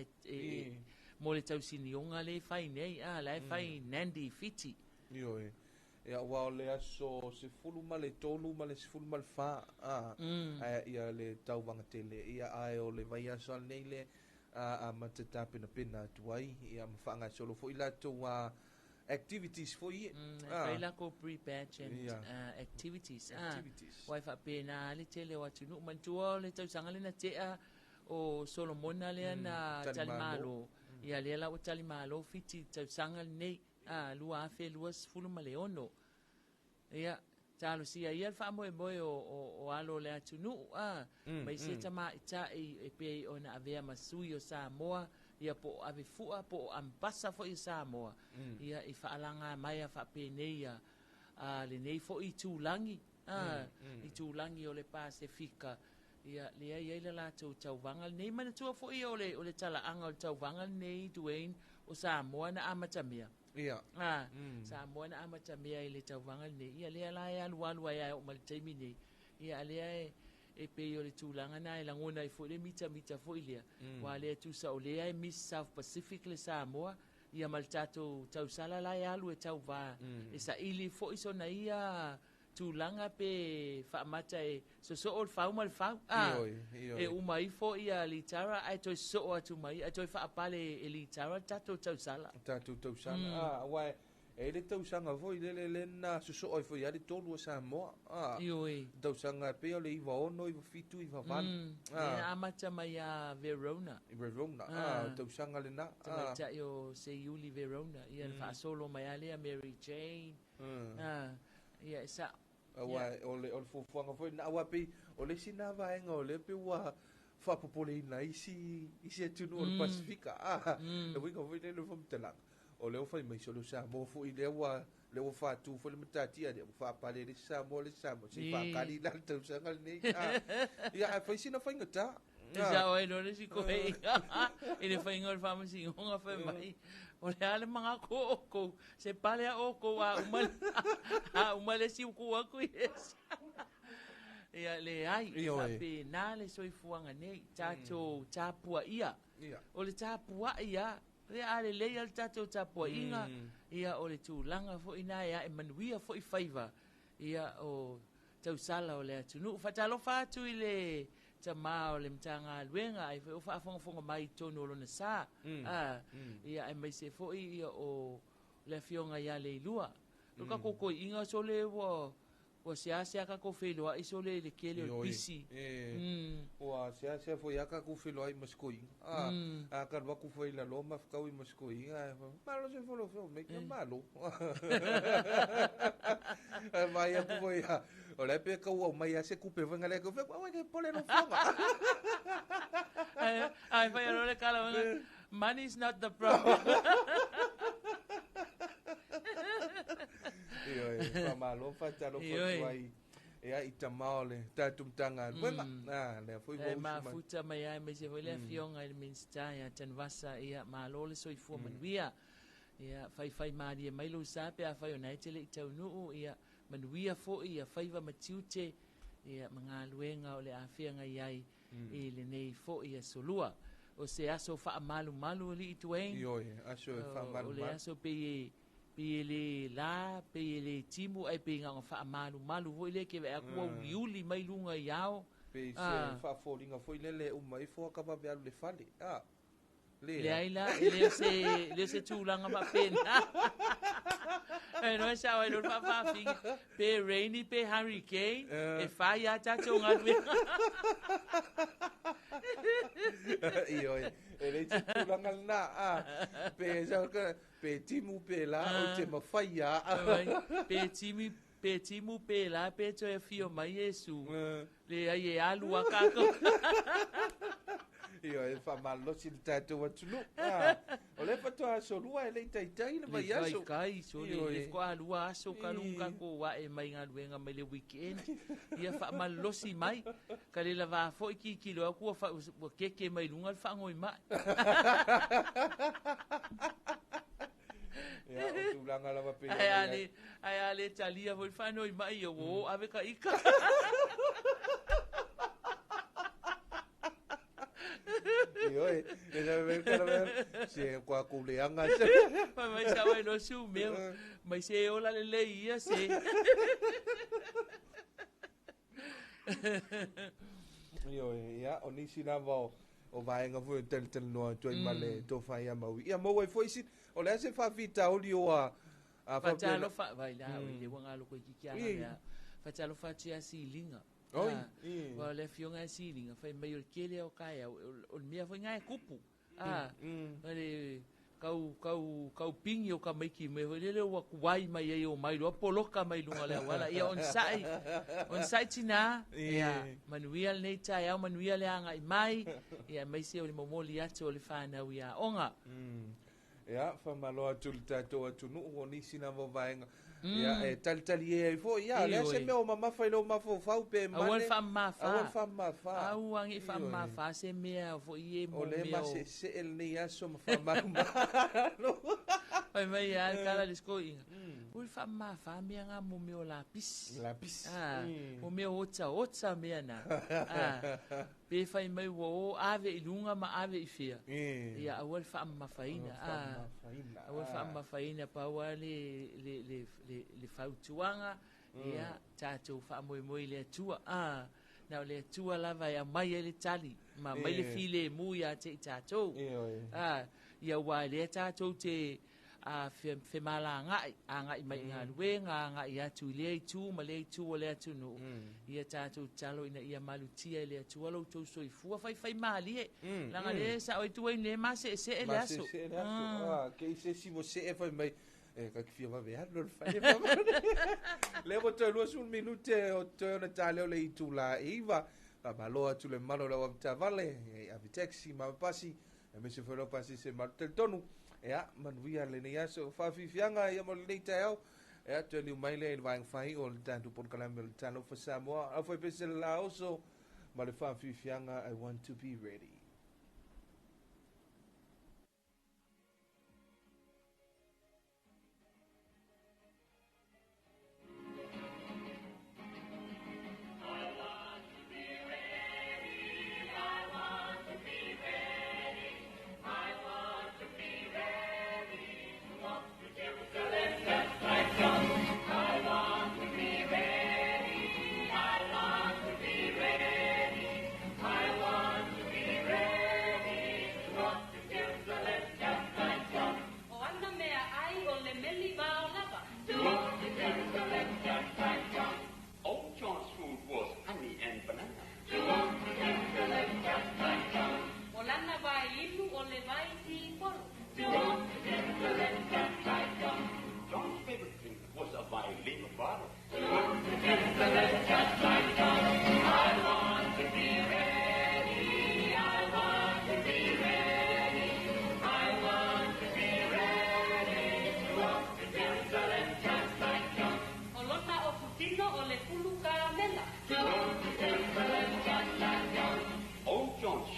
mo le tausinionga le fai nei lai fai Nandi Fiti io ia wa le aso se fulu male tonu male se fulu mal fa ia le tau wanga tele ia ai o le vai aso nei le a matata pena tuai ia mafanga solo fo ila to activities fo i fai la ko pre-pageant activities wai fa pena le tele wa tunu mantua le tau sanga le na tea o Solomona le na talimalo ia le la o talimalo fiti tau sanga nei lua afe luas fulu maleono ia talo sia ia fa mo o alo le atunu mai se tama ita e pe ona avea masui o Samoa ia po ave fua po ambasa fo i Samoa ia i fa alanga mai fa pe neia le nei fo i tulangi i tulangi o le Pasifika ia le ia la tau vangal nei mana tu fo i o le tala anga o tau vangal nei Dwayne o Samoa na amatamia ia Samoa na amatamia i le tau vangal nei ia le la ia lualu ia o mal taimi nei ia le e pe o le tulanga na e langona i fo le mita fo ilia wa le tu sa o le ai Miss South Pacific le Samoa ia mal tatu tau sala la ia lu e tau va e sa ili fo iso na ia tulanga pe fa mata e so ol fa mal fa e umai fo ia litara ai to so atu mai ai to fa pale e litara tatu tau sala wa e le tau sanga fo le na so oi fo ia le tolu Samoa tau sanga pe o le iva ono iva fitu iva van amata mai a Verona tau sanga le na ta yo se Yuli Verona ia fa solo mai ale Mary Jane ia sa o le fuanga foi na wa pe o le sina va en o le pe wa fa popole na isi tunu o Pasifika e wi go vile le fom tela o le fa mai solo sa mo fu ile wa le wa fa tu fo le matati ya fa pa le sa mo si fa kali la tu sa ngal ni ya fa sina fa ngata ja o no le si ko e ile fa ngol fa mo si ngonga fa mai o le ale manga ko se pale o ko wa umal si ku aku yes ia le ai pe na le soifuanga nei tato tapua ia o le tapua ia le ale le al tato tapua inga ia o le tulanga fo ina ia e manuia fo i faiva ia o tau sala o le tunu fa Talofa tu ile tama o le mtanga luenga ai o fa fonga mai tono lo na sa ia ai mai se fo ia o le fionga ia le lua lo ka ko inga so le o sia ka ko felo ai so le kele o bisi o sia fo ia ka ko felo ai maskoi a ka va ko foi la loma fa ko maskoi malo se fo lo me que malo vai a foi O le pe ka o mai ase kupe vanga le ko fe o ke pole no fonga. Ai vai ole kala money is not the problem. Fa malo fa talo fa ai. E ai tamale tatum tanga. Wenga le foi vo. Ma futa mai ai me se le fionga il minsta ya tan vasa ia malo le soi fu manuia. Ia fai mari mai lo sa pe a fai ona tele tau no ia manuia fo ia faiva matiute ia manga luenga o le afianga iai e le nei fo ia solua o se aso fa malu li tueng io aso fa malu o le aso pe le la pe le timu ai pe nga fa malu vo le ke a ku uli mai lunga iao pe se fa folinga foi le mai fo ka ba le fale le ai la le se tulanga ma pena e no sa o lo fa fi pe rainy pe hurricane e fa ya ta chonga io e le tulanga na pe sa pe timu pe la o te ma faia pe timu pe la pe to e fio mai Yesu le ai alu akako io e fa malo si tato watunu o le pato so lua e le tai le mai aso kai so le kwa lua so kalunga ko wa e mai nga luenga mai le weekend ia fa malo si mai ka le lava fo ki kilo ku fa ke mai lunga fa ngoi mai ia o tu langa lava pe ai ale talia vo fa noi mai o ave ka ika Oi, esa vez para ver se qua culeanga se. Mas já vai no su meu, mas se eu lá le ia se. Oi, ya oni sina va o vai nga fu tel no to male to fa ya mau. Ya mau foi si, o le se fa vita o li o a fa Talofa vai lá, o le wanga lo ko ki ya. Fa Talofa tia si linga. Oi, wa le fionga silinga fai mai o kele o kai o mea foi ngai kupu ale kau pingi o ka mai ki me le wa kuai mai ai o mai lo poloka mai lunga le wala ia on sai tina ia manuia nei tai au manuia le anga mai ia mai se o le momoli atu o le fana ia onga ia fa malo atu tato atu no o ni sina vo vaenga ia e tali e fo ia le se me o mama fa lo ma fo fa pe mane awal fa ma fa au angi fa ma fa se me fo ie mo o le ma se el ni aso ma fa ma ai mai ia kala disko inga ul fa ma fa me nga mo me o lapis o me ota me na pe fa mai wo ave ilunga ma ave ifia ia awal fa ma faina awal fa ma faina pa wale le fautuanga ia tatou fa moi le tua na le tua lava ia mai le tali ma mai le file mu ia te tatou ia wa le tatou te fe mala nga mai nga luenga nga ia tu le tu ma le tu o le tu no ia tatou talo ina ia malutia le tu lo tu so fu fai mali langa le sa o tu le ma se le aso ke se si você e fai mai ka ki va ver lo fai le vo to lo sul minute o to na tale le tu la iva ba lo tu le malo la wa vale a taxi ma pasi e me se foi lo pasi se ma tel tonu ja man via le ne so fa fi fianga ia mo le tao to ni mai le vang fai o tanto por calamel Talofa Samoa a foi pese la oso ma le fa fi fianga I want to be ready. I want to be ready.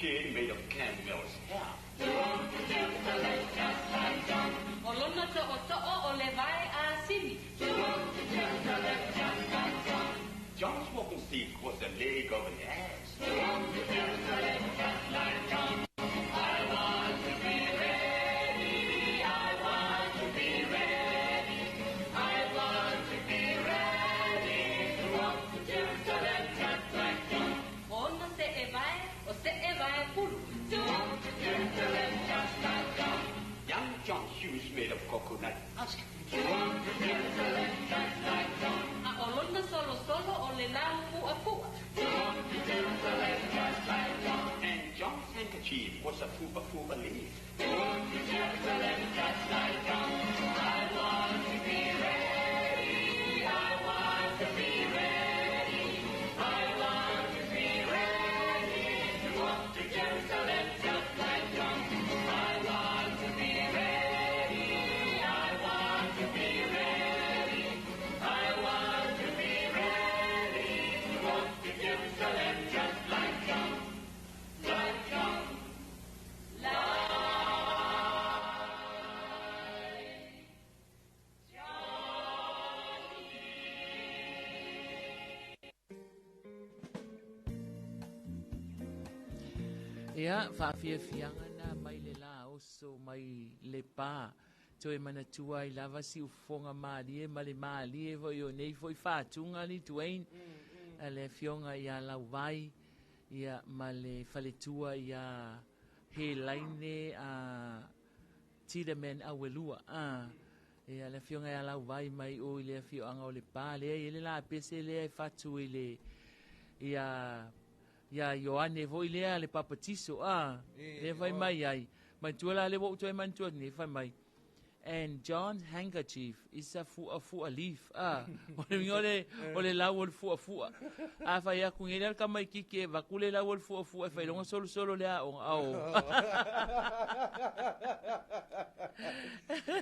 chain made of camel's hair. Olona o le vai a sini. John's walking stick was the leg of an ass. Young John's shoes made of coconut husk. Olona solo o le lau fu. And John's handkerchief was a fupa leaf. Ia, whawhiawhianga na mai le la oso mai le pā. Toi mana tua I lava si ufonga maalie, ma le maalie vo yo nei foi whātunga ni tuain. A le fionga ia lau vai, ia ma le whaletua ia he laine a tira men a welua. Ia le fionga ia lau vai mai o I le fionga o le pā. Lea I le la pese lea whatu I le ia... Ya Ioane vo ilea le papatiso le vai mai ai mai tuala le wo toi man tu ni vai mai and John's handkerchief is a leaf o le lawol fu a fa ya ku ngela ka mai kike va kule lawol fu e fa longa solo le a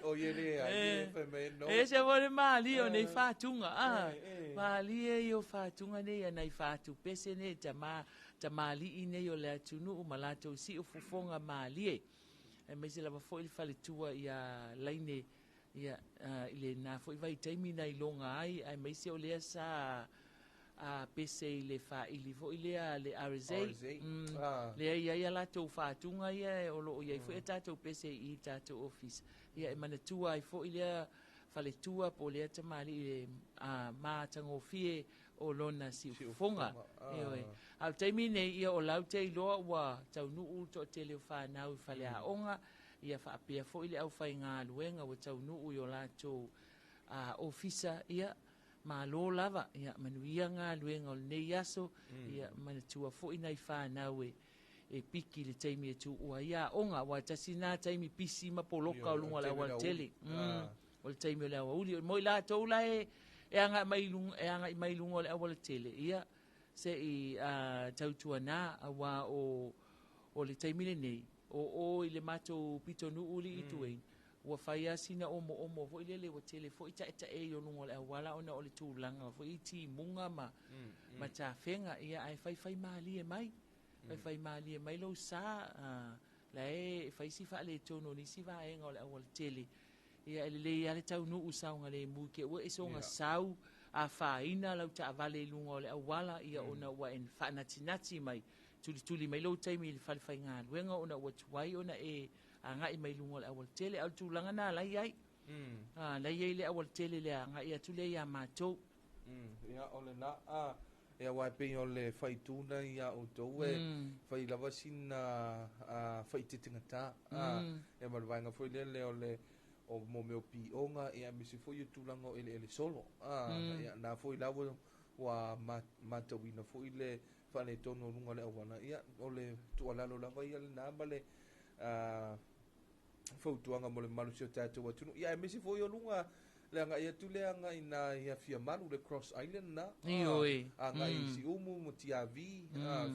o yele ai fa me no e se vole mali o nei fatunga mali e yo fatunga nei nei fatu pese ne tamali ine yo le tunu malato si o fufonga mali e me se la fo il fale tua ia laine ia ile na fo vai taimi nei longa ai me se o le sa a pese ile fa ili fo ile le RZ le ia la to fatunga ia o lo ia fo tato pese I tato office ia e mana tua ai fo ile fale tua po le tamali ma tango fie o lona si fonga al taimi nei ia o laute loa wa tau nuu to tele fa na u fale a onga ia fa apia fo ile au fai ngā luenga wa tau nuu yo lato ofisa ia ma lo lava ia manuia ngā luenga o nei aso ia manatua fo ina I fa na e piki le taimi e tu ua ia onga wa tasina taimi pisi ma poloka o lunga la wa tele o le taimi o le awa uli mo I lato la e anga mai lunga o le awa tele ia se I tautua na awa o le taimi le nei o I le mato pito nu uli I tuein ua whaia sina omo fo ile le wa tele fo ita e yo lunga o le awala ona o le tūlanga fo I ti munga ma ta whenga ia ai whai maali e mai fai maali e mai lo sa la e fai si wha le tono ni si wa e ngole o le tele ia le ale tau nu usaunga le muke ua esonga sau a whaina lau ta avale lunga o le awala ia ona ua en whanatinati mai tuli mai lo taimi le whai ngā luenga ona ua tuai ona e a ngai mai lunga o le awal tele au tūlanga nā lai ai lai ai le awal tele le a ngai atule ia mātou ia ole na ia wai pe o le whai tūna ia o tau e whai lava sina whai titingata e marwainga whai le o le o mo meo pi onga ia misi foi o tūlanga o ele solo ia nā foi lava wa matawina foi le whane tono runga le awana ia o le tualalo lava ia le nāma le fautuanga mo le malusio tātou atunu ia misi foi o lunga le anga ia tule anga ina ia fia malu le Cross Island na anga I si umu mo tiavi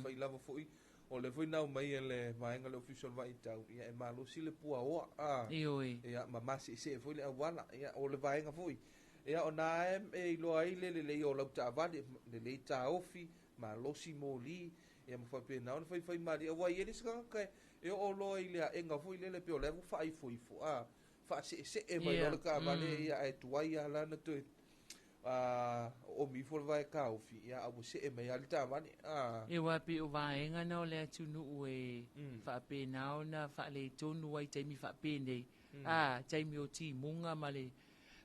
fai lava foi o le foi nau mai le maenga le official vai tau ia e malu si le pua oa ia mamasi se foi le awala ia o le vaenga foi ia o nae e ilo ai le o lau ta avali le ta ofi ma losi moli ia mawhape na ona whai mari awa i sika kai e o loa i lea enga fo i lele pe o levu whai fo wha se mai o le ka vale ia e tuai a lana tu o mi fo vai ka o fi ia abu se mai ali ta mani e wa pe o vaenga na o le tunu e wha pe na ona wha le tonu ai taimi wha pe nei taimi o ti munga male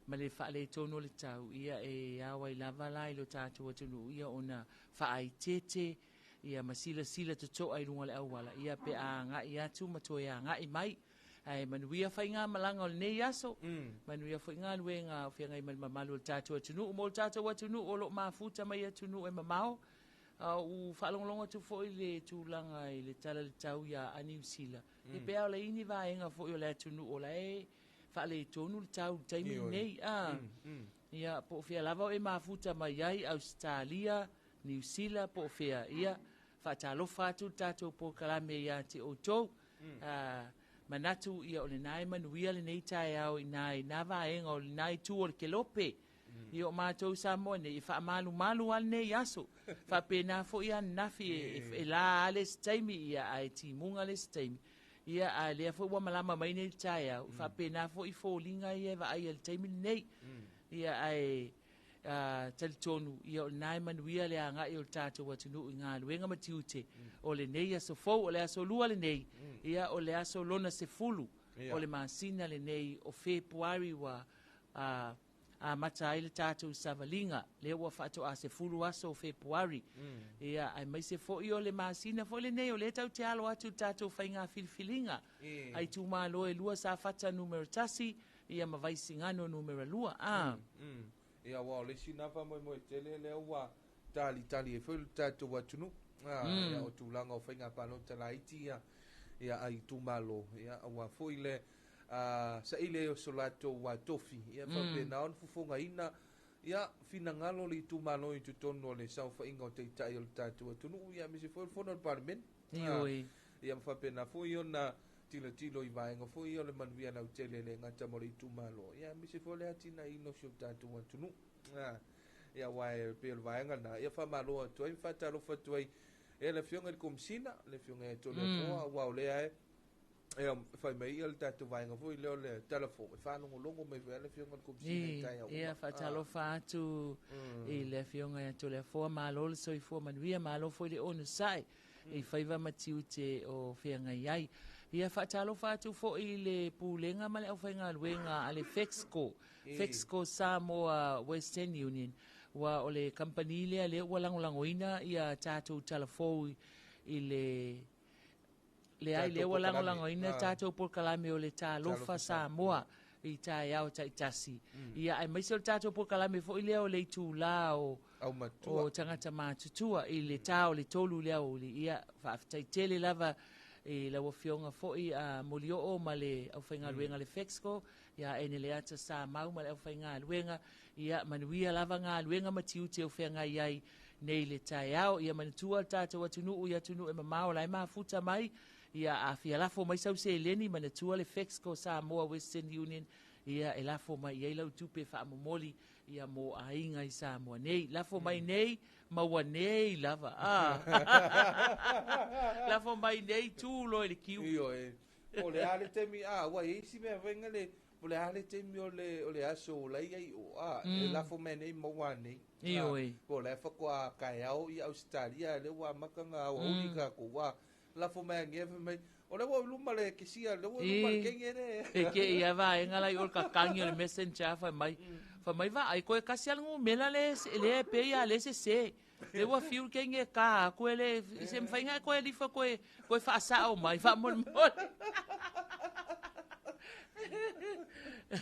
wha le tonu le tau ia e awai lava lai lo tātua tunu ia ona wha ai tete ia masila to to ai lunga le awala ia pe a nga ia tu matoya nga i mai ai manuia fai ngā malanga o le nei aso manuia fai ngā luenga o fia ngai mamalu o tātua tunu o mo tātua tunu o lo mafuta mai tunu e mamao u whalongolonga tu fo i le tūlanga i le tala le tau ia a New Zealand e pe au le ini vaenga fo i o le tunu o la e wha le tonu le tau taimi nei ia po fia lava o e mafuta mai ai Australia New Zealand po fia ia fa Talofa tu tatou po kalame ia te o tou manatu ia o le nai manuia le nei tae au i nai na vaenga o le nai tu o le kelope i o mātou Samoa nei wha malu al nei aso wha pēnā fo ia nafi e la ale staimi ia ai ti munga le staimi ia a lea fo ua malama mai nei tae au wha pēnā fo i fo linga ia va ai al taimi nei ia ai talitonu ia o nai manuia le anga i o tātou atunu i ngā luenga matiute o le nei aso fou o le aso lua le nei ia o le aso lona se fulu o le masina le nei o Februari wa a mata ai le tātou savalinga le ua whato a se fulu aso o Februari ia ai mai se fo i o le masina fo le nei o le tau te alo atu tātou whainga filfilinga ai tu malo e lua sa fata numero tasi ia mavaisi ngano numero lua ia wa le sina fa mo tele le wa tali e foi tato wa tunu ia o tulanga o fainga palo talaiti ia ai tu malo ia wa foi le sa ile o solato wa tofi ia fa pe na on fufunga ina ia fina ngalo le tu malo i tu tono le sa fa inga o te tai o tato wa tunu ia mi se foi fono parliament ia fa pe na foi ona tilo i vaenga foi o le manuia na utele le ngata mo le tu malo ia mi se fole atina ino sio tatu wa tunu ia wai pe vaenga na ia fa malo to i fa Talofa to i e le fionga le komsina le fionga e to le foa wa le ai e fa mai il tatu vaenga foi le Talofa fa no longo me le fionga le komsina ia fa Talofa tu i le fionga e to le foa malo le so i foa manuia malo foi le onu sai e faiva matiute o fianga iai ia fa Talofa tu fo i le pulenga male au fainga luenga ale Fexco Samoa Western Union wa ole company le walangolangoina ia tatou talafou i le ai le walangolangoina tatou por kalame o le Talofa Samoa i tai au tai tasi ia ai mai se tatou por kalame fo i le o le tula o tangata matutua i le tau le tolu le au ia fa tai tele lava e la wafionga foi a molio o male au fainga luenga le Fexco ia ene le ata sa mau male au fainga luenga ia manuia lava nga luenga matiute au fainga iai nei le tai au ia manutua tātou atunu ia tunu e mamao lai mafuta mai ia a fia lafo mai sau se leni manutua le Fexco Samoa Western Union ia e lafo mai iai lau tupe wha momoli ia mo ainga i Samoa nei lafo mai nei maua nei lava lafo mai nei tu lo le kiu o le ale temi wa isi me venga le o le ale temi o le aso la ia e lafo mai nei maua nei o le fa kwa kai au i Australia le wa makanga o ulika ko wa lafo mai ngeve mai o le wa luma le kisia le wa luma ke ngere e ke ia va enga la o ka kangi le messenger fa mai va ai ko kasi algo mela le pe ia le se le wa fiu ke nge ka ko le se mfainga ko li fa ko fa sa o mai fa mon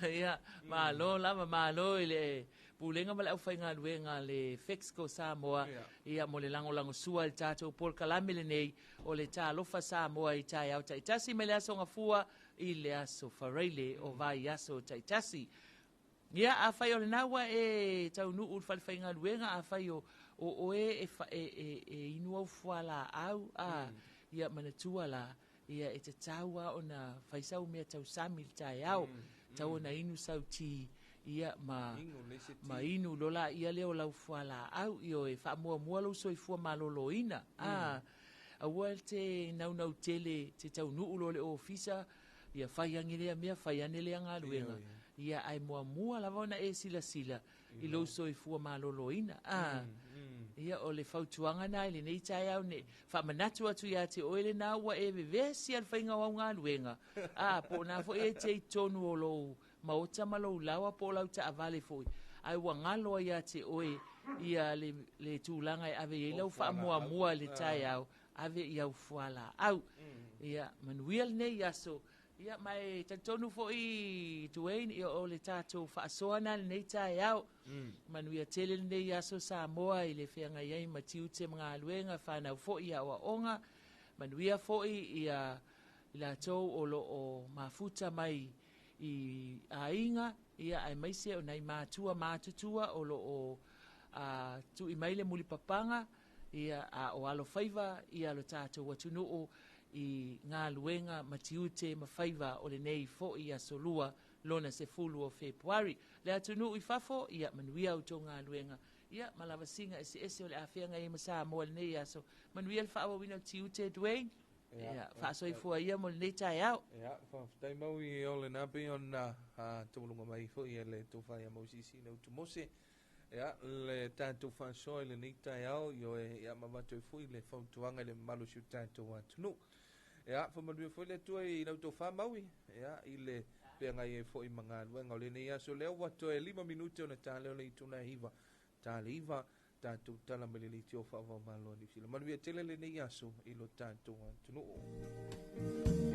ia malo lava malo ile pulenga mala ufainga luenga le Fexco Samoa ia mo le lango sua le tatou por kalame le nei o le Talofa Samoa i tai au taitasi me le aso ngafua i le aso fareile o vai aso taitasi ia a fai o le naua e tau nuu falfainga luenga a fai o inu au fuala au ia manatua la ia e te taua o na faisau mea tau sami le tai au tau na inu sauti ia ma inu lola ia leo lau fuala au io e wha mua lau soi fua malolo ina aua te nau tele te taunuu lo le ofisa ia fai angi lea mea fai ane lea galuega ia ai muamua lava ona e silasila i lou soifua malōlōina ia o le fautuaga na i lenei taeao ne faamanatu atu iā te oe lenā ua e vevesi a le faigaoau galuega po ona foʻi e te itonu o lou maota ma lou laua po o lau taavale foʻi ai ua galo ai iā te oe ia le tulaga e ave iai lau faamuamua le taeao ave i au fualaau ia manuia lenei aso ia mai tatonu foʻi tuaini ia o le tatou faasoa na lenei taeao manuia tele lenei aso Samoa i le feagai ai ma tiu te magaluega fanau foʻi ia oaʻoga manuia foʻi ia i latou o loo mafuta mai i aiga ia ae maise o nai matua matutua o loo tuʻi mai le mulipapaga ia a o alo faiva ia lo tatou atunuu i galuega ma tiute ma faiva o lenei foʻi asolua lona se fulu o Februari le atunuu i fafo ia manuia outou galuega ia ma lavasiga eseese o le afeaga ia ma Samoa lenei aso manuia le faaauauina o tiute Dwayne ia faasoifua ia mo lenei taeao ia faafetai mau i o lenā pei ona taualuga mai foʻi e le tofai a mausisi na utumose ia le tatou faasoa i lenei taeao i oe ia mamatou e foʻi le fautuaga i le mamalu siu tatou atunuu ia famanuia foʻi le atua i lautou famaui ia i le peagai e foʻi ma galuega o lenei aso lea ua toe 5 minute ona taleo le ituna iva taleiva tatou tala ma le leitio faavao malo a niusila manuia tele lenei aso i lo tatou atunuu